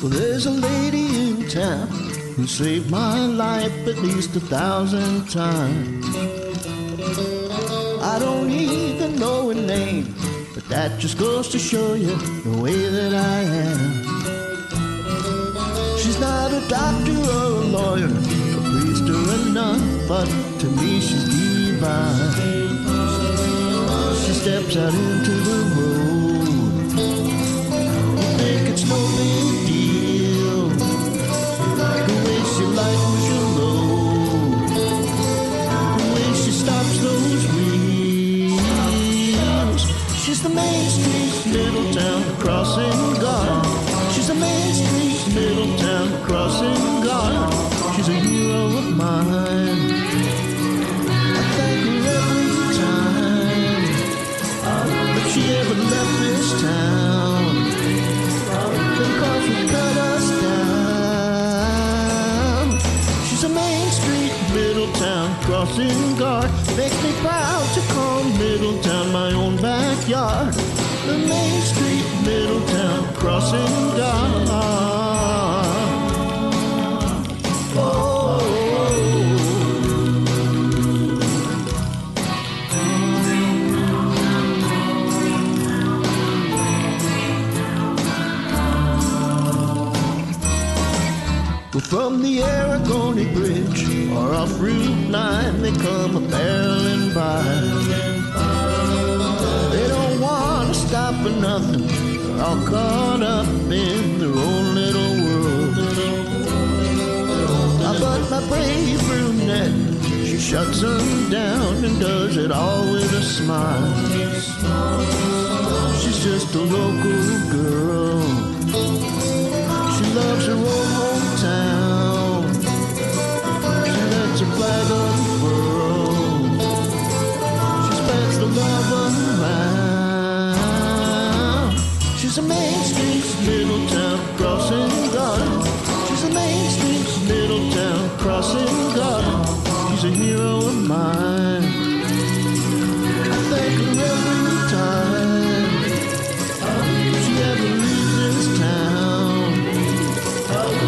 Speaker 15: Well, there's a lady in town who saved my life at least 1,000 times. I don't even know her name, but that just goes to show you the way that I am. She's not a doctor or a lawyer, a priest or a nun, but to me she's divine. She steps out into the road. I think it's no big deal. The way she lightens your load, the way she stops those wheels. She's the Main Street Middletown crossing guard. She's the Main Street Middletown crossing guard. She's a hero of mine. I thank her every time if she ever left this town. The cars would cut us down. She's a Main Street Middletown crossing guard. Makes me proud to call Middletown my own backyard. The Main Street Middletown crossing guard. Well, from the Aragoni Bridge or off Route 9, they come a-barreling by. They don't want to stop for nothing. They're all caught up in their own little world. But my brave brunette, she shuts them down and does it all with a smile. She's just a local girl. She loves her own hometown. She lets her flag unfurl. She spreads the love around. She's a Main Street Middletown crossing guard. She's a Main Street Middletown crossing guard. She's a hero of mine. I thank her every time she ever leaves this town.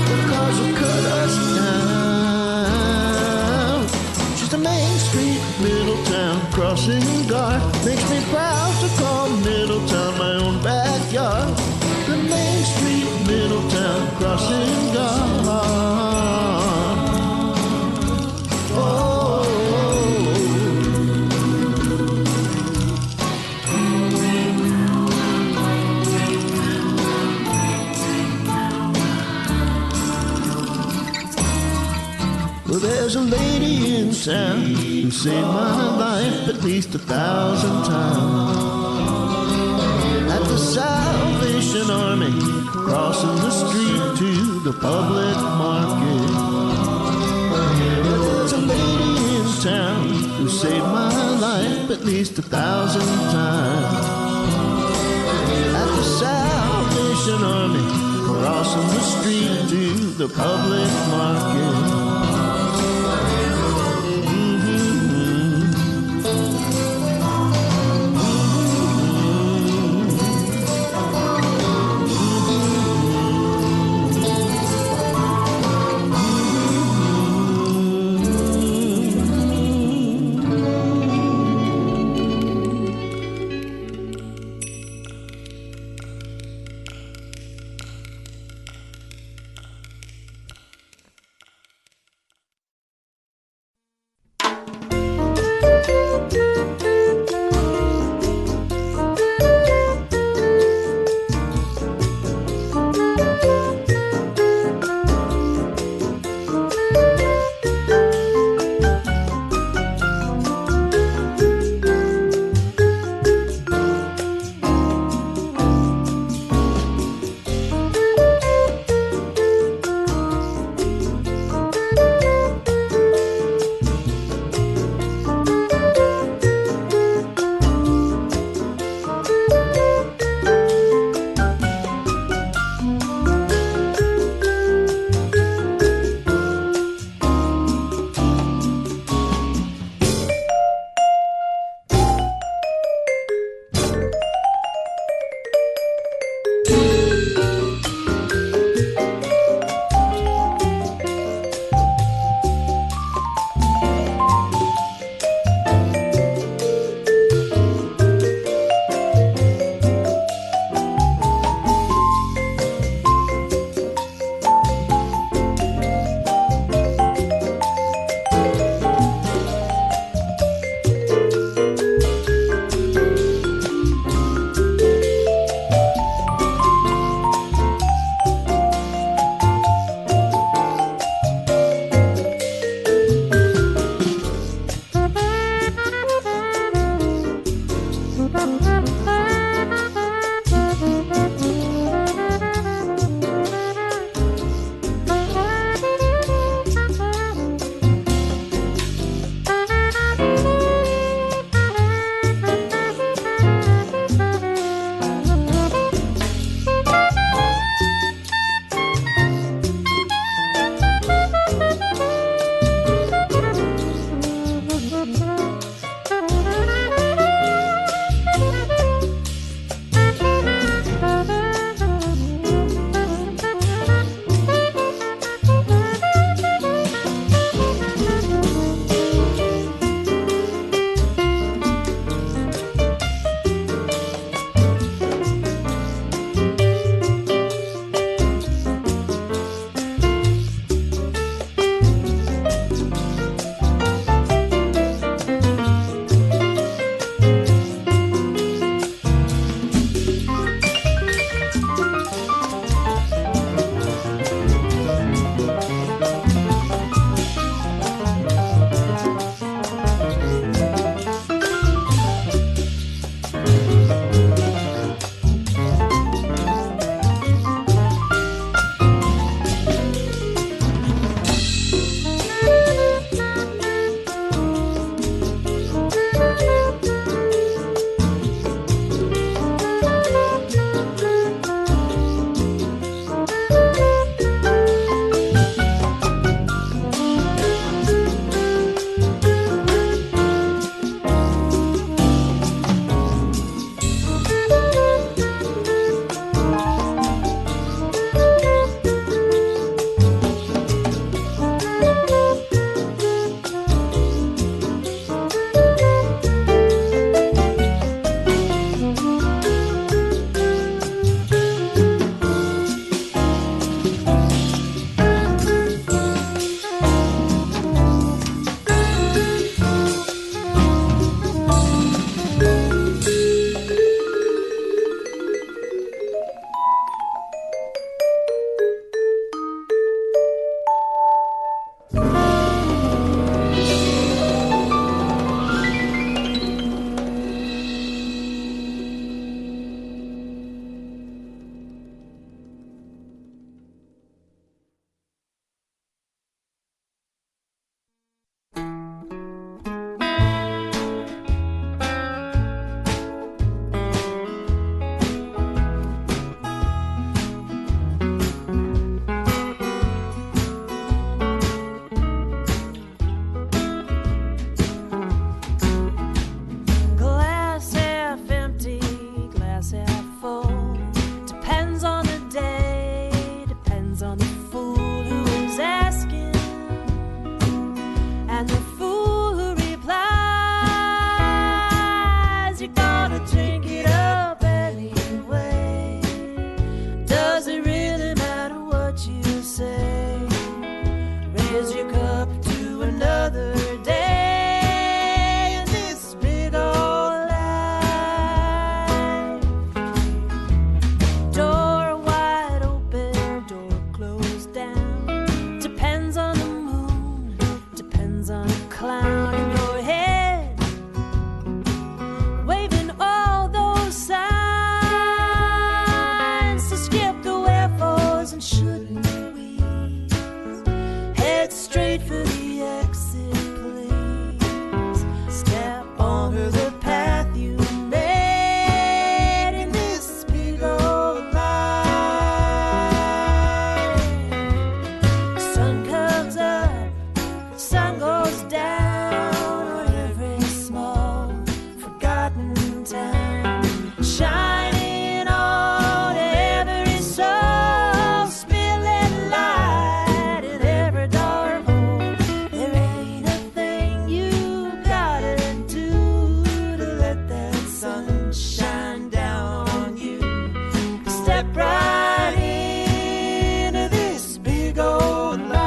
Speaker 15: The cars will cut us down. She's the Main Street Middletown crossing guard. Makes me proud to call Middletown my own backyard. The Main Street Middletown crossing guard. Well, there's a lady in town who saved my life at least 1,000 times. At the Salvation Army, crossing the street to the public market. There's a lady in town who saved my life at least 1,000 times. At the Salvation Army, crossing the street to the public market.
Speaker 16: Glass half empty, glass half full. Depends on the day, depends on the fool who is asking, and the fool who replies, you gotta drink it up anyway. Does it really matter what you say? Raise your cup to another day. Door wide open, door closed down. Depends on the moon, depends on a clown in your head, waving all those signs to skip the wherefores and shouldn't we. Head straight for the exit, please. Step onto the path you made in this big old life. Sun comes up, sun goes down on every small forgotten town, shining on every soul, spilling light in every dark hole. There ain't a thing you gotta do to let that sun shine down on you. Step right into this big old life.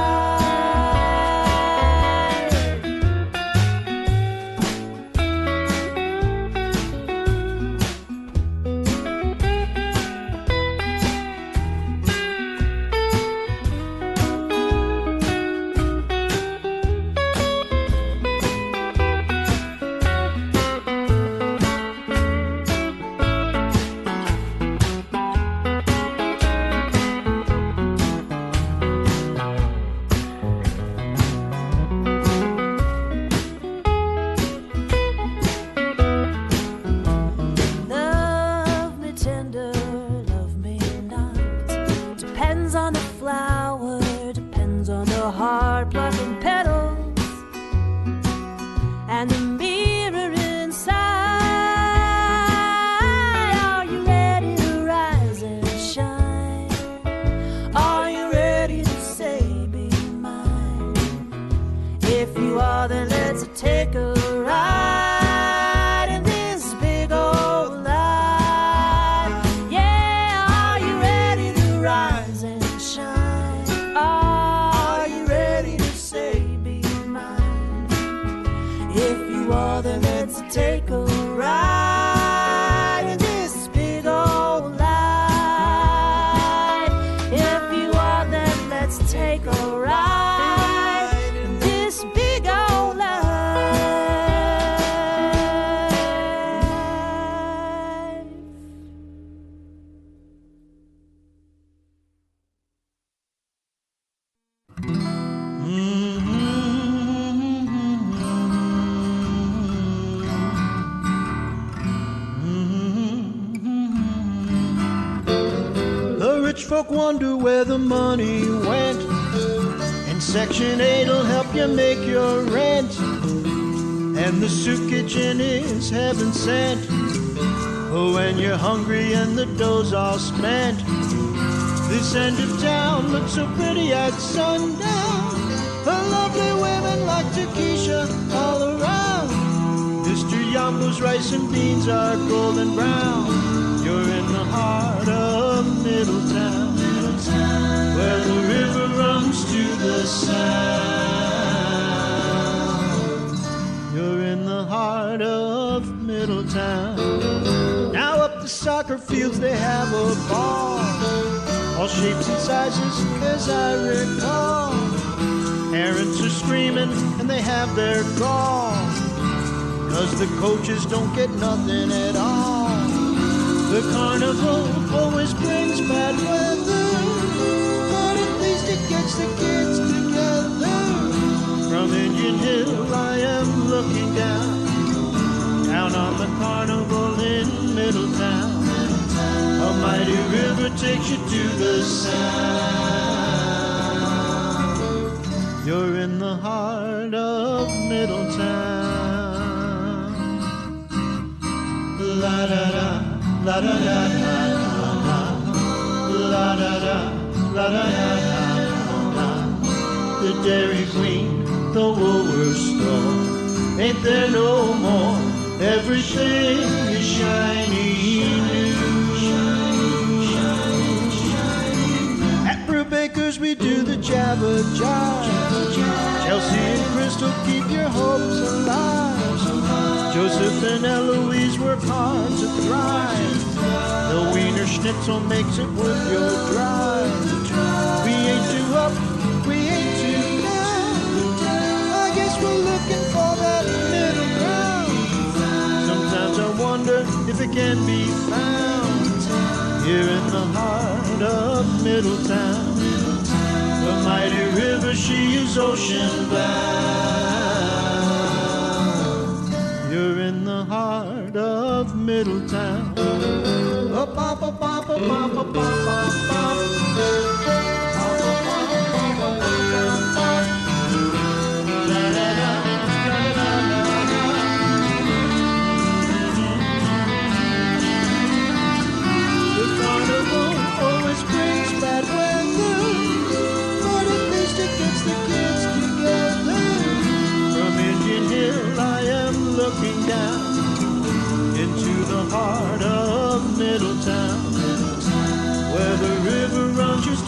Speaker 16: Love me tender, love me not. Depends on the flower, depends on the hard plucking petals and the mirror inside. Are you ready to rise and shine? Are you ready to say be mine? If you are, then let's take a ride in this big old life. Yeah, are you ready to rise and shine? Are you ready to say be mine? If you are, then let's take a ride in this big old life. If you are, then let's take a ride in this big old life.
Speaker 15: The rich folk wonder where the money went, and Section 8'll help you make your rent, and the soup kitchen is heaven sent. Oh, when you're hungry and the dough's all spent, this end of town looks so pretty at sundown. The lovely women like Takesha all around. Mr. Yambo's rice and beans are golden brown. You're in the heart of Middletown, where the river runs to the sound. You're in the heart of Middletown. Now up the soccer fields they have a ball, all shapes and sizes as I recall. Parents are screaming and they have their gall, 'cause the coaches don't get nothing at all. The carnival always brings bad weather, but at least it gets the kids together. From Indian Hill I am looking down on the carnival in Middletown. A mighty river takes you to the sound. You're in the heart of Middletown. La da da, la da da da da, la da da, la da da da. The Dairy Queen, the Woolworth store, ain't there no more. Everything is shiny new. At Brubaker's we do the Jabba Jive. Chelsea and Crystal keep your hopes alive. Joseph and Eloise work hard to thrive. The Wiener Schnitzel makes it worth your drive. We ain't too up, we ain't too down. I guess we're looking for that middle ground. Sometimes I wonder if it can be found here in the heart of Middletown. The mighty river, she is ocean bound. You're in the heart of Middletown. Up, up, up, up, up, up, up, up, up. Looking down into the heart of Middletown, where the river runs just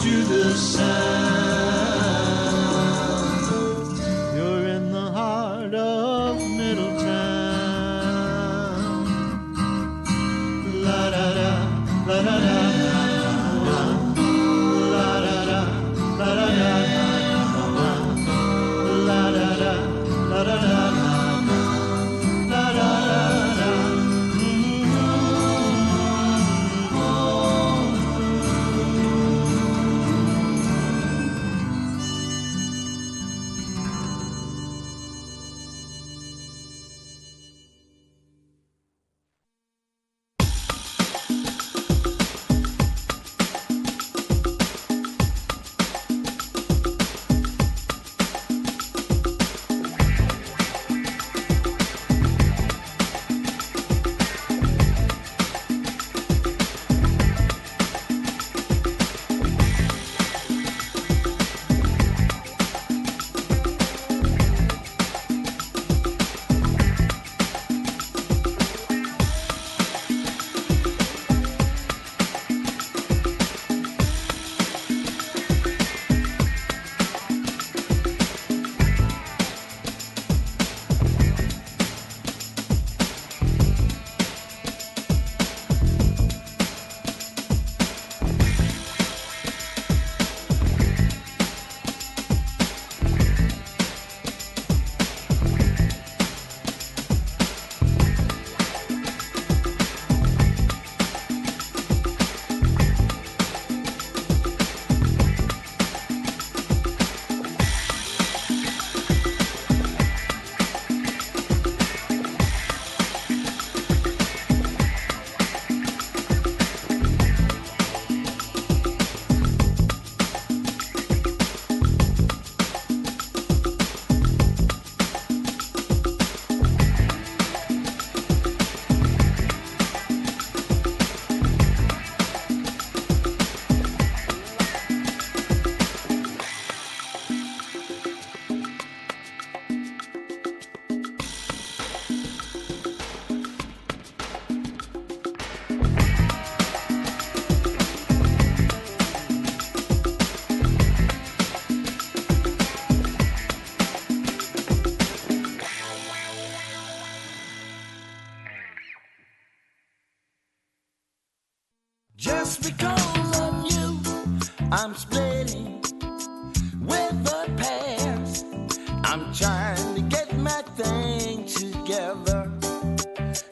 Speaker 14: I'm trying to get my thing together.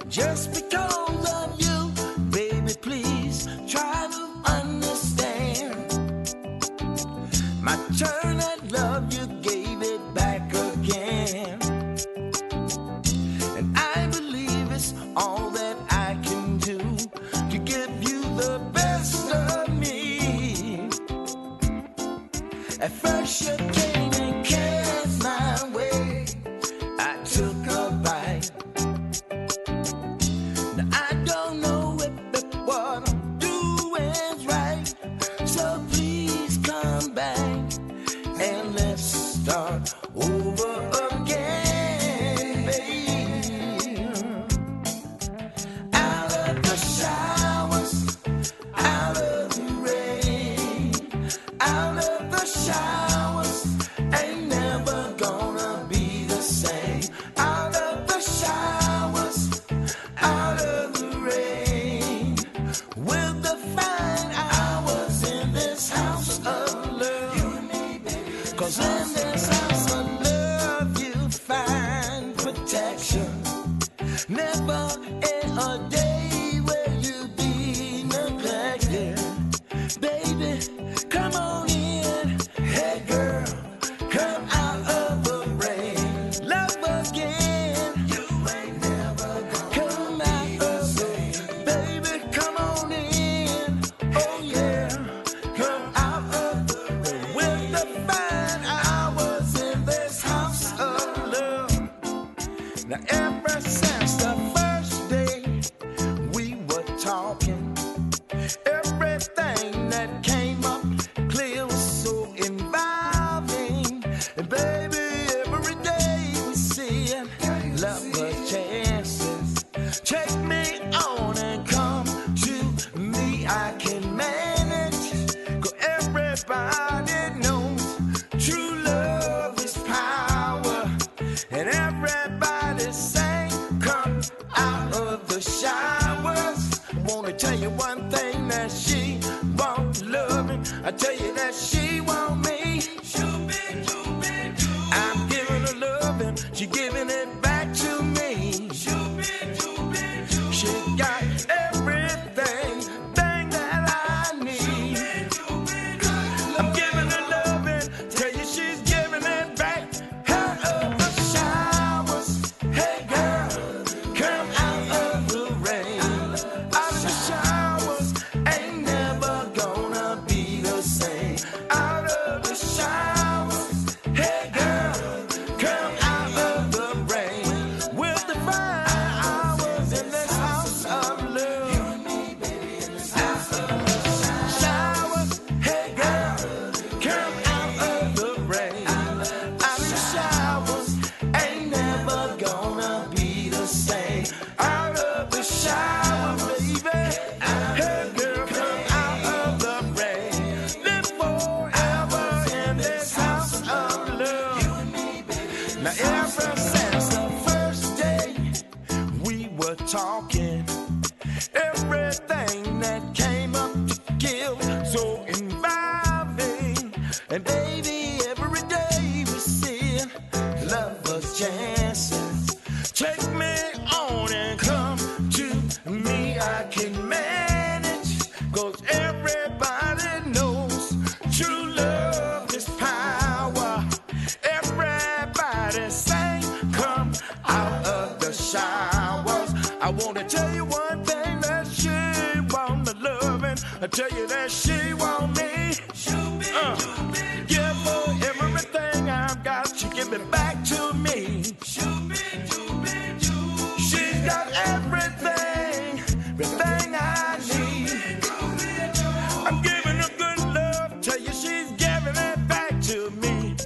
Speaker 14: Just because of you, baby, please try to understand. My turn at love, you gave it back again. And I believe it's all that I can do to give you the best of me. At first you came and cast my way. I took a bite. Now I don't know if what I'm doing's right. So please come back and let's start over again, baby. Out of the showers, out of the rain, out of the showers, ain't never gonna be the same. Out of the showers, out of the rain, with the fine hours in this house of love. You and me, baby. 'Cause in this house of love you find protection. Never in a day will you be neglected. Baby, come on in. Hey girl, come out of the rain. Love again. You ain't never gonna come out of the rain. Baby, come on in. Oh yeah, come out of the rain. With the fine hours in this house of love. Now ever since the first day we were talking, everything that came up clear was so involving. And baby, every day we see it, love the chances. Take me on and come to me, I can manage. 'Cause everybody knows true love is power. And everybody saying, come out of the showers. Wanna tell you one thing, that she won't love me. I tell you that she won't me. I'm giving her loving, she giving it back to me. She got everything, thing that I need. I'm giving her loving, tell you she's giving it back. Out of the showers, hey girl, come out of the rain. Out of the showers, ain't never gonna be the same. Out of the showers, hey girl, come out of the rain. With the fine hours in this house of love. You and me, baby, in this house of love. Showers, hey girl, come out of the rain. Out of the showers, ain't never gonna be the same. Out of the showers, baby, hey girl, come out of the rain. Live forever in this house of love. You and me, baby. Now ever since the first day we were talking, everything that came up to give so involving. And baby, every day we see love us chances. Take me on and come to me, I can manage. 'Cause everybody knows true love is power. Everybody say, come out of the showers. I wanna tell you one thing, that she want the loving. I tell you that she want me. Yeah, for everything I've got, she give it back to me. She's got everything, everything I need. I'm giving her good love, tell you she's giving it back to me.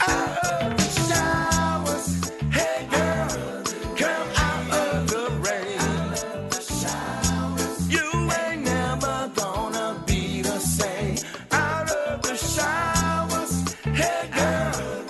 Speaker 14: Out of the showers, hey girl, come out of the rain. You ain't never gonna be the same. Out of the showers, hey girl,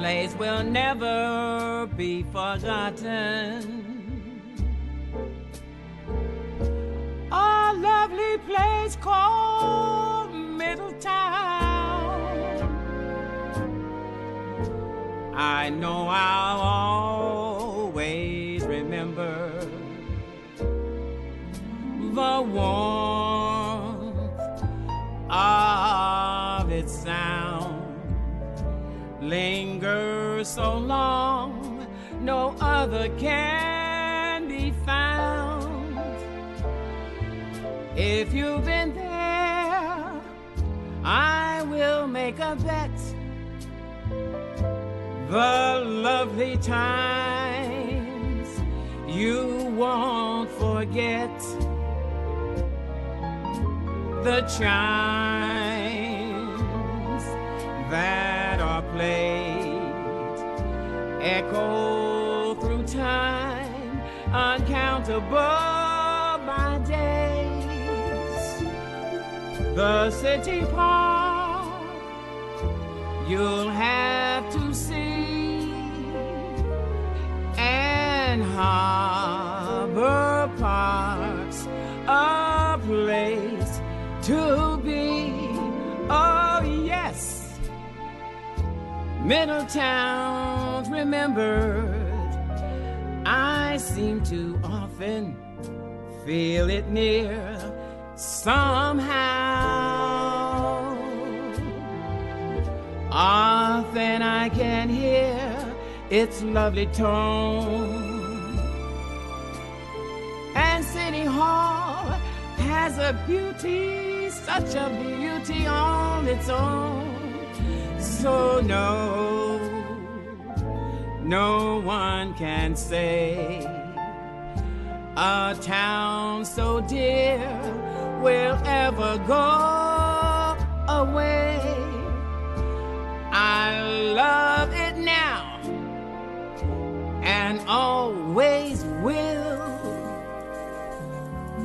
Speaker 18: place will never be forgotten. A lovely place called Middletown. I know I'll always remember the warmth of its sound. Lingers so long, no other can be found. If you've been there, I will make a bet. The lovely times you won't forget. The chimes that are played echo through time, uncountable by days. The city park you'll have to see, and Harbor Park's a place to be. Oh yes, Middletown's remembered. I seem to often feel it near somehow. Often I can hear its lovely tone. And City Hall has a beauty, such a beauty on its own. So no one can say a town so dear will ever go away. I love it now and always will.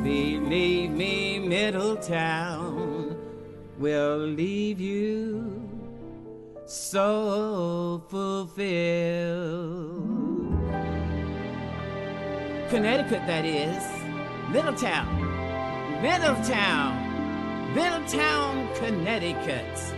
Speaker 18: Believe me, Middletown will leave you so fulfilled. Connecticut, that is. Middletown. Middletown. Middletown, Connecticut.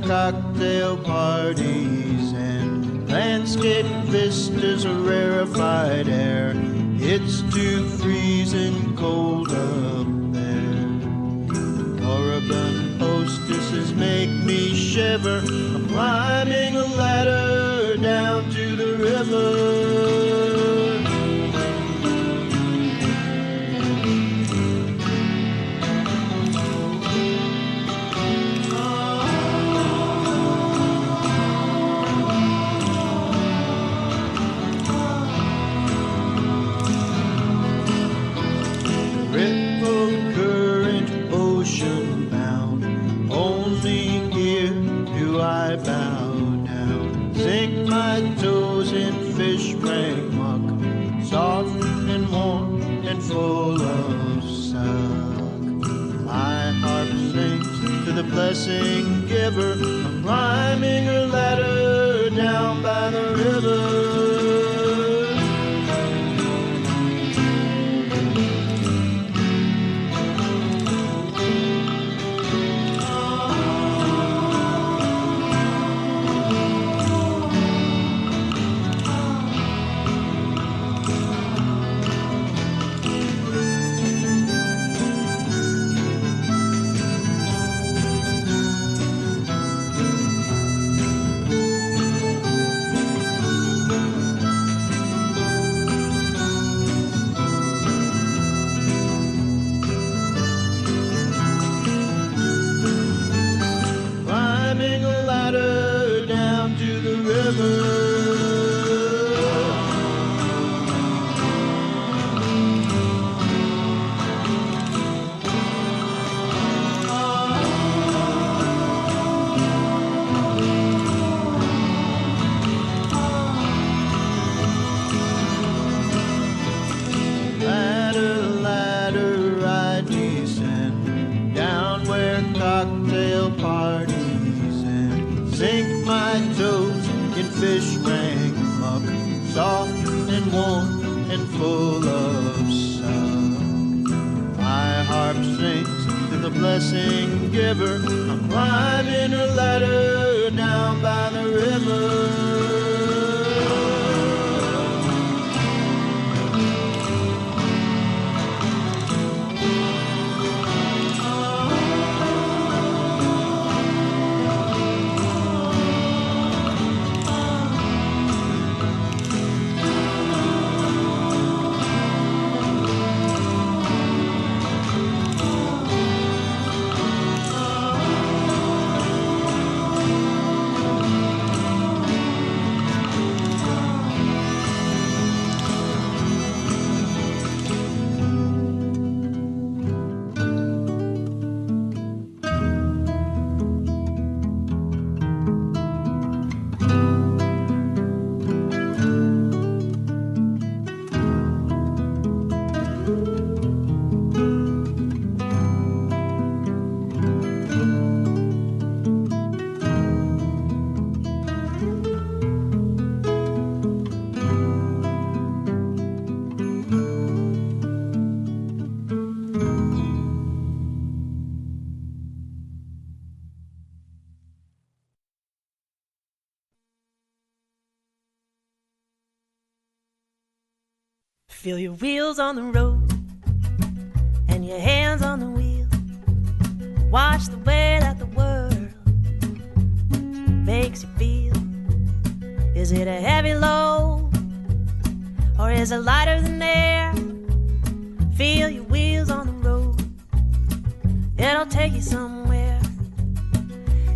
Speaker 15: cocktail parties and landscape vistas of rarefied air. It's too freezing cold up there. Moribund hostesses make me shiver. I'm climbing a ladder down to the river. I bow down, sink my toes in fish rank muck, soft and warm and full of suck. My harp sings to the blessing giver. I'm climbing a ladder down by the river. Fish rank muck, soft and warm and full of suck. My harp sings to the blessing giver. I'm climbing a ladder down by the river.
Speaker 16: Feel your wheels on the road and your hands on the wheel. Watch the way that the world makes you feel. Is it a heavy load or is it lighter than air? Feel your wheels on the road. It'll take you somewhere.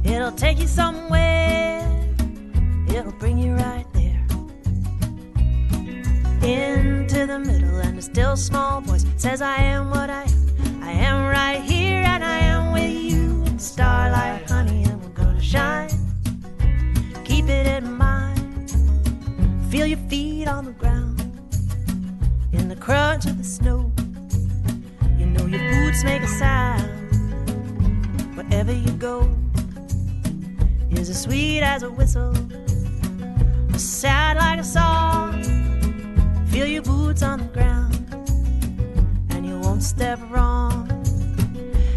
Speaker 16: It'll take you somewhere. It'll bring you right there. Into the middle, and a still small voice says I am what I am. I am right here and I am with you. Starlight, honey, and we're gonna shine. Keep it in mind. Feel your feet on the ground in the crunch of the snow. You know your boots make a sound wherever you go. Is as sweet as a whistle, sad like a song. Feel your boots on the ground, and you won't step wrong,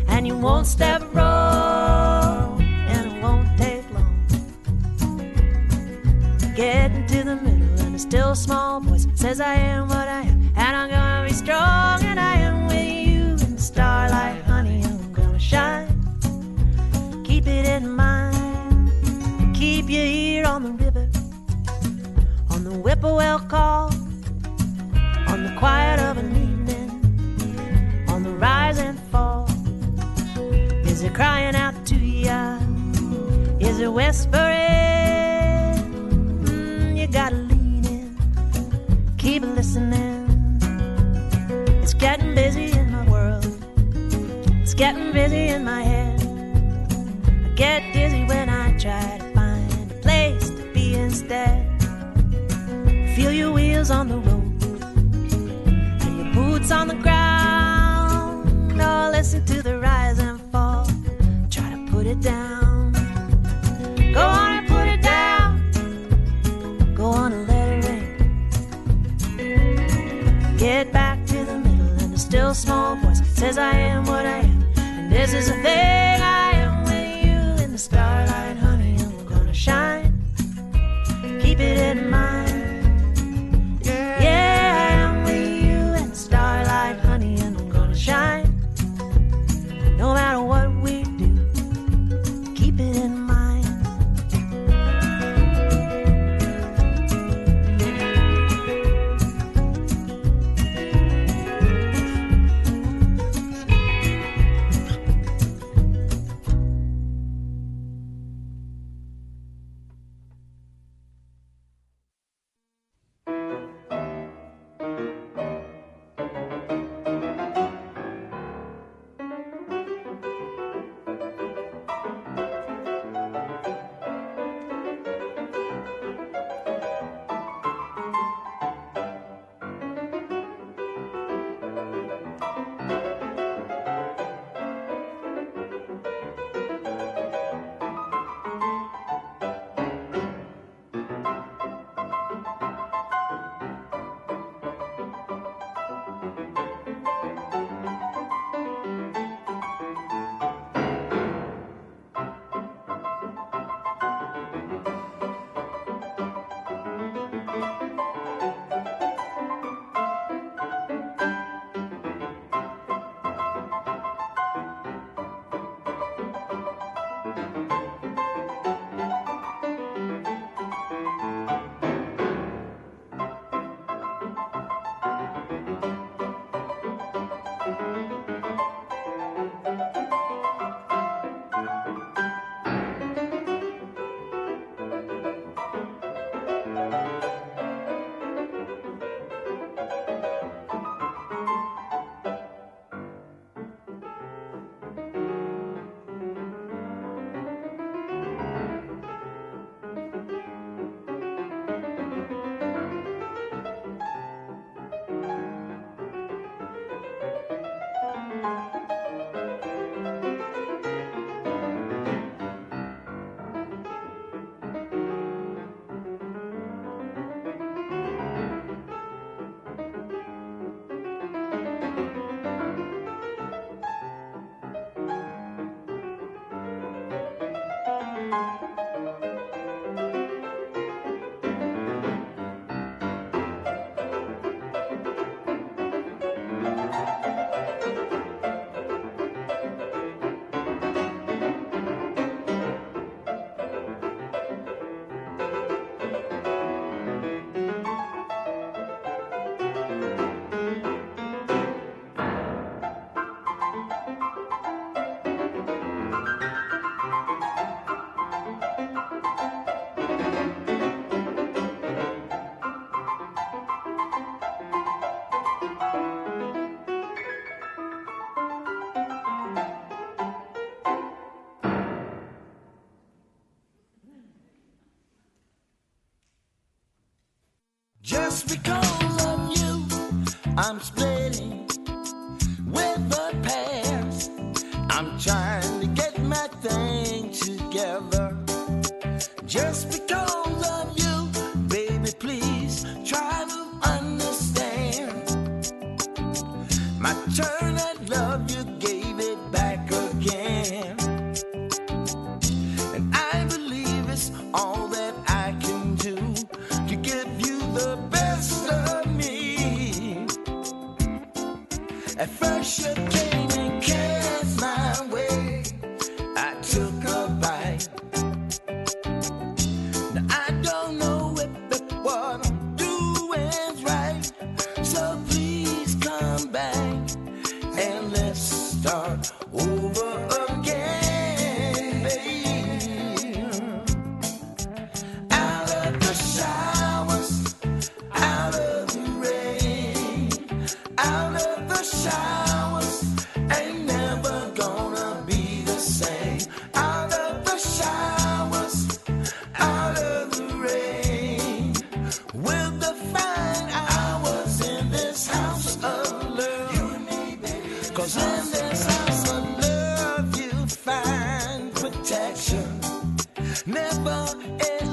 Speaker 16: and you won't step wrong, and it won't take the middle, and a still small voice says I am what I am, and I'm gonna be strong, and I am with you in the starlight, honey, I'm gonna shine. Keep it in mind, keep your ear on the river, on the whippoorwill call, on the quiet of an evening, on the rise and fall. Is it crying out to ya? Is it whispering? You gotta lean in, keep listening. It's getting busy in my world, it's getting busy in my head. I get dizzy when I try to find a place to be instead. Feel your wheels on the road and your boots on the ground. Oh, listen to the rise and fall. Try to put it down. Go on and put it down. Go on and let it rain. Get back to the middle, and a still small voice says I am what I am, and this is the thing. I am with you in the starlight, honey, I'm gonna shine. Keep it in mind. Yeah, I am with you in the starlight, honey, and I'm gonna shine. No matter what we do, keep it in mind.
Speaker 14: Just because of you, I'm splitting with the past. I'm trying to get my thing together. Just because of you, baby, please try to understand. My turn at love, you gave it back again. And I believe it's all that I can do to get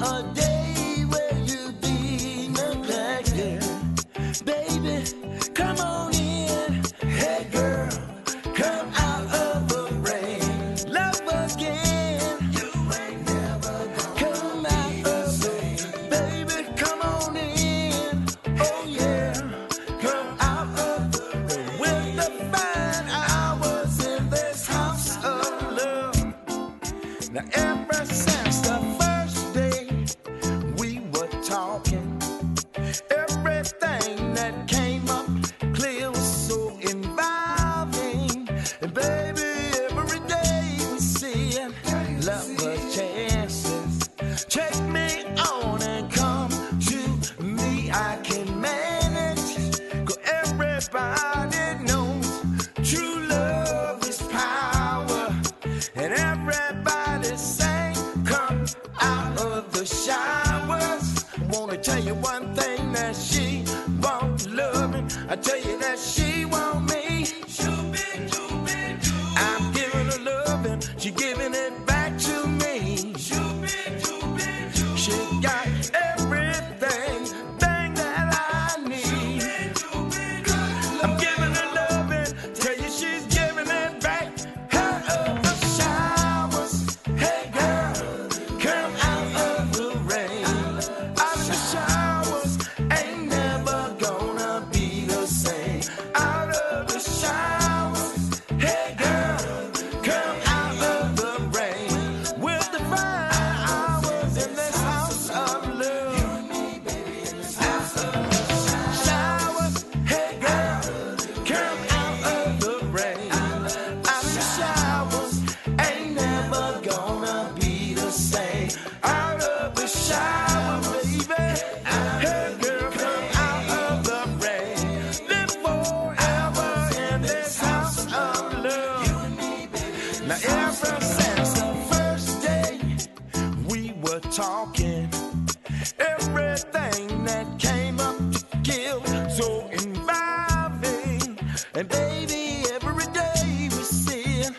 Speaker 14: a day where you be neglected. Baby, come on in. Hey girl, come out of the rain. Love again. You ain't never gonna come out of the rain. Baby, come on in. Oh yeah, come out of the rain. With the fine hours in this house of love. Now ever since the first day we were talking, everything that came up clear was so involving. And baby, every day we see it, love was chances. Take me on and come to me, I can manage. 'Cause everybody knows true love is power. And everybody saying, come out of the showers. Wanna tell you one thing, that she won't love me. I tell you that she won't me. I'm giving her loving, she giving it back to me. She got everything, thing that I need. I'm giving her loving, tell you she's giving it back. Out of the showers, hey girl, come out of the rain. Out of the showers, ain't never gonna be the same. Out of the showers, hey girl, come out of the rain. With the fine hours in this house of love. You and me, baby, in this house of love. Showers, hey girl, come out of the rain. Out of the showers, ain't never gonna be the same. Out of the shower, baby, hey girl, come out of the rain. Live forever in this house of love. You and me, baby. Now ever since the first day we were talking, everything that came up to kill so involving. And baby, every day we see it,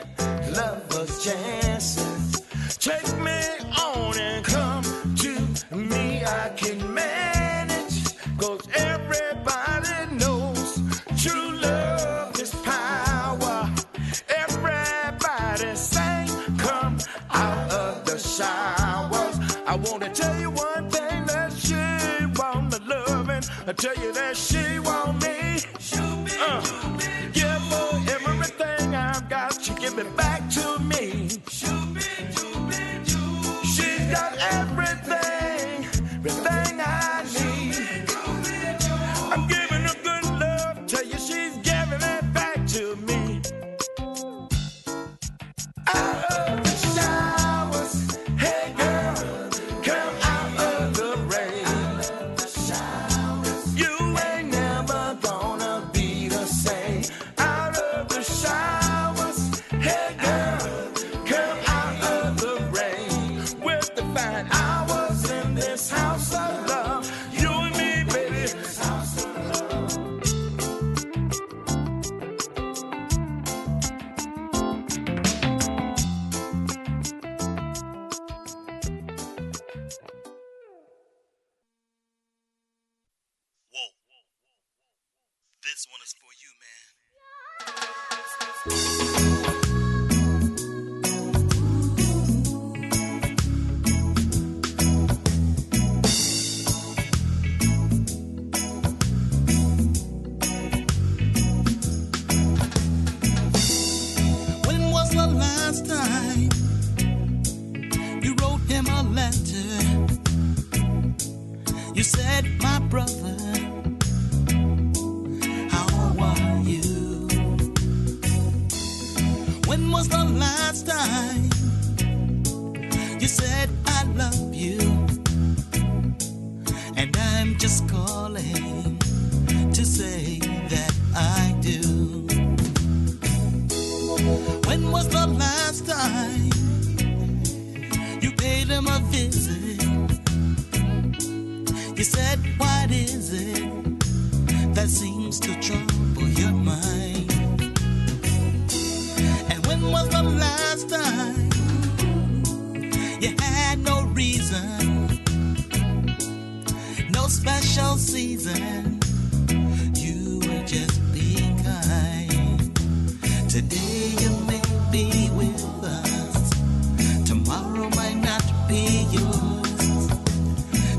Speaker 14: love us chances. Take me on and come to me, I can manage. 'Cause everybody knows true love is power. Everybody sing, come out of the showers. I wanna tell you one thing, that she want the loving. I tell you that she want me. Yeah, for everything I've got, she give it back to me. She's got everything, everything I need. I'm giving her good love, tell you she's giving it back to me. Out of the showers, hey girl, come out of the rain. You ain't never gonna be the same. Out of the showers, hey girl, come out of the rain. With the fine hours in this house of love. You and me, baby.
Speaker 17: Whoa. This one is for you, man.
Speaker 14: When was the last time you wrote him a letter? You said, my brother, how are you? When was the last time you said, I love you? And I'm just calling to say that I do. When was the last time you paid him a visit? You said, what is it that seems to trouble your mind? And when was the last time you had no reason
Speaker 15: your special season. You were just being kind. Today you may be with us, tomorrow might not be yours.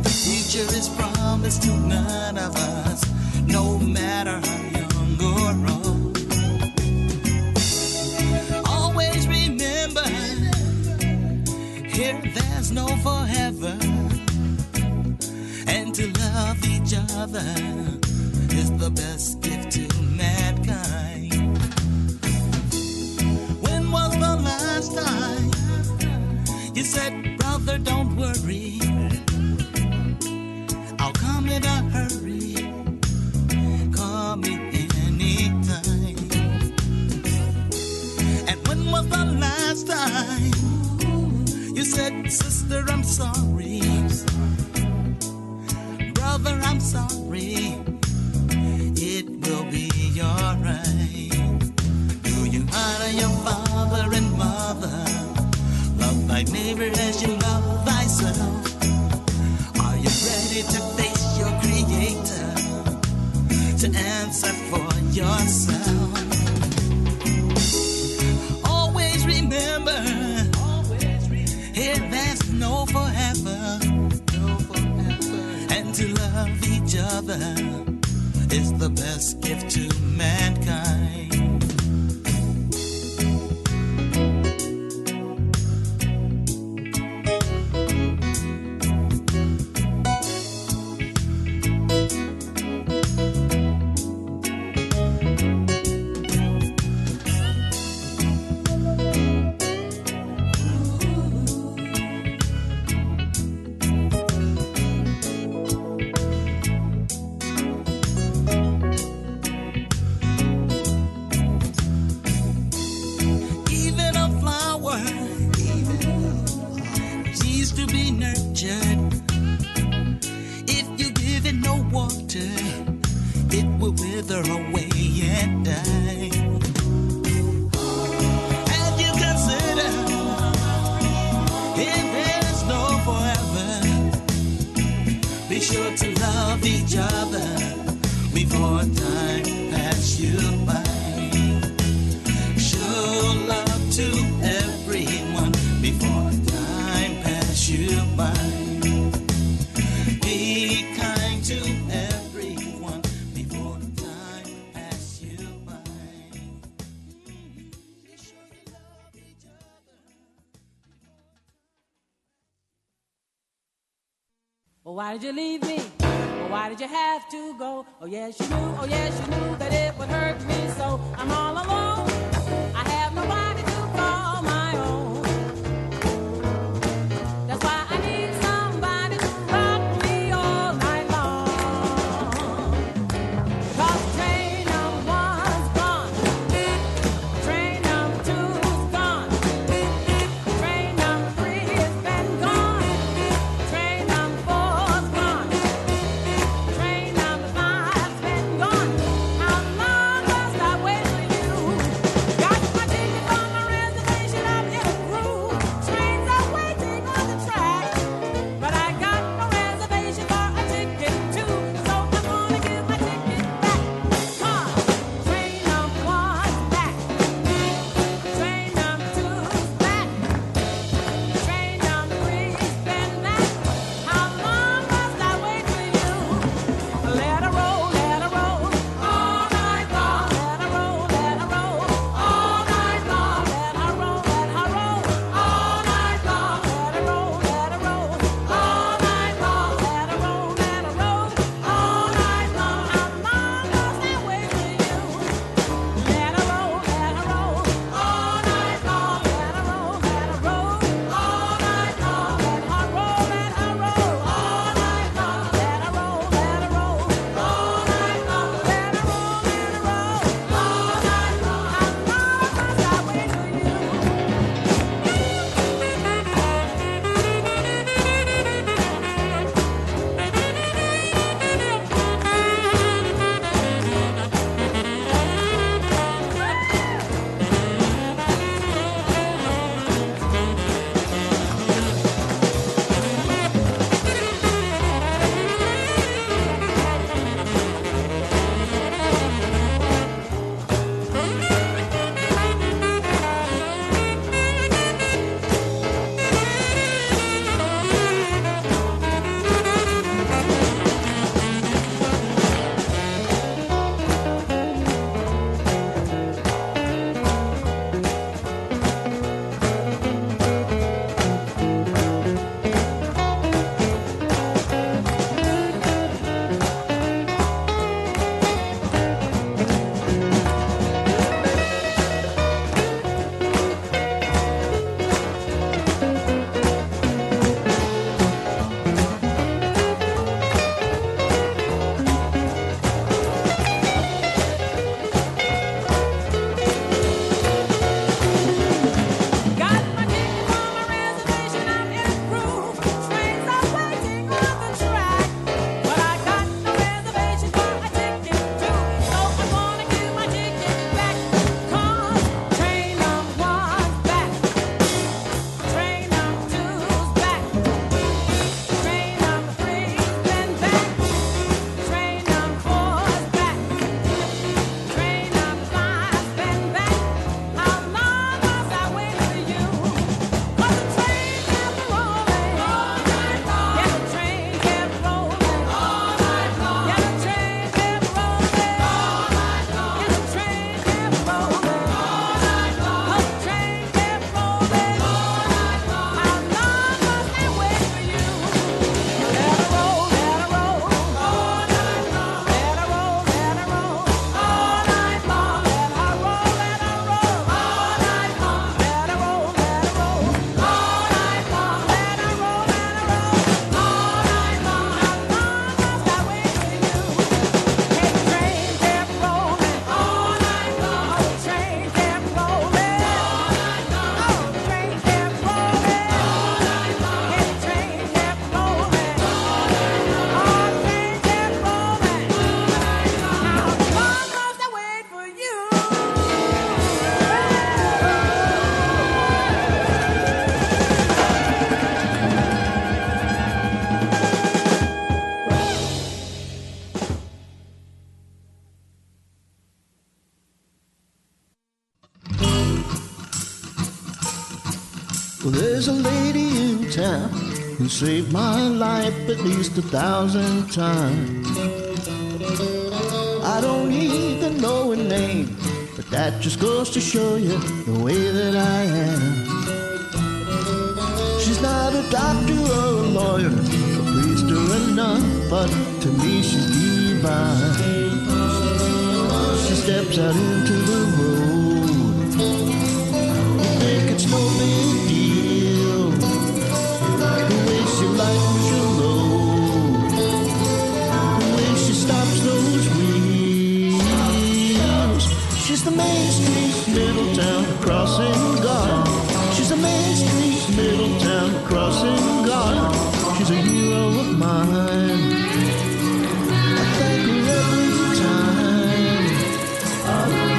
Speaker 15: The future is promised to none of us, no matter how young or old. Always remember, here there's no forever, and to love each other is the best gift to mankind. When was the last time you said, brother, don't worry, I'll come in a hurry, call me anytime? And when was the last time you said, sister, I'm sorry, brother, I'm sorry, it will be alright? Do you honor your father and mother? Love thy neighbor as you love thyself. Are you ready to face your creator, to answer for yourself? Always remember, here there's no forever, and to love each other is the best gift to mankind.
Speaker 18: Well, why did you leave me? Well, why did you have to go? Oh yes you knew that it would hurt me so. I'm all alone, I have nobody to call my own. That's why I need somebody to rock me all night long. 'Cause train number one's gone, train number two's gone, train number three has been gone, train number four's gone, train number five's been gone. How long must I wait for you?
Speaker 15: there's a lady in town who saved my life at least 1,000 times. I don't even know her name, but that just goes to show you the way that I am. She's not a doctor or a lawyer, a priest or a nun, but to me she's divine. She steps out into the road. You think it's no big deal, the way she lightens your load, the way she stops those wheels. She's the Main Street Middletown crossing guard. She's the Main Street Middletown crossing guard. She's a hero of mine. I thank her every time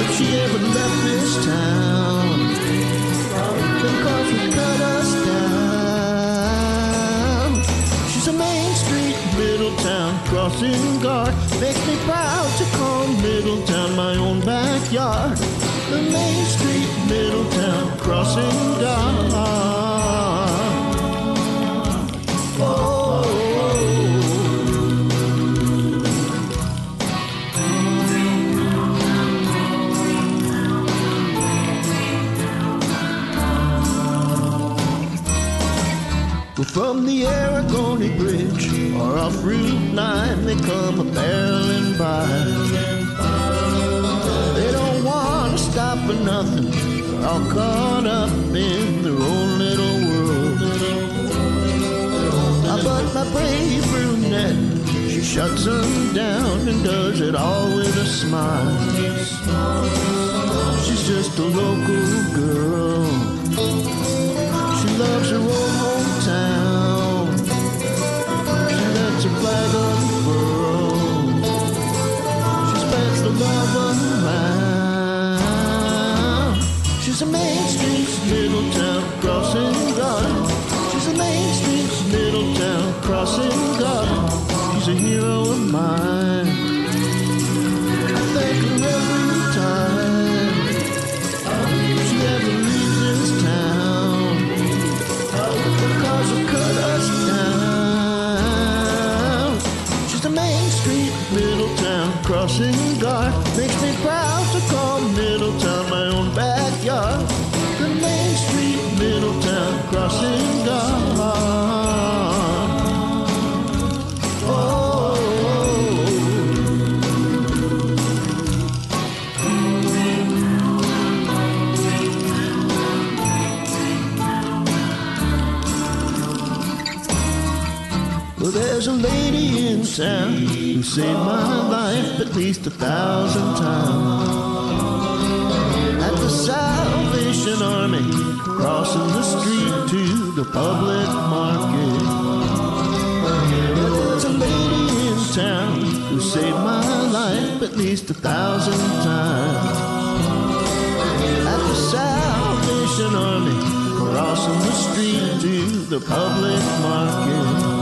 Speaker 15: if she ever left this town. Because we cut us down. She's a Main Street Middletown crossing guard. Makes me proud to call Middletown my own backyard. The Main Street Middletown crossing guard. Well, from the Aragoni Bridge or off Route 9, they come a-barreling by. They don't want to stop for nothing. They're all caught up in their own little world. But my brave brunette, she shuts them down and does it all with a smile. She's just a local girl. She loves her old hometown. She lets her flag unfurl. She spreads the love around. She's a Main Street Middletown crossing guard. She's a Main Street Middletown crossing guard. She's a hero of mine. I thank her every time she ever leaves this town. Because she cut us down. She's the Main Street Middletown crossing guard. Makes me proud to call Middletown my own backyard. The Main Street Middletown crossing guard. Well, there's a lady in town who saved my life at least 1,000 times. At the Salvation Army, crossing the street to the public market. There's a lady in town who saved my life at least 1,000 times. At the Salvation Army, crossing the street to the public market.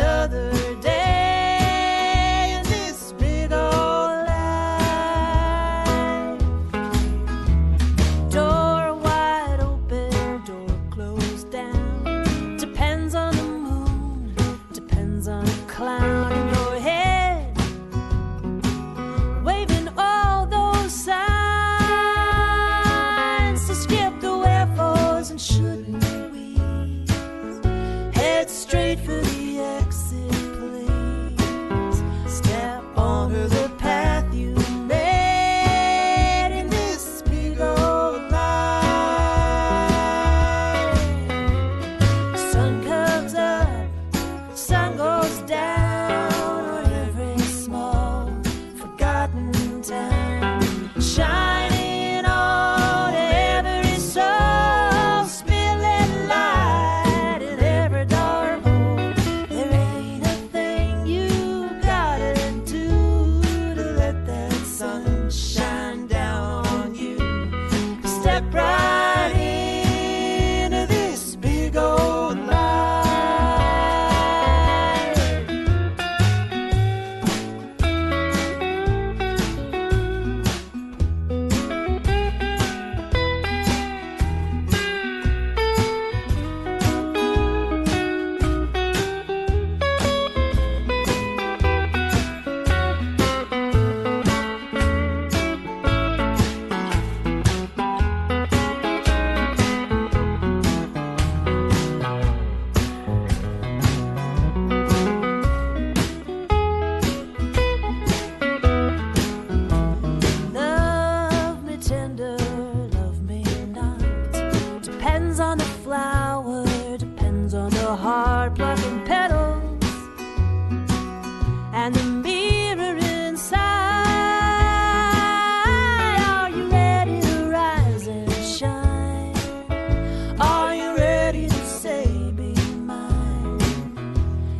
Speaker 16: another day in this big old life. Door wide open, door closed down. Depends on the moon, depends on the clown in your head, waving all those signs to skip the wherefores and shouldn't we. Head straight for the exit, please. Step onto the path you made in this big old life. Sun comes up, sun goes down on every small forgotten town, shining on every soul, spilling light in every dark hole. There ain't a thing you gotta do to let that sun shine down on you. Step right into this big old life. Love me tender, love me not. Depends on the flower, depends on the hard plucking petals and the mirror inside. Are you ready to rise and shine? Are you ready to say be mine?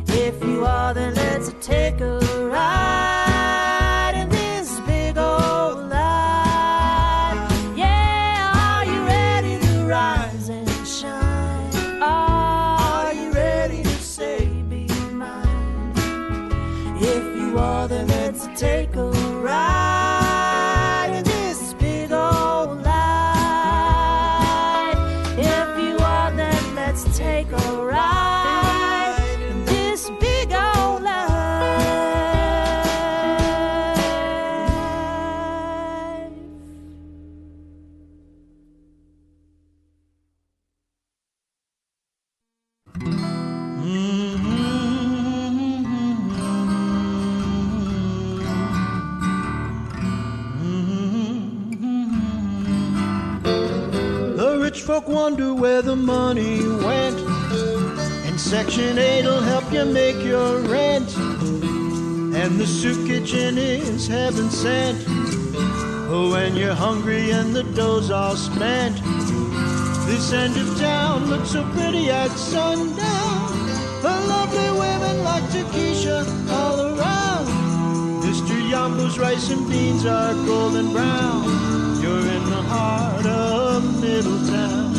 Speaker 16: If you are, then let's take a ride in this big old life. Yeah, are you ready to rise and shine? Are you ready to say be mine? If you are, then let's take a ride in this big old life. If you are, then let's take a ride in this big old life.
Speaker 15: The rich folk wonder where the money went, and Section 8'll help you make your rent. And the soup kitchen is heaven sent. Oh, when you're hungry and the dough's all spent. This end of town looks so pretty at sundown. The lovely women like Takesha all around. Mr. Yambo's rice and beans are golden brown. You're in the heart of Middletown,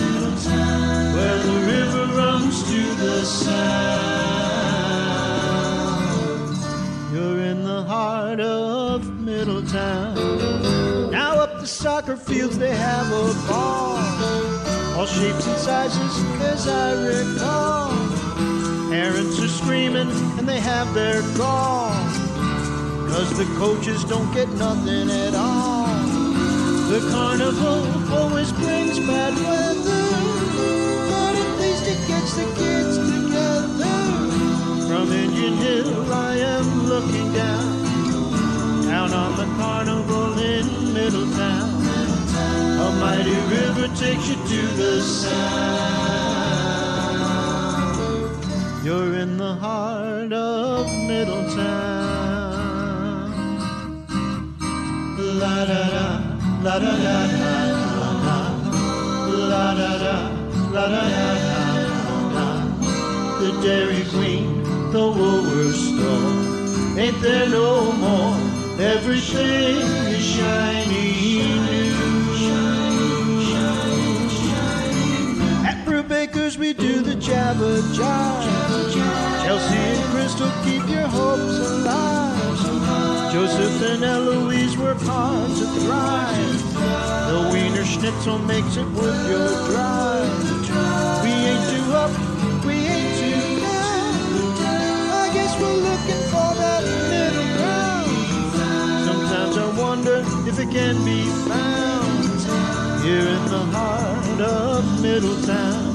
Speaker 15: where the river runs to the sound. You're in the heart of Middletown. Now up the soccer fields they have a ball, all shapes and sizes as I recall. Parents are screaming and they have their gall, 'cause the coaches don't get nothing at all. The carnival always brings bad weather, but at least it gets the kids together. From Indian Hill I am looking down on the carnival in Middletown. A mighty river takes you to the sound. You're in the heart of Middletown. La da da, la da da da, la da da, la da da. The Dairy Queen, the Woolworth store, ain't there no more. Everything is shiny new. At Brubaker's we do the Jabba Jive. Chelsea and Crystal hopes alive. Joseph and Eloise work hard to thrive. The Wiener Schnitzel makes it worth your drive. We ain't too up, we ain't too down. I guess we're looking for that middle ground. Sometimes I wonder if it can be found here in the heart of Middletown.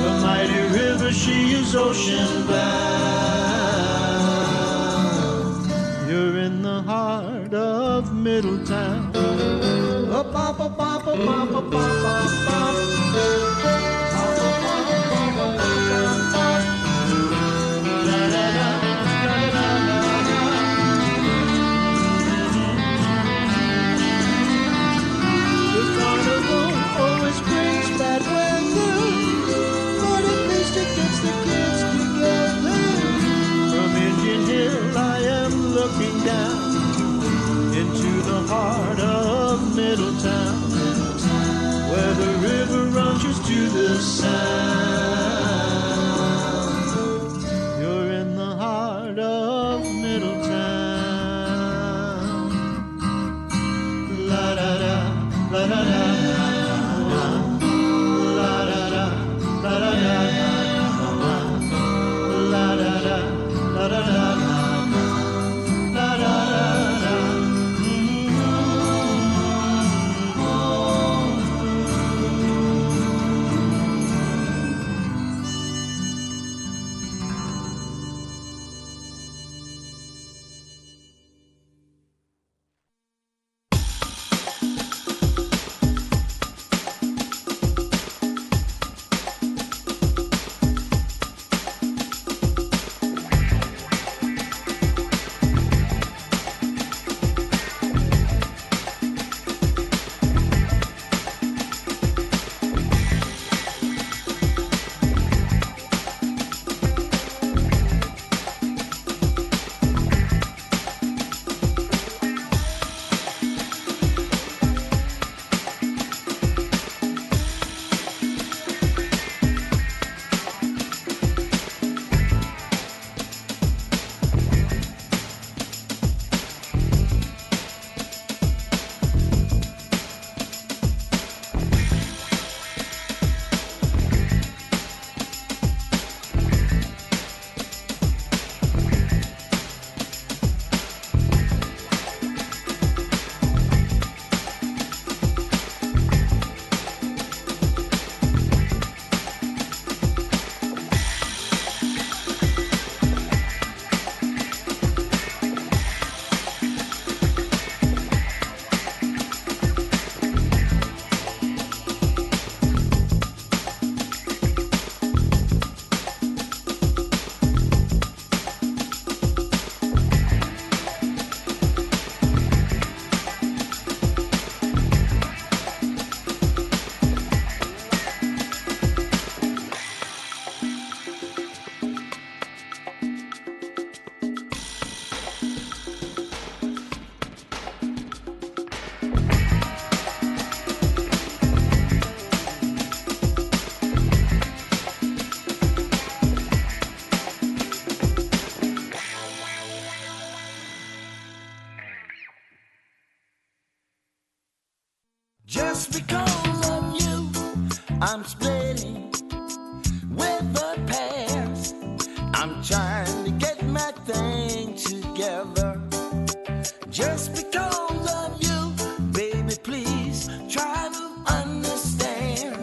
Speaker 15: The mighty river, she is ocean bound. You're in the heart of Middletown. Up, up, up, up, up, up, up, up, up. The carnival always brings bad weather, but at least it gets the kids together. From Indian Hill I am looking down into the heart of Middletown, where the river runs just to the sound. You're in the heart of Middletown. La da da, la da da, la da da, la da da, la da da, la da da.
Speaker 14: Just because of you, I'm splitting with the past. I'm trying to get my thing together. Just because of you, baby, please try to understand.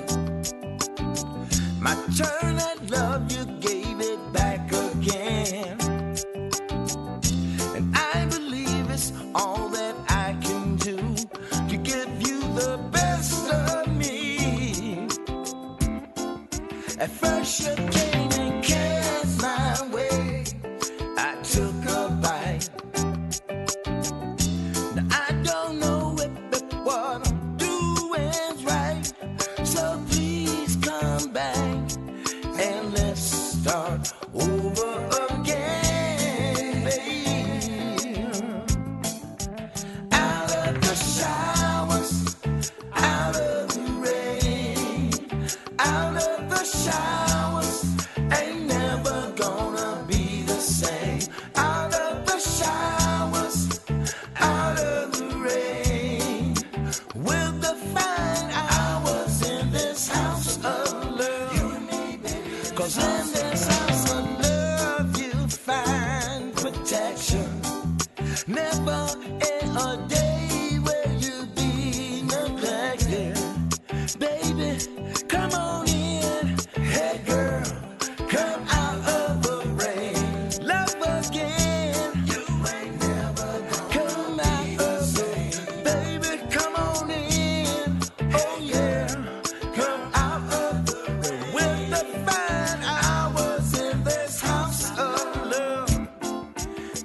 Speaker 14: My turn at love, you gave it back again. And I believe it's all that I can do to give you the best of me. At first you came and cast my way. I took a bite. Now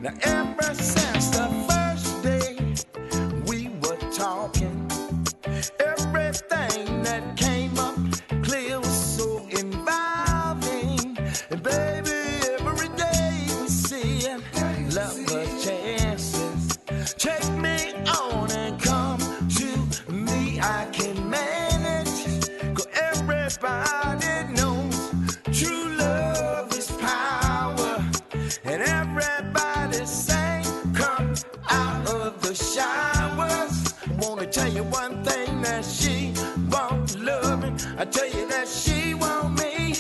Speaker 14: Now ever since the first day we were talking, everything that came up clear was so involving. And baby, every day we see it, love her chances. Take me on and come to me, I can manage. 'Cause everybody knows true love is power. And everybody saying, come out of the showers. I wanna tell you one thing, that she won't love it. I tell you that she won't me.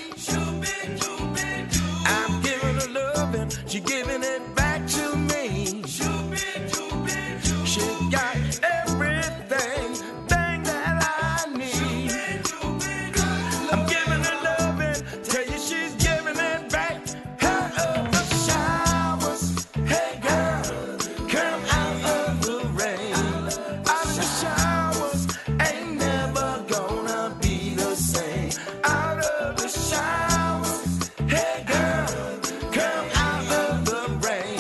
Speaker 14: I'm giving her loving, she giving it back to me. She got everything, thing that I need. I'm giving her loving, tell you she's giving it back. Out of the showers, hey girl, come out of the rain. Out of the showers, ain't never gonna be the same. Out of the showers, hey girl, come out of the rain.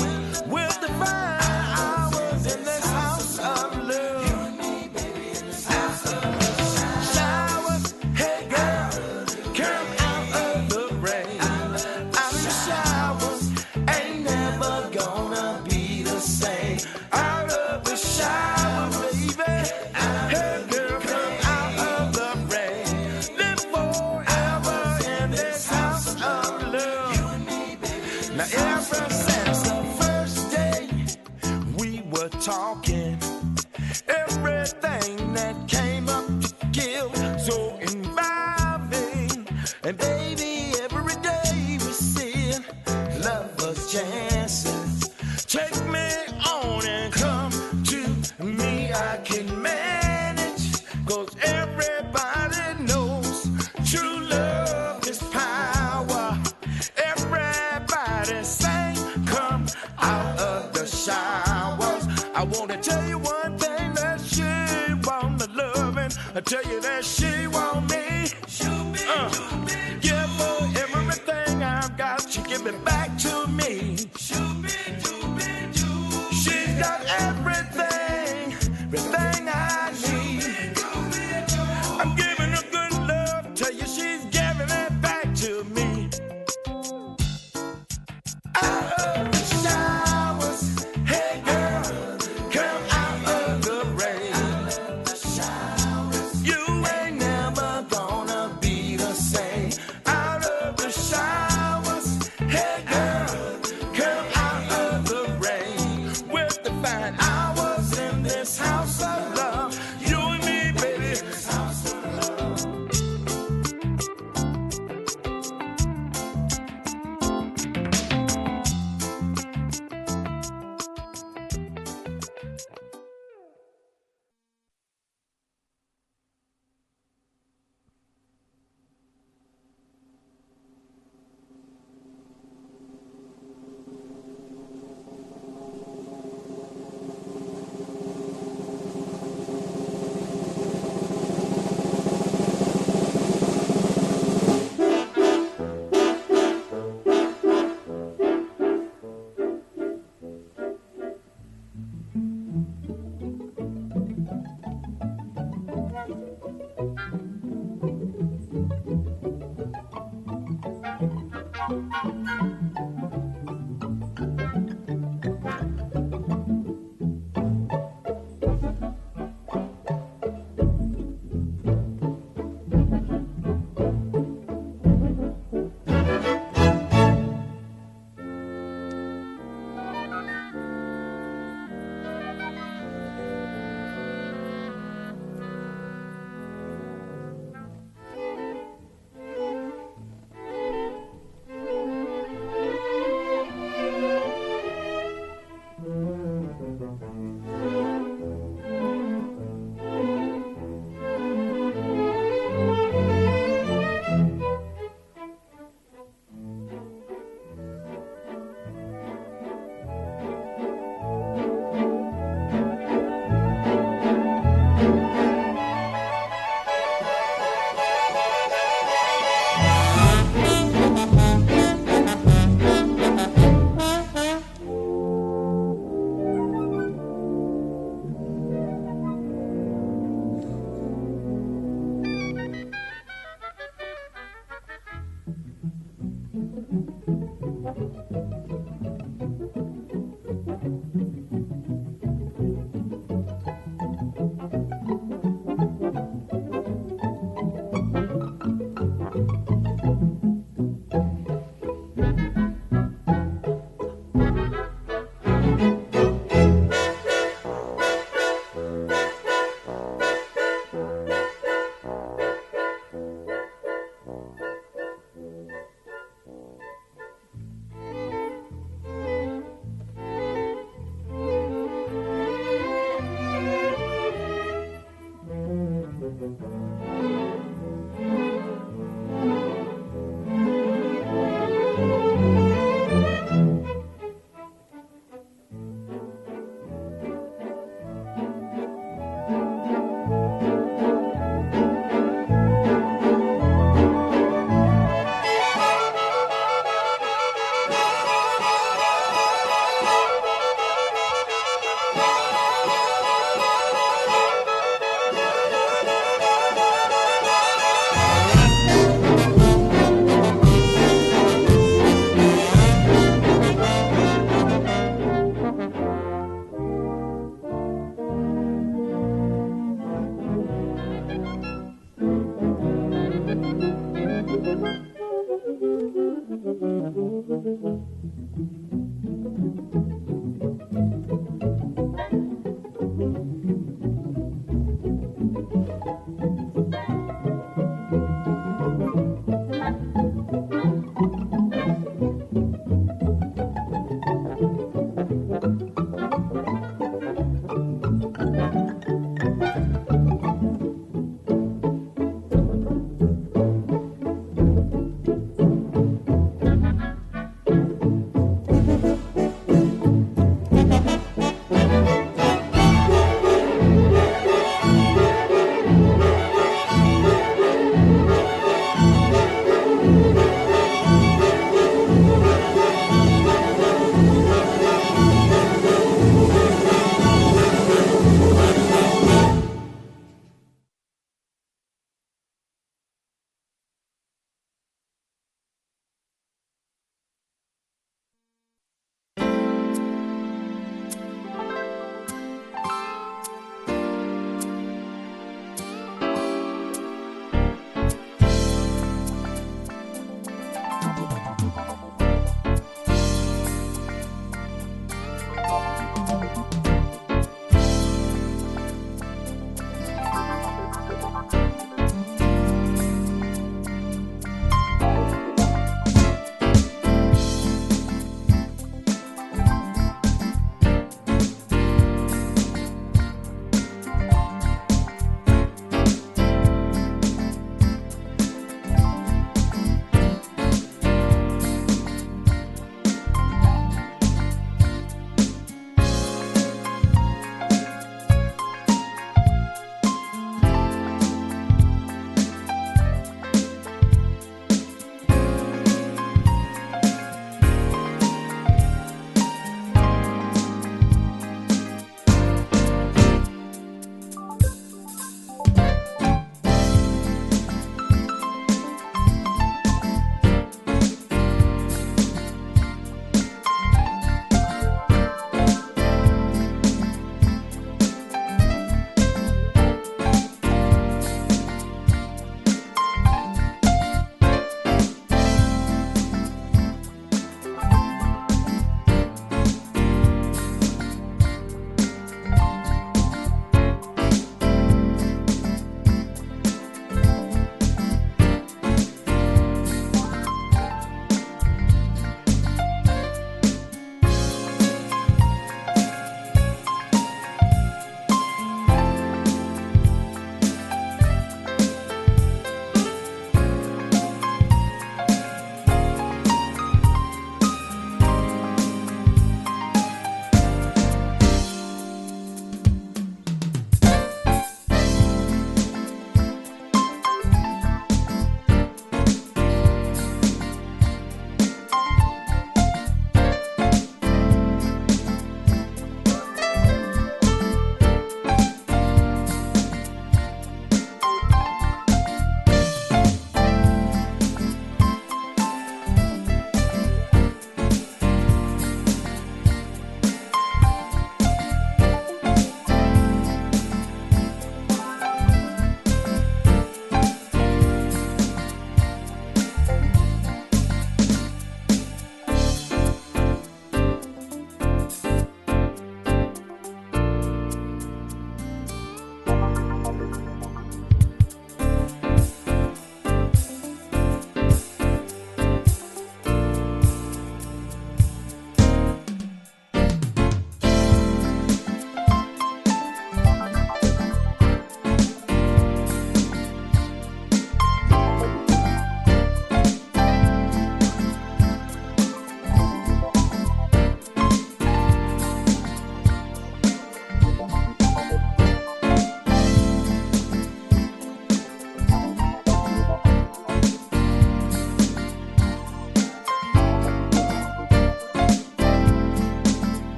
Speaker 14: We'll define hours in this house of love. You and me, baby, in this house of love. Showers, hey girl, come out of the rain. Out of the showers, ain't never gonna be the same. Out of the shower, baby, hey girl, come out of the rain. Live forever in this house of love. You and me, baby. Now ever since the first day we were talking, everything that came up to give so involving. And baby, every day we see lovers chances. Take me on and come to me, I can manage. 'Cause everybody knows true love is power. Everybody sing, come out of the showers. I wanna tell you one thing, that she want the loving. I tell you that she want me. Give her everything I've got, she give it back to me. She's got everything, everything I need. I'm giving her good love, tell you she's giving it back to me. Out of the showers, hey girl, come out of the rain. You ain't never gonna be the same. Out of the showers, hey girl, come out of the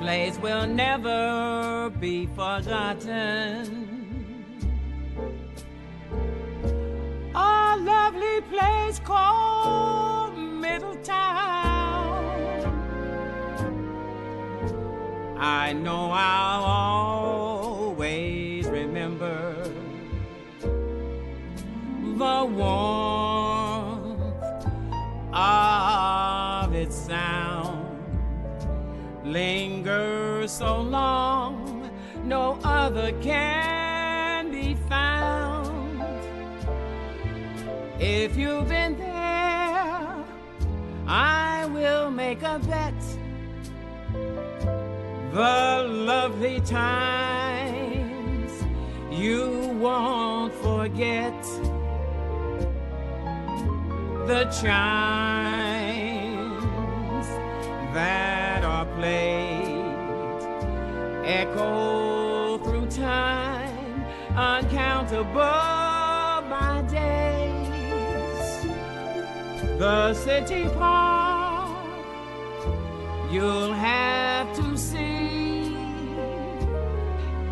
Speaker 18: place will never be forgotten. A lovely place called Middletown. I know I'll always remember the warmth of its sound. Linger so long, no other can be found. If you've been there, I will make a bet. The lovely times you won't forget. The chimes that are played echo through time, uncountable by days. The city park you'll have to see,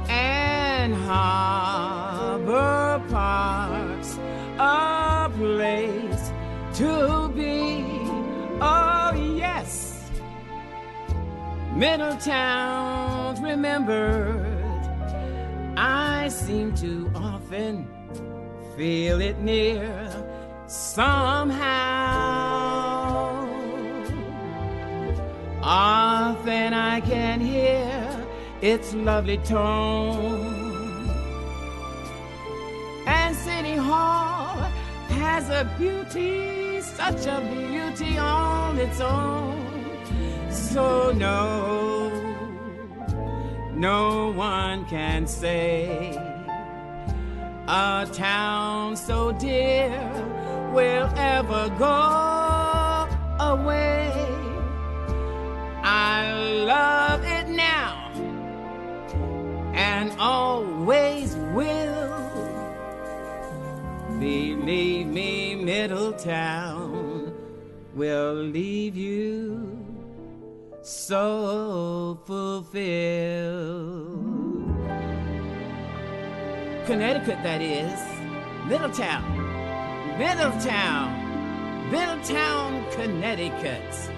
Speaker 18: and harbor parks a place to be. Oh yes, Middletown's remembered. I seem to often feel it near somehow. Often I can hear its lovely tone. And City Hall has a beauty, such a beauty on its own. So no one can say a town so dear will ever go away. I love it now and always will. Believe me, Middletown will leave you so fulfilled. Connecticut, that is. Middletown. Middletown. Middletown, Connecticut.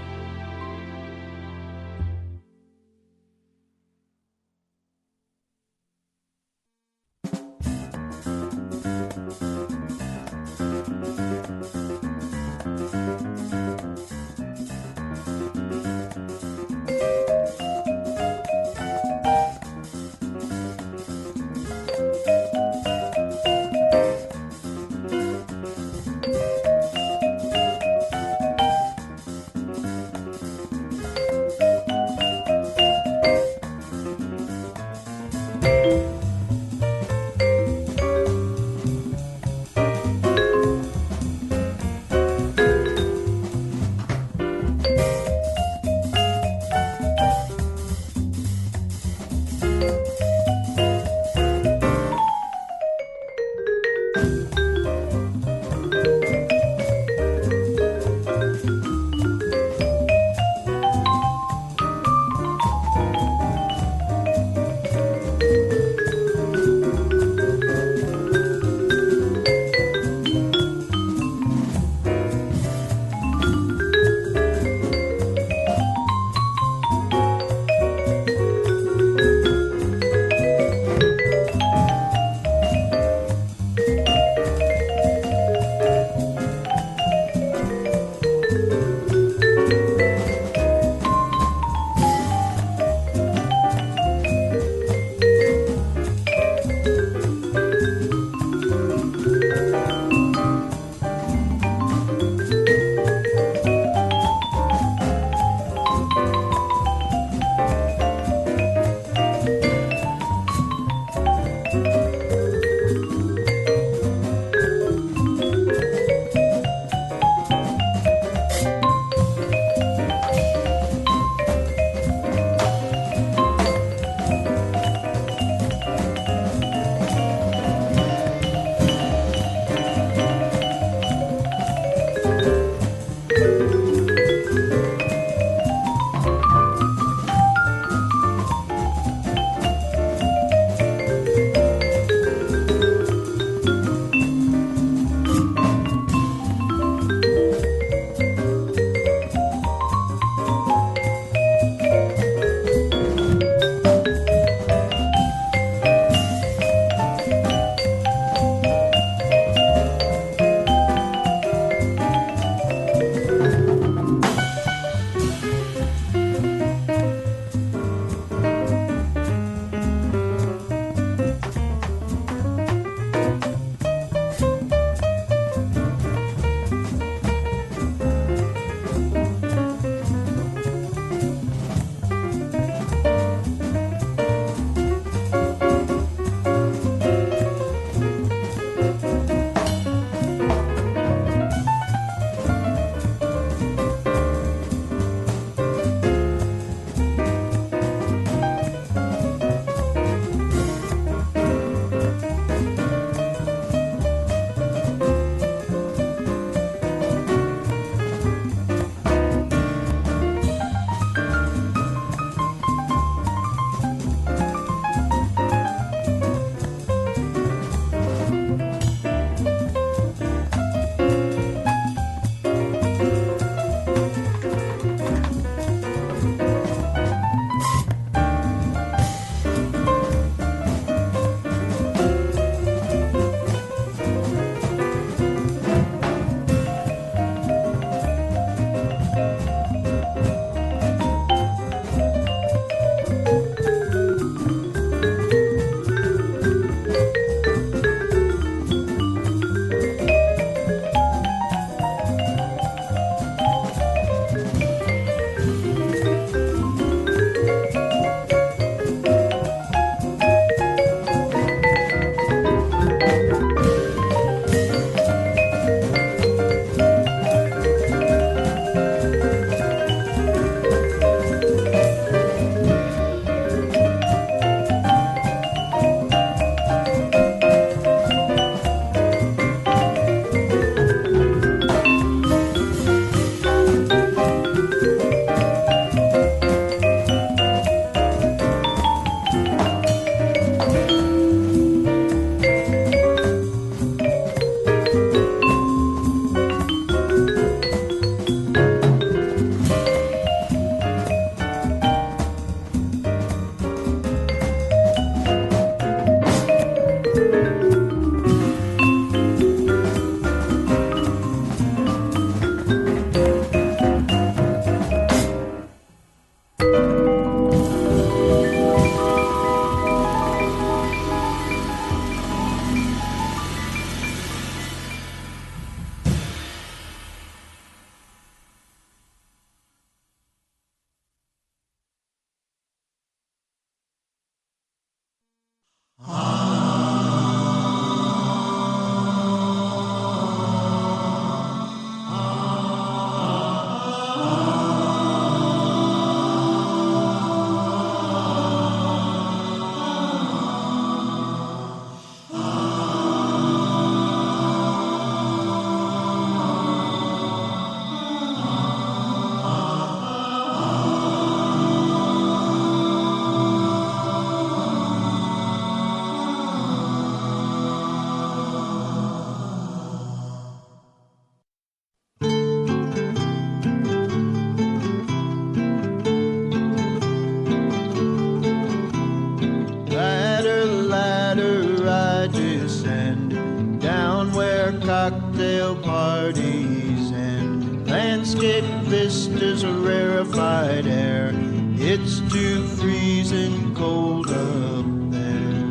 Speaker 15: cocktail parties and landscape vistas are rarefied air. It's too freezing cold up there.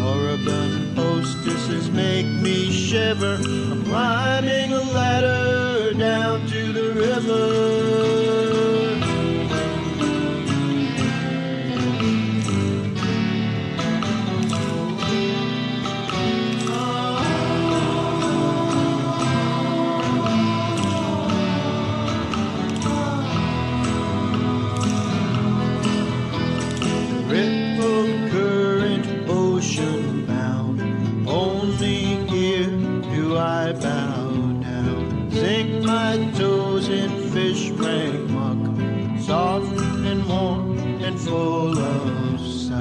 Speaker 15: Urban hostesses make me shiver. I'm climbing a ladder down to the river. Full of suck.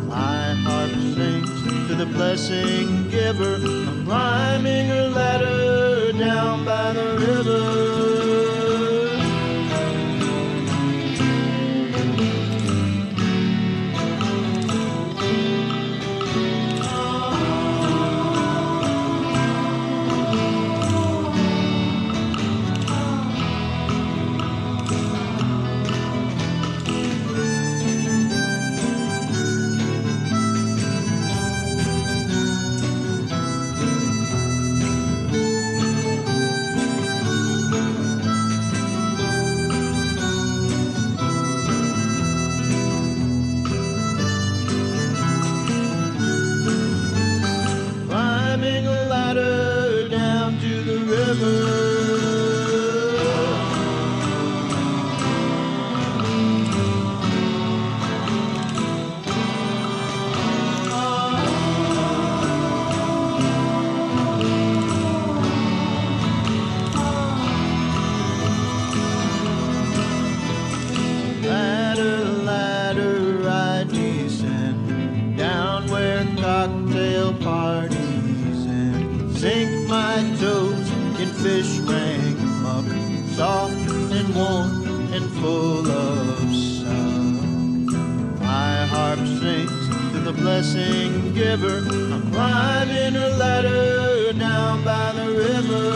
Speaker 15: My harp sings to the blessing giver. I'm climbing a ladder down by the river. Fish rang amok, soft and warm and full of suck. My harp sings to the blessing giver. I'm climbing a ladder down by the river.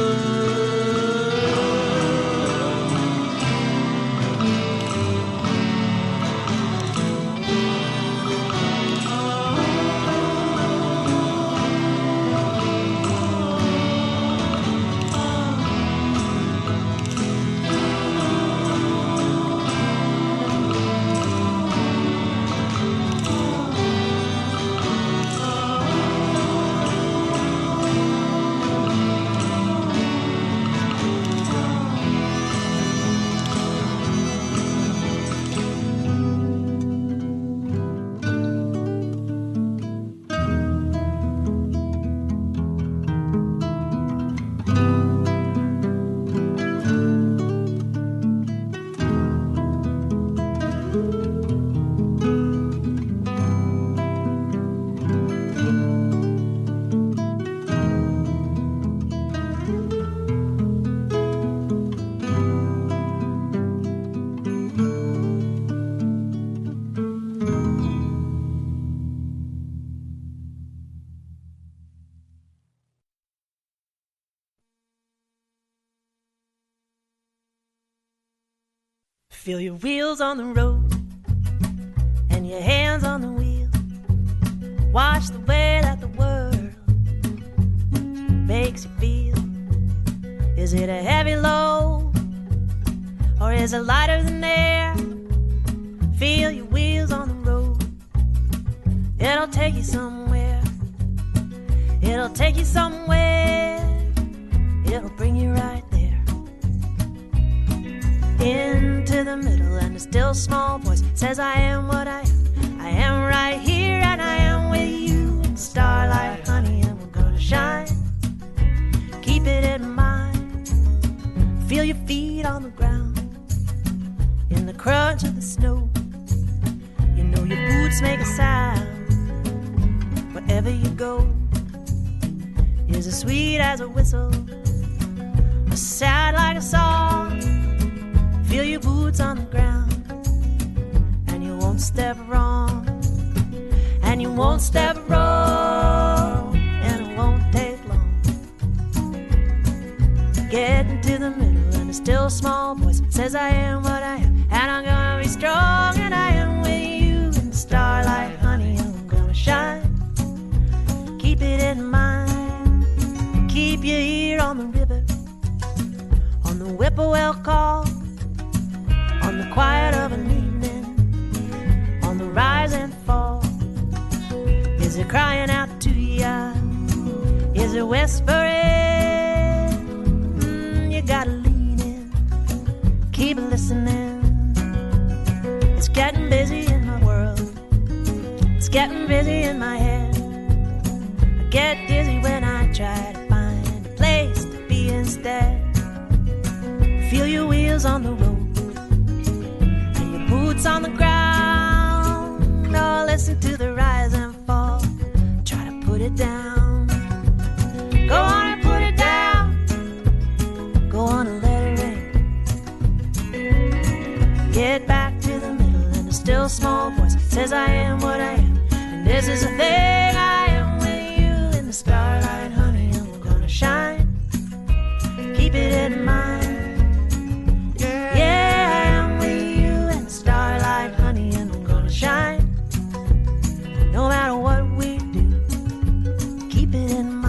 Speaker 16: Feel your wheels on the road and your hands on the wheel. Watch the way that the world makes you feel. Is it a heavy load or is it lighter than air? Feel your wheels on the road. It'll take you somewhere. It'll take you somewhere. It'll bring you right there. Into the middle, and a still small voice says I am what I am. I am right here and I am with you. Starlight, honey, and we're gonna shine. Keep it in mind. Feel your feet on the ground in the crunch of the snow. You know your boots make a sound wherever you go. Is as sweet as a whistle, or sad like a song. Feel your boots on the ground, and you won't step wrong, and you won't step wrong, and it won't take says I am what I am, and I'm gonna be strong, and I am with you in the starlight, honey, I'm gonna shine. Keep it in mind, keep your ear on the river, on the whippoorwill call, on the quiet of an evening, on the rise and fall. Is it crying out to ya? Is it whispering? You gotta lean in, keep listening. It's getting busy in my world, it's getting busy in my head. I get dizzy when I try to find a place to be instead. Feel your wheels on the road and your boots on the ground. Oh, listen to the rise and fall. Try to put it down. Go on and put it down. Go on and let it rain. Get back to the middle, and a still small voice says I am what I am, and this is the thing. I am with you in the starlight, honey, I'm gonna shine. Keep it in mind. Yeah, I am with you in the starlight, honey, and I'm gonna shine. No matter what we do, keep it in mind.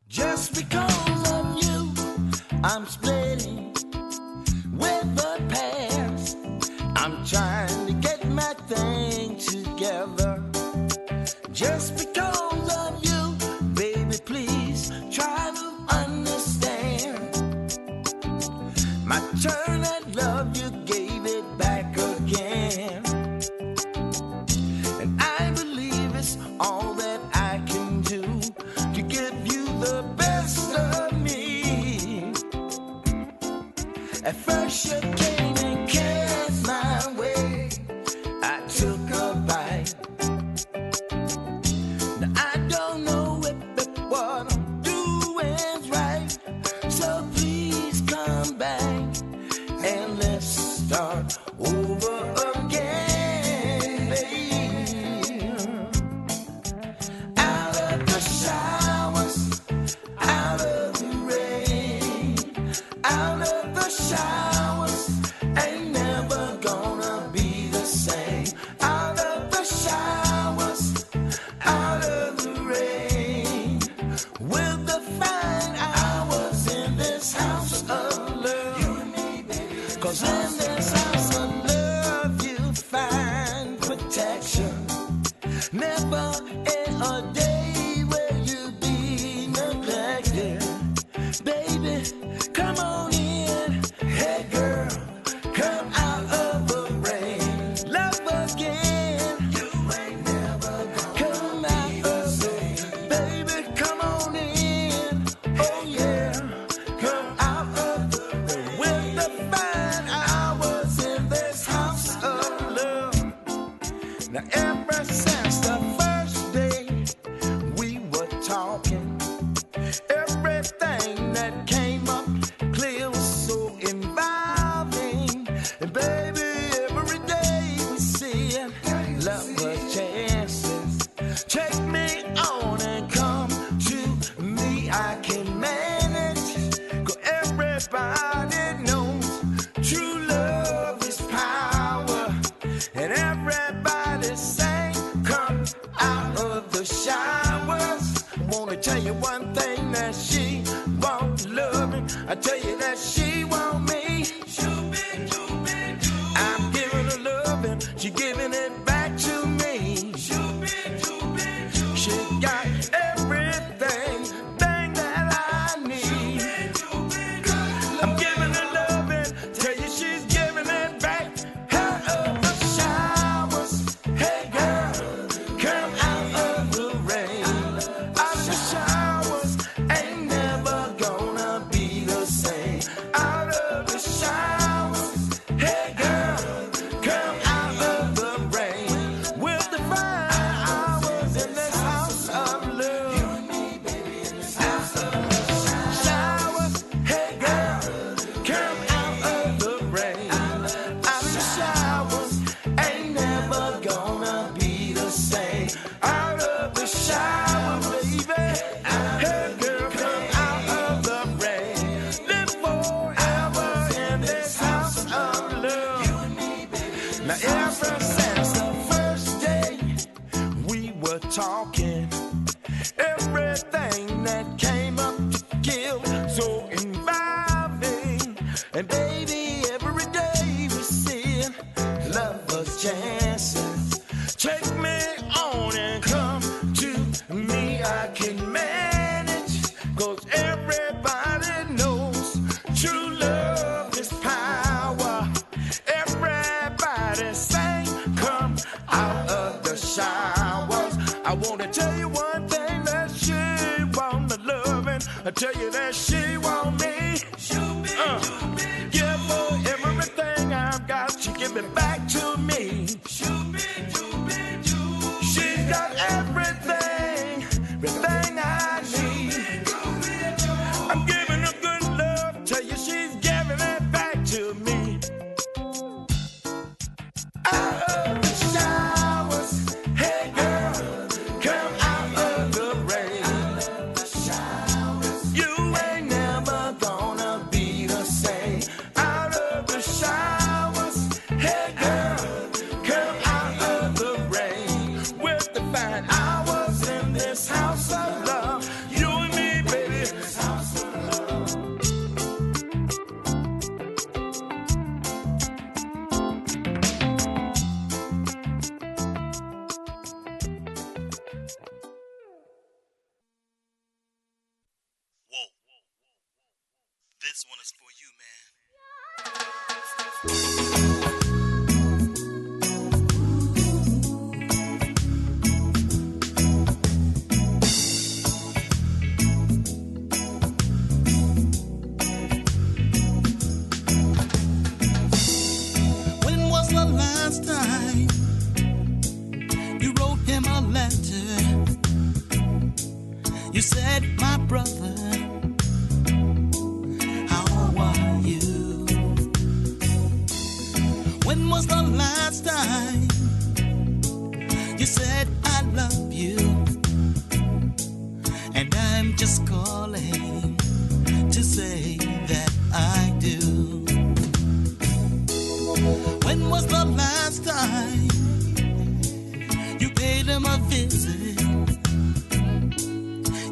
Speaker 14: Just because of you, I'm splitting with the past. I'm trying to get my thing together. Just because of you, baby, please try to understand. My turn at love, you gave it back again. And I believe it's all that I can do to give you the best of me. never in a day where you be neglected. Baby, come on in. Hey girl, come out of the rain. Love again. You ain't never gonna come out of the rain. Baby, come on in. Oh yeah, come out of the rain. With the fine hours in this house of love. Now ever since the first day we were talking, everything that came up clear was so involving. And baby, every day we see it, love was chances. Take me on and come to me, I can manage. 'Cause everybody knows true love is power. And everybody say, come out of the showers. Wanna tell you one thing, that she won't love me. I tell you that she want me. I'm giving her loving, she giving it back to me. She got everything, thing that I need. I'm giving her loving, tell you she's giving it back. Out of the showers, hey girl, come out of the rain. Out the showers, ain't never gonna be the same. Out of the showers, hey girl, come out of the rain. With the fine hours in this house of love. You and me, baby, in this house of love. Showers, hey girl, come out of the rain. Out the showers, ain't never gonna be the same. Out of the shower, baby, hey girl, come out of the rain. Live forever in this house of love. You and me, baby. Now ever since the first day we were talking, everything that came up to kill so involving. And baby, every day we see it, love was chances. Take me on and come to me, I can manage. 'Cause everybody knows true love is power. Everybody say, come out of the showers. I wanna tell you one thing, that she want the loving. I tell you that she want me. Yeah, for everything I've got, she give it back to me. She's got everything, everything I need. I'm giving her good love, tell you she's giving it back to me. Out of the showers, hey girl, come out of the rain. You ain't never gonna be the same. Out of the showers, hey girl, come out of the rain. With the fine hours in this house of love. You and me, baby, in this house of love.
Speaker 17: Whoa. This one is for you, man.
Speaker 15: When was the last time you wrote him a letter? You said, my brother, how are you? When was the last time you said, I love you? And I'm just calling to say that I do. When was the last time you paid him a visit?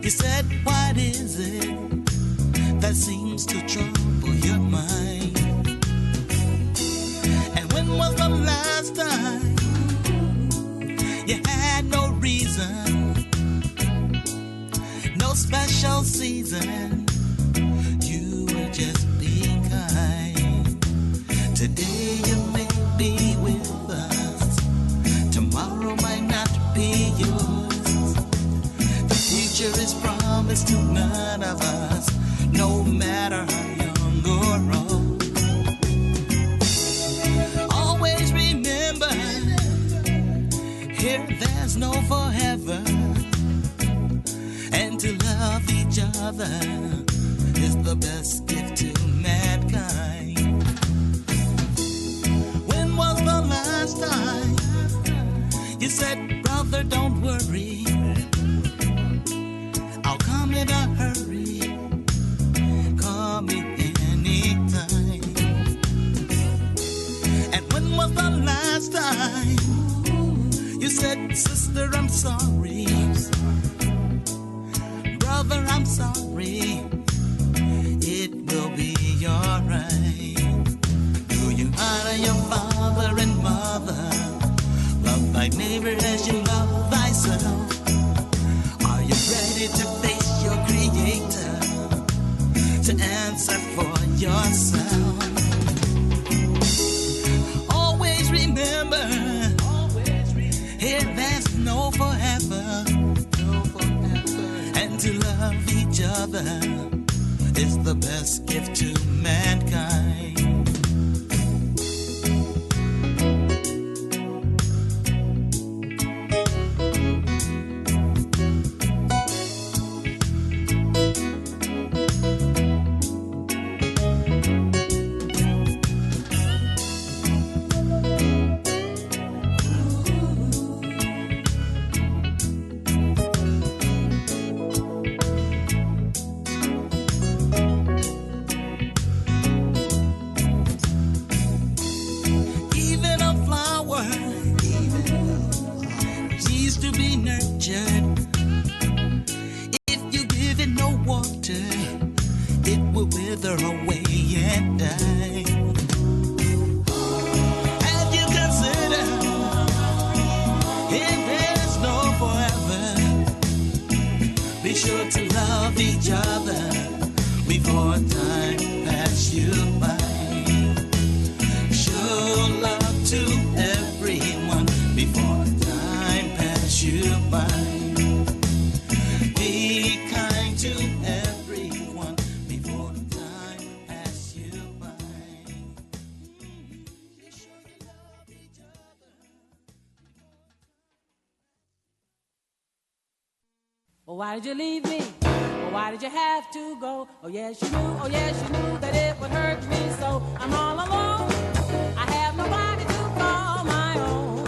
Speaker 15: You said, what is it that seems to trouble your mind? And when was the last time you had no reason reason, no special season. You were just being kind. Today you may be with us, tomorrow might not be yours. The future is promised to none of us, no matter how young or old. Always remember, here there's no forever, and to love each other is the best gift to mankind. When was the last time you said, brother, don't worry, I'll come in a hurry, call me anytime? And when was the last time you said, sister, I'm sorry, brother, I'm sorry, it will be alright? Do you honor your father and mother? Love thy neighbor as you love thyself. Are you ready to face your creator, to answer for yourself? Always remember, here there's no forever, and to love each other is the best gift to mankind. Even a flower needs to be nurtured. If you give it no water, it will wither away and die. Have you considered, if there's no forever, be sure to love each other before time passes you by. Show love to everyone before time passes you by. Be kind to everyone before time passes you by. Be sure to love each other.
Speaker 18: Well, why did you leave me? Well, why did you have to go? Oh yes you knew that it would hurt me so. I'm all alone, I have nobody to call my own.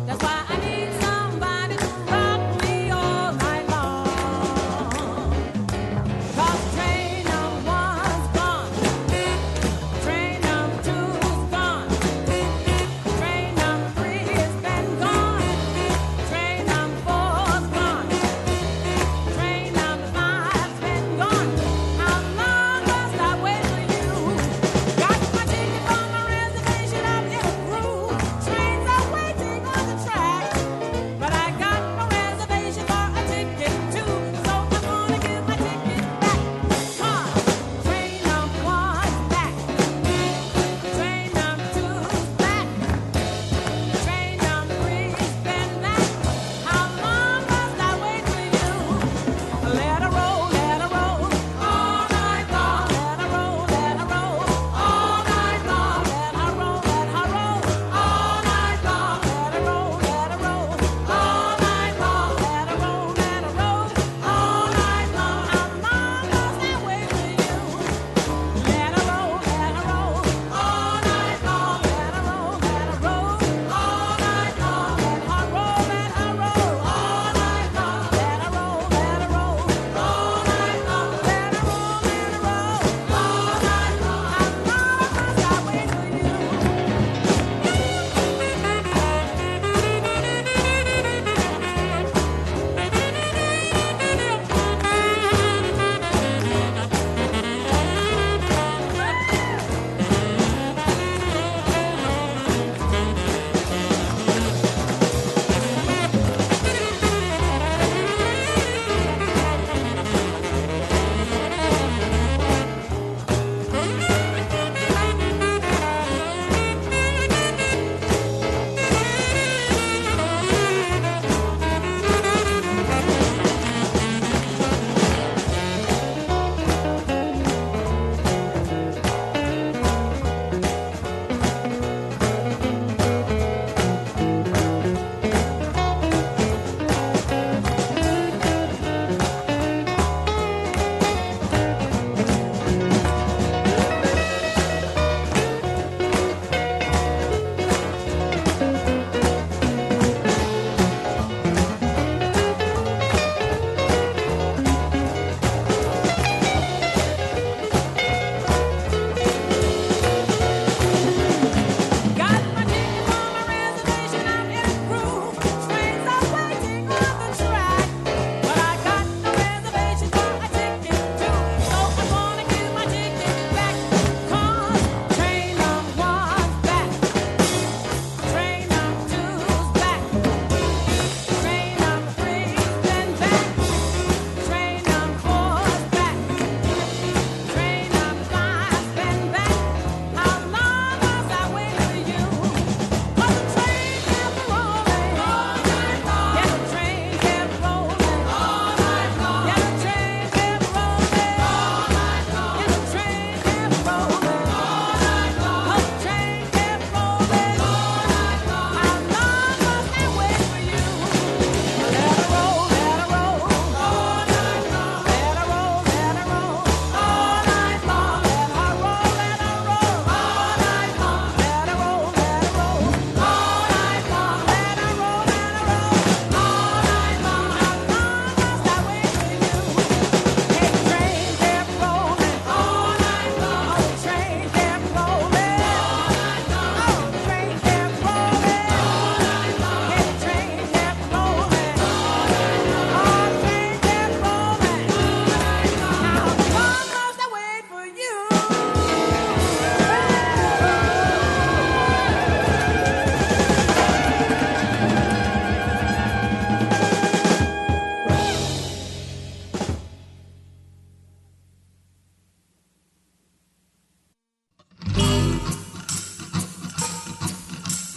Speaker 18: That's why I need somebody to rock me all night long. 'Cause train number one's gone, train number two's gone, train number three has been gone, train number four's gone, train number five's been gone. How long must I wait for you?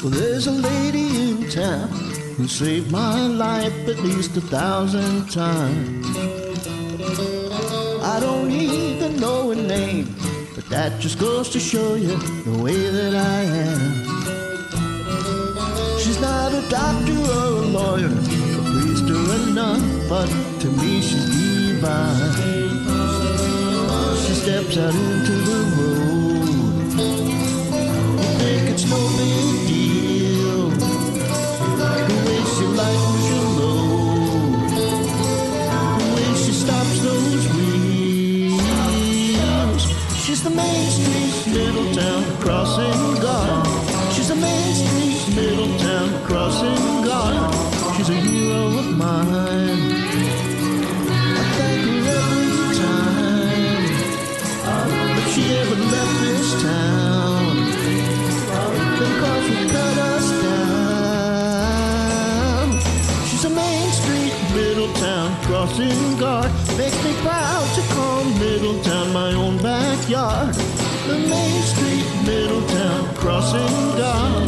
Speaker 15: Well, there's a lady in town who saved my life at least 1,000 times. I don't even know her name, but that just goes to show you the way that I am. She's not a doctor or a lawyer, a priest or a nun, but to me she's divine. She steps out into the road. You think it's no big deal, the way she lightens your load, the way she stops those wheels. She's the Main Street Middletown crossing guard. She's the Main Street Middletown crossing guard. She's a hero of mine. I thank her every time that she ever left this town. Because we cut us down. She's a Main Street Middletown crossing guard. Makes me proud to call Middletown my own backyard. The Main Street Middletown crossing guard.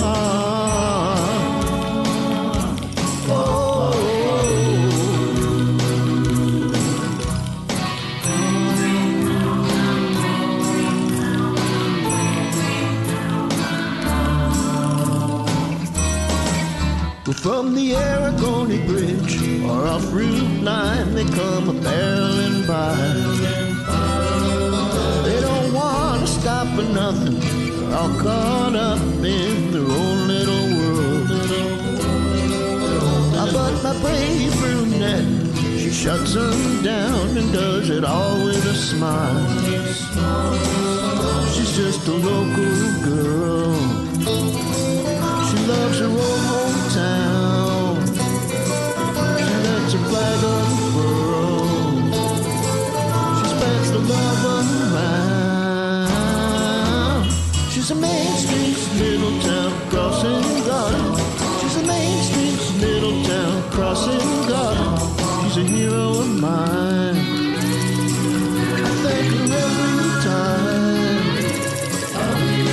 Speaker 15: From the Aragoni Bridge or off Route 9, they come a-barreling by. They don't want to stop for nothing. They're all caught up in their own little world. But my brave brunette, she shuts them down and does it all with a smile. She's just a local girl. She loves her old hometown. She lets her flag unfurl. She spreads the love around. She's a Main Street Middletown crossing guard. She's a Main Street Middletown crossing guard. She's a hero of mine. I thank her every time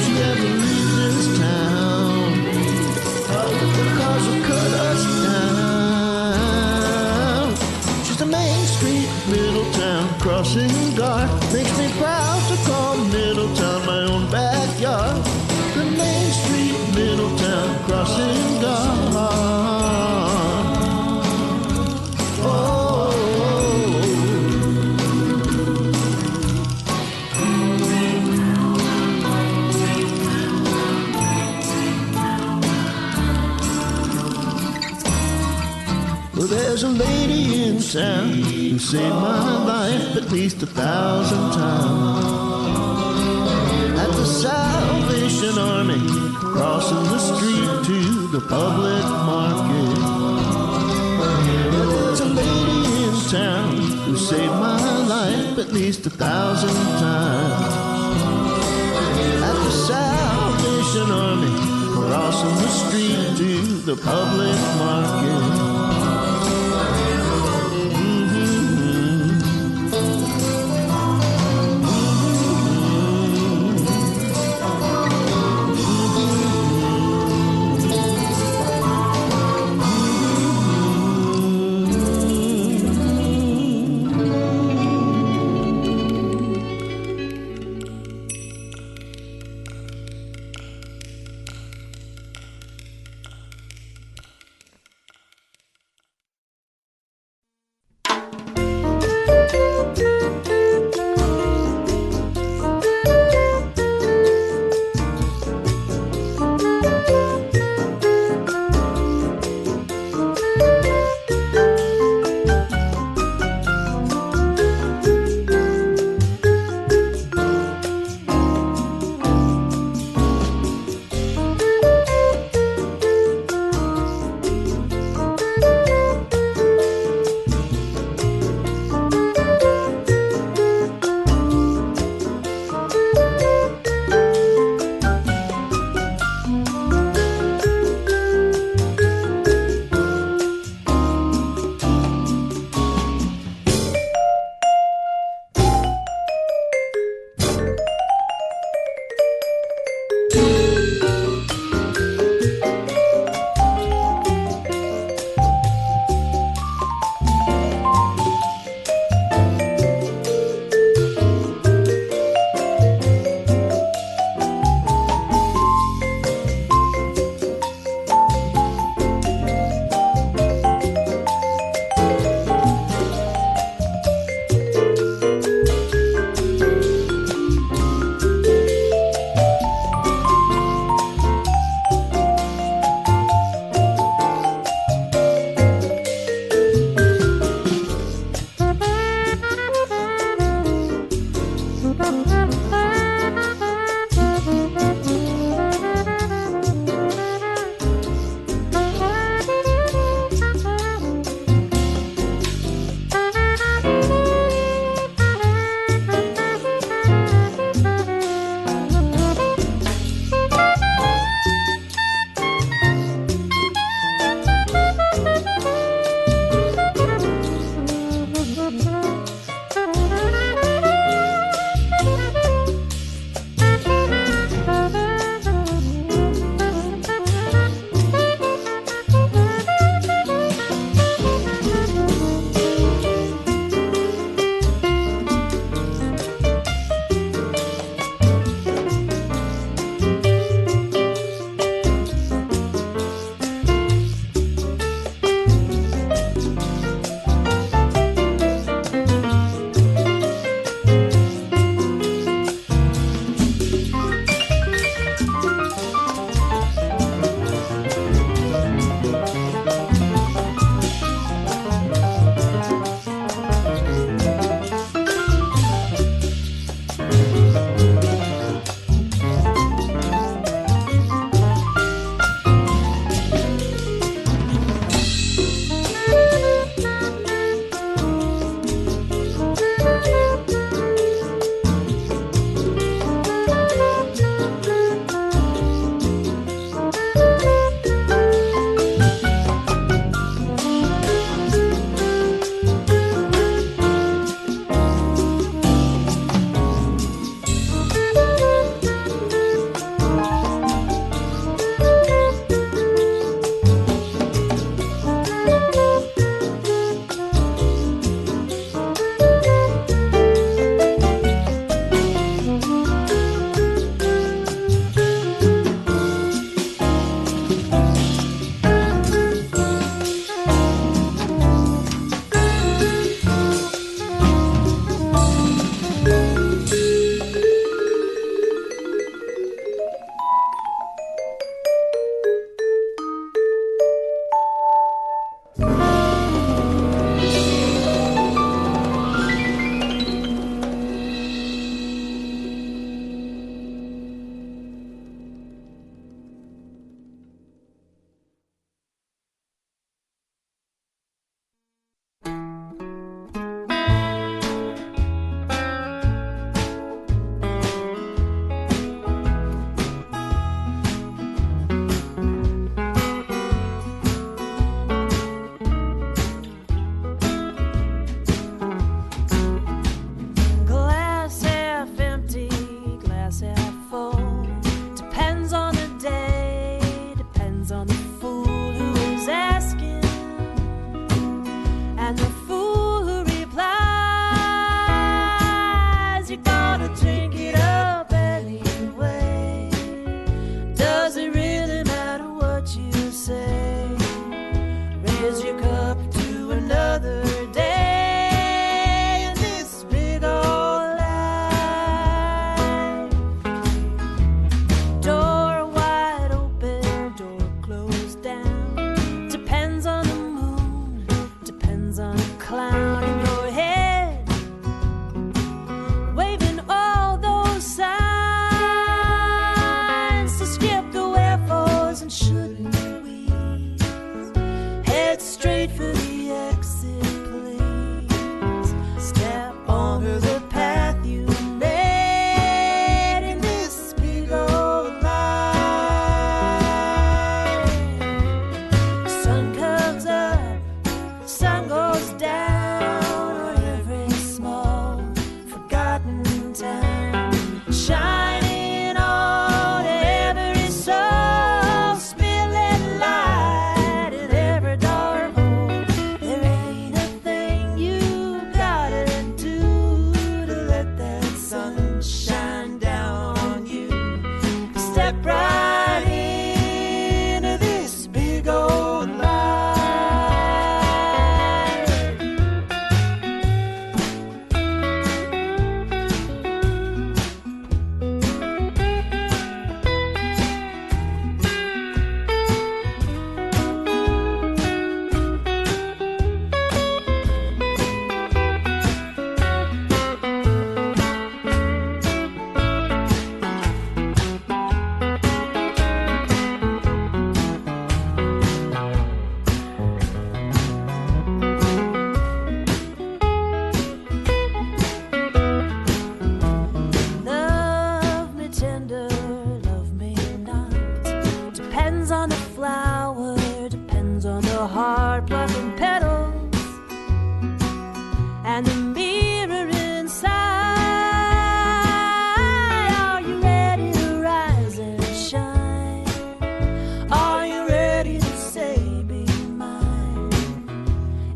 Speaker 15: she ever leaves this town. Because you cut us down. She's the Main Street Middletown crossing guard. Makes me proud to call Middletown my own backyard. The Main Street Middletown crossing guard. Well, there's a lady in town who saved my life at least 1,000 times. At the Salvation Army, crossing the street to the public market. Well, there's a lady in town who saved my life at least 1,000 times. At the Salvation Army, crossing the street to the public market.
Speaker 16: another day in this big old life. Door wide open, door closed down. Depends on the moon, depends on the clown in your head, waving all those signs to skip the wherefores and shouldn't we. Head straight for the exit, please. Step onto the path you made in this big old life. Sun comes up, sun goes down on every small forgotten town, shining on every soul, spilling light in every dark hole. There ain't a thing you gotta do to let that sun shine down on you. Step right into this big old life. Love me tender, love me not. Depends on the flower, depends on the hard plucking petals and the mirror inside. Are you ready to rise and shine? Are you ready to say be mine?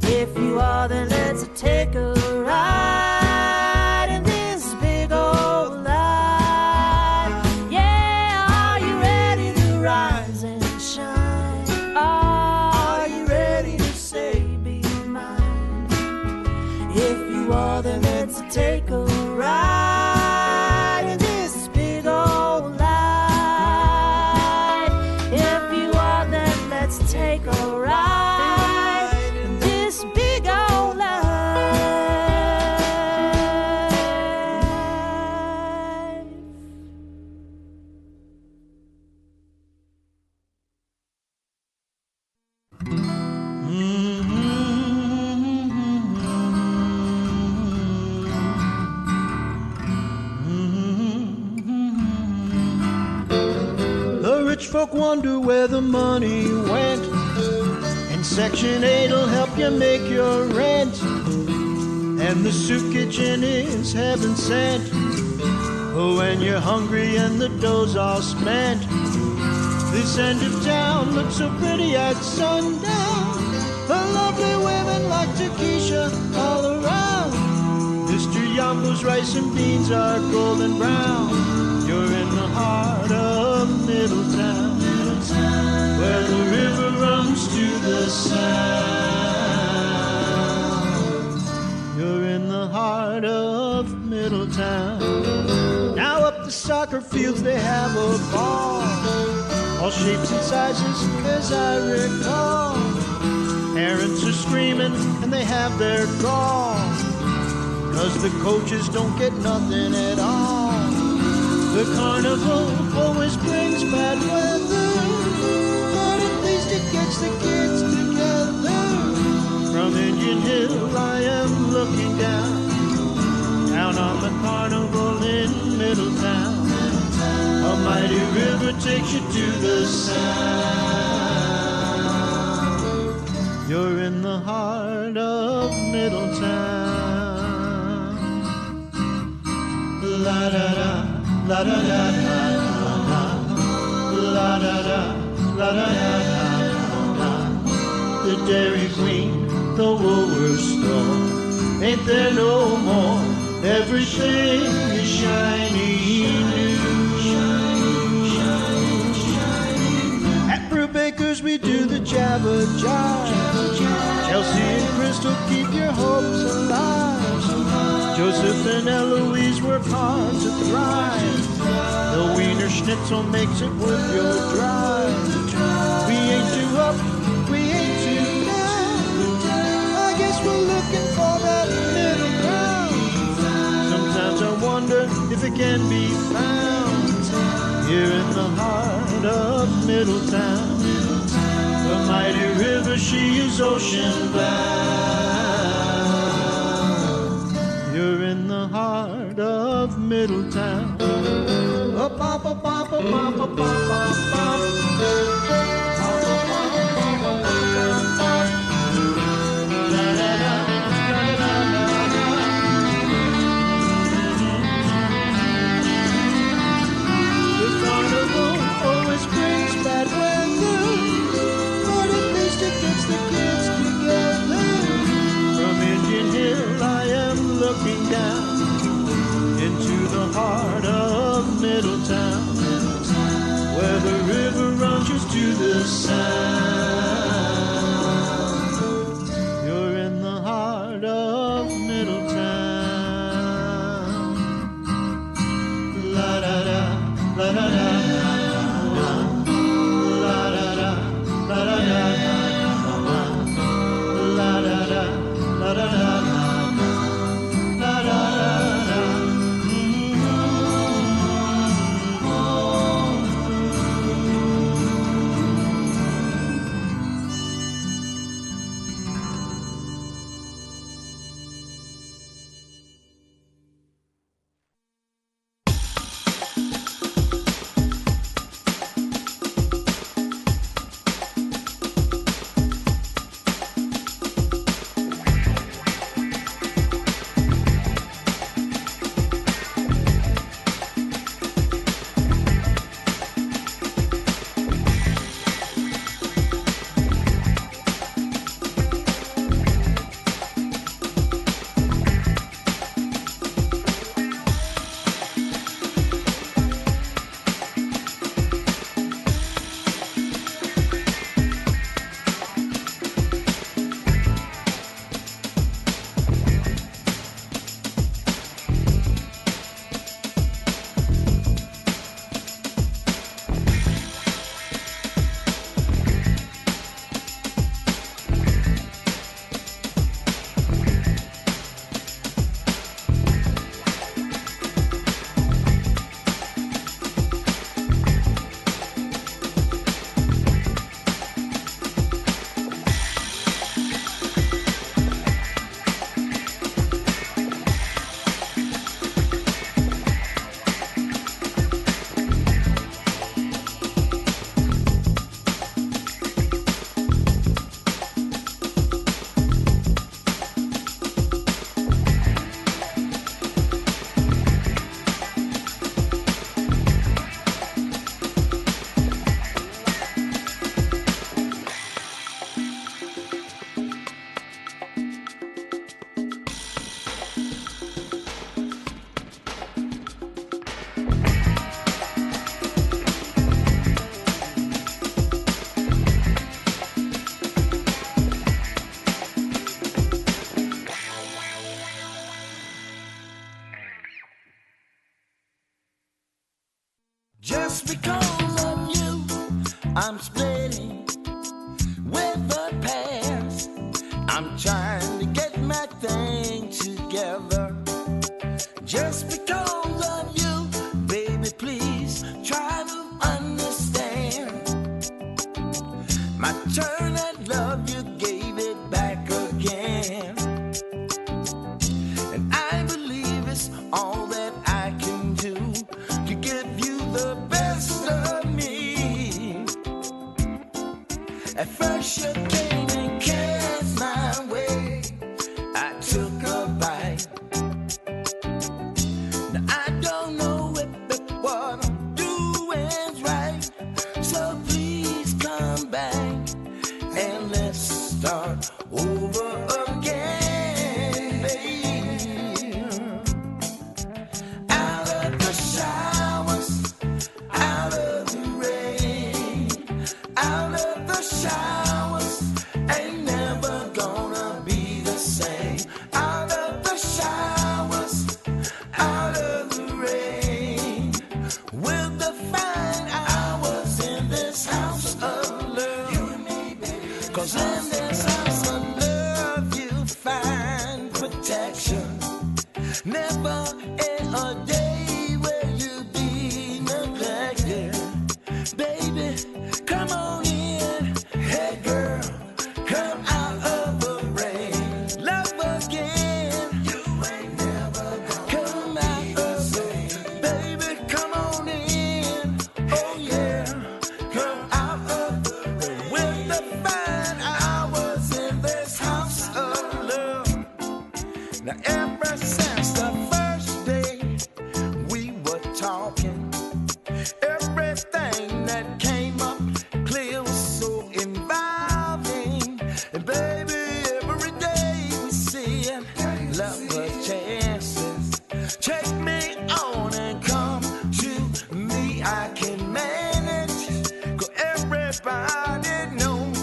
Speaker 16: If you are, then let's take a ride in this big old life. Yeah, are you ready to rise and shine? Are you ready to say be mine? If you are, then let's take a ride in this big old life. If you are, then let's take a ride in this big old life.
Speaker 15: The rich folk wonder where the money went, and Section 8'll help you make your rent. And the soup kitchen is heaven sent for when you're hungry and the dough's all spent. This end of town looks so pretty at sundown. The lovely women like Takesha all around. Mr. Yambo's rice and beans are golden brown. You're in the heart of Middletown, where the river runs to the sound. You're in the heart of Middletown. Now up the soccer fields they have a ball, all shapes and sizes as I recall. Parents are screaming and they have their gall, 'cause the coaches don't get nothing at all. The carnival always brings bad weather, but at least it gets the kids together. From Indian Hill I am looking down on the carnival in Middletown. A mighty river takes you to the sound. You're in the heart of Middletown. La da da, la da da da da, la da da, la da da da. The Dairy Queen, the Woolworth store, ain't there no more? Everything is shiny new. At Brubaker's we do the Jabba Jive. Chelsea and Chris still keep your hopes alive. Joseph and Eloise work hard to thrive. The Wiener Schnitzel makes it worth your drive. We ain't too up, we ain't too down. I guess we're looking for that middle ground. Sometimes I wonder if it can be found here in the heart of Middletown. The mighty river, she is ocean bound. You're in the heart of Middletown. Up, up, up, up, up, up, up, up, up. The carnival always brings bad weather, but at least it gets the kids together. From Indian Hill I am looking down into the heart of Middletown, where the river runs just to the sound. You're in the heart of Middletown. La da da, la da da, la da da, la da da, la da da, la da da.
Speaker 14: Just because of you, I'm splitting with the past. I'm trying to get my thing together. Just because of you, baby, please try to understand. My turn at love, you gave it back again. And I believe it's all that I can do to give you the best of me. At first you came and cast my way. I took a bite. Now I don't know if what I'm doing's right. So please come back and let's start over again, baby. Out of the showers, out of the rain, out of the showers, ain't never gonna be the Now ever since the first day we were talking, everything that came up clear was so involving. And baby, every day we see it, love was chances. Take me on and come to me, I can manage. 'Cause everybody knows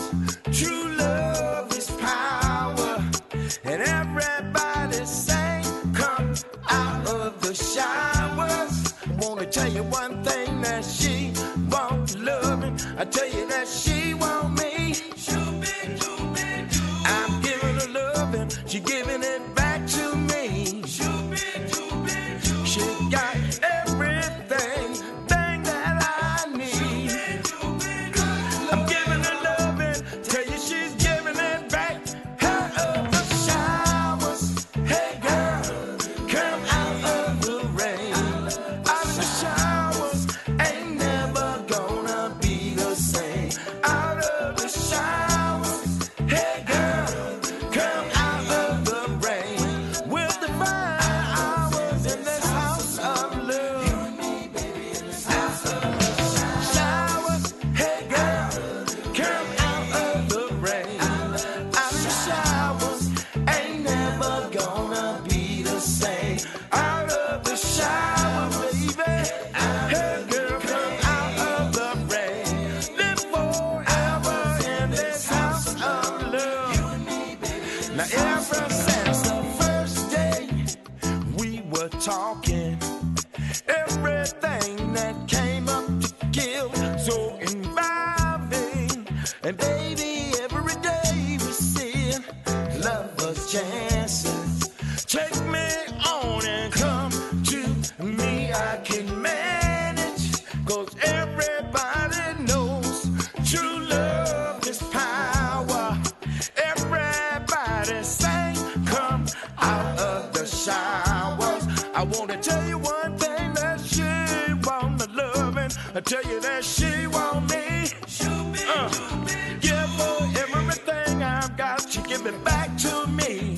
Speaker 14: true love is power. And everybody say, come out of the showers. Wanna tell you one thing, that she won't love me. I tell you that she want me. I'm giving her loving, she giving it back to me. She got everything, thing that I need. I'm giving her loving, tell you she's giving it back. Out of the showers, hey girl, come out of the rain. Out of the showers, ain't never gonna be the same. Out of the showers, hey girl, come out of the rain. We'll divide hours in this house of love. You and me, baby, in this house of love. Showers, hey girl, come out of the rain. Out of the showers, ain't never gonna be the same. Out of the shower, baby, hey girl, come out of the rain. Live forever in this house of love. You and me, baby. Now ever since the first day we were talking, everything that came up to give so involving. And baby, every day we see lovers chances. Take me on and come to me, I can manage. 'Cause everybody knows true love is power. Everybody say, come out of the showers. I want to tell you one thing, that she want the loving. I tell you that she want me. Yeah, for everything I've got, she give it back to me.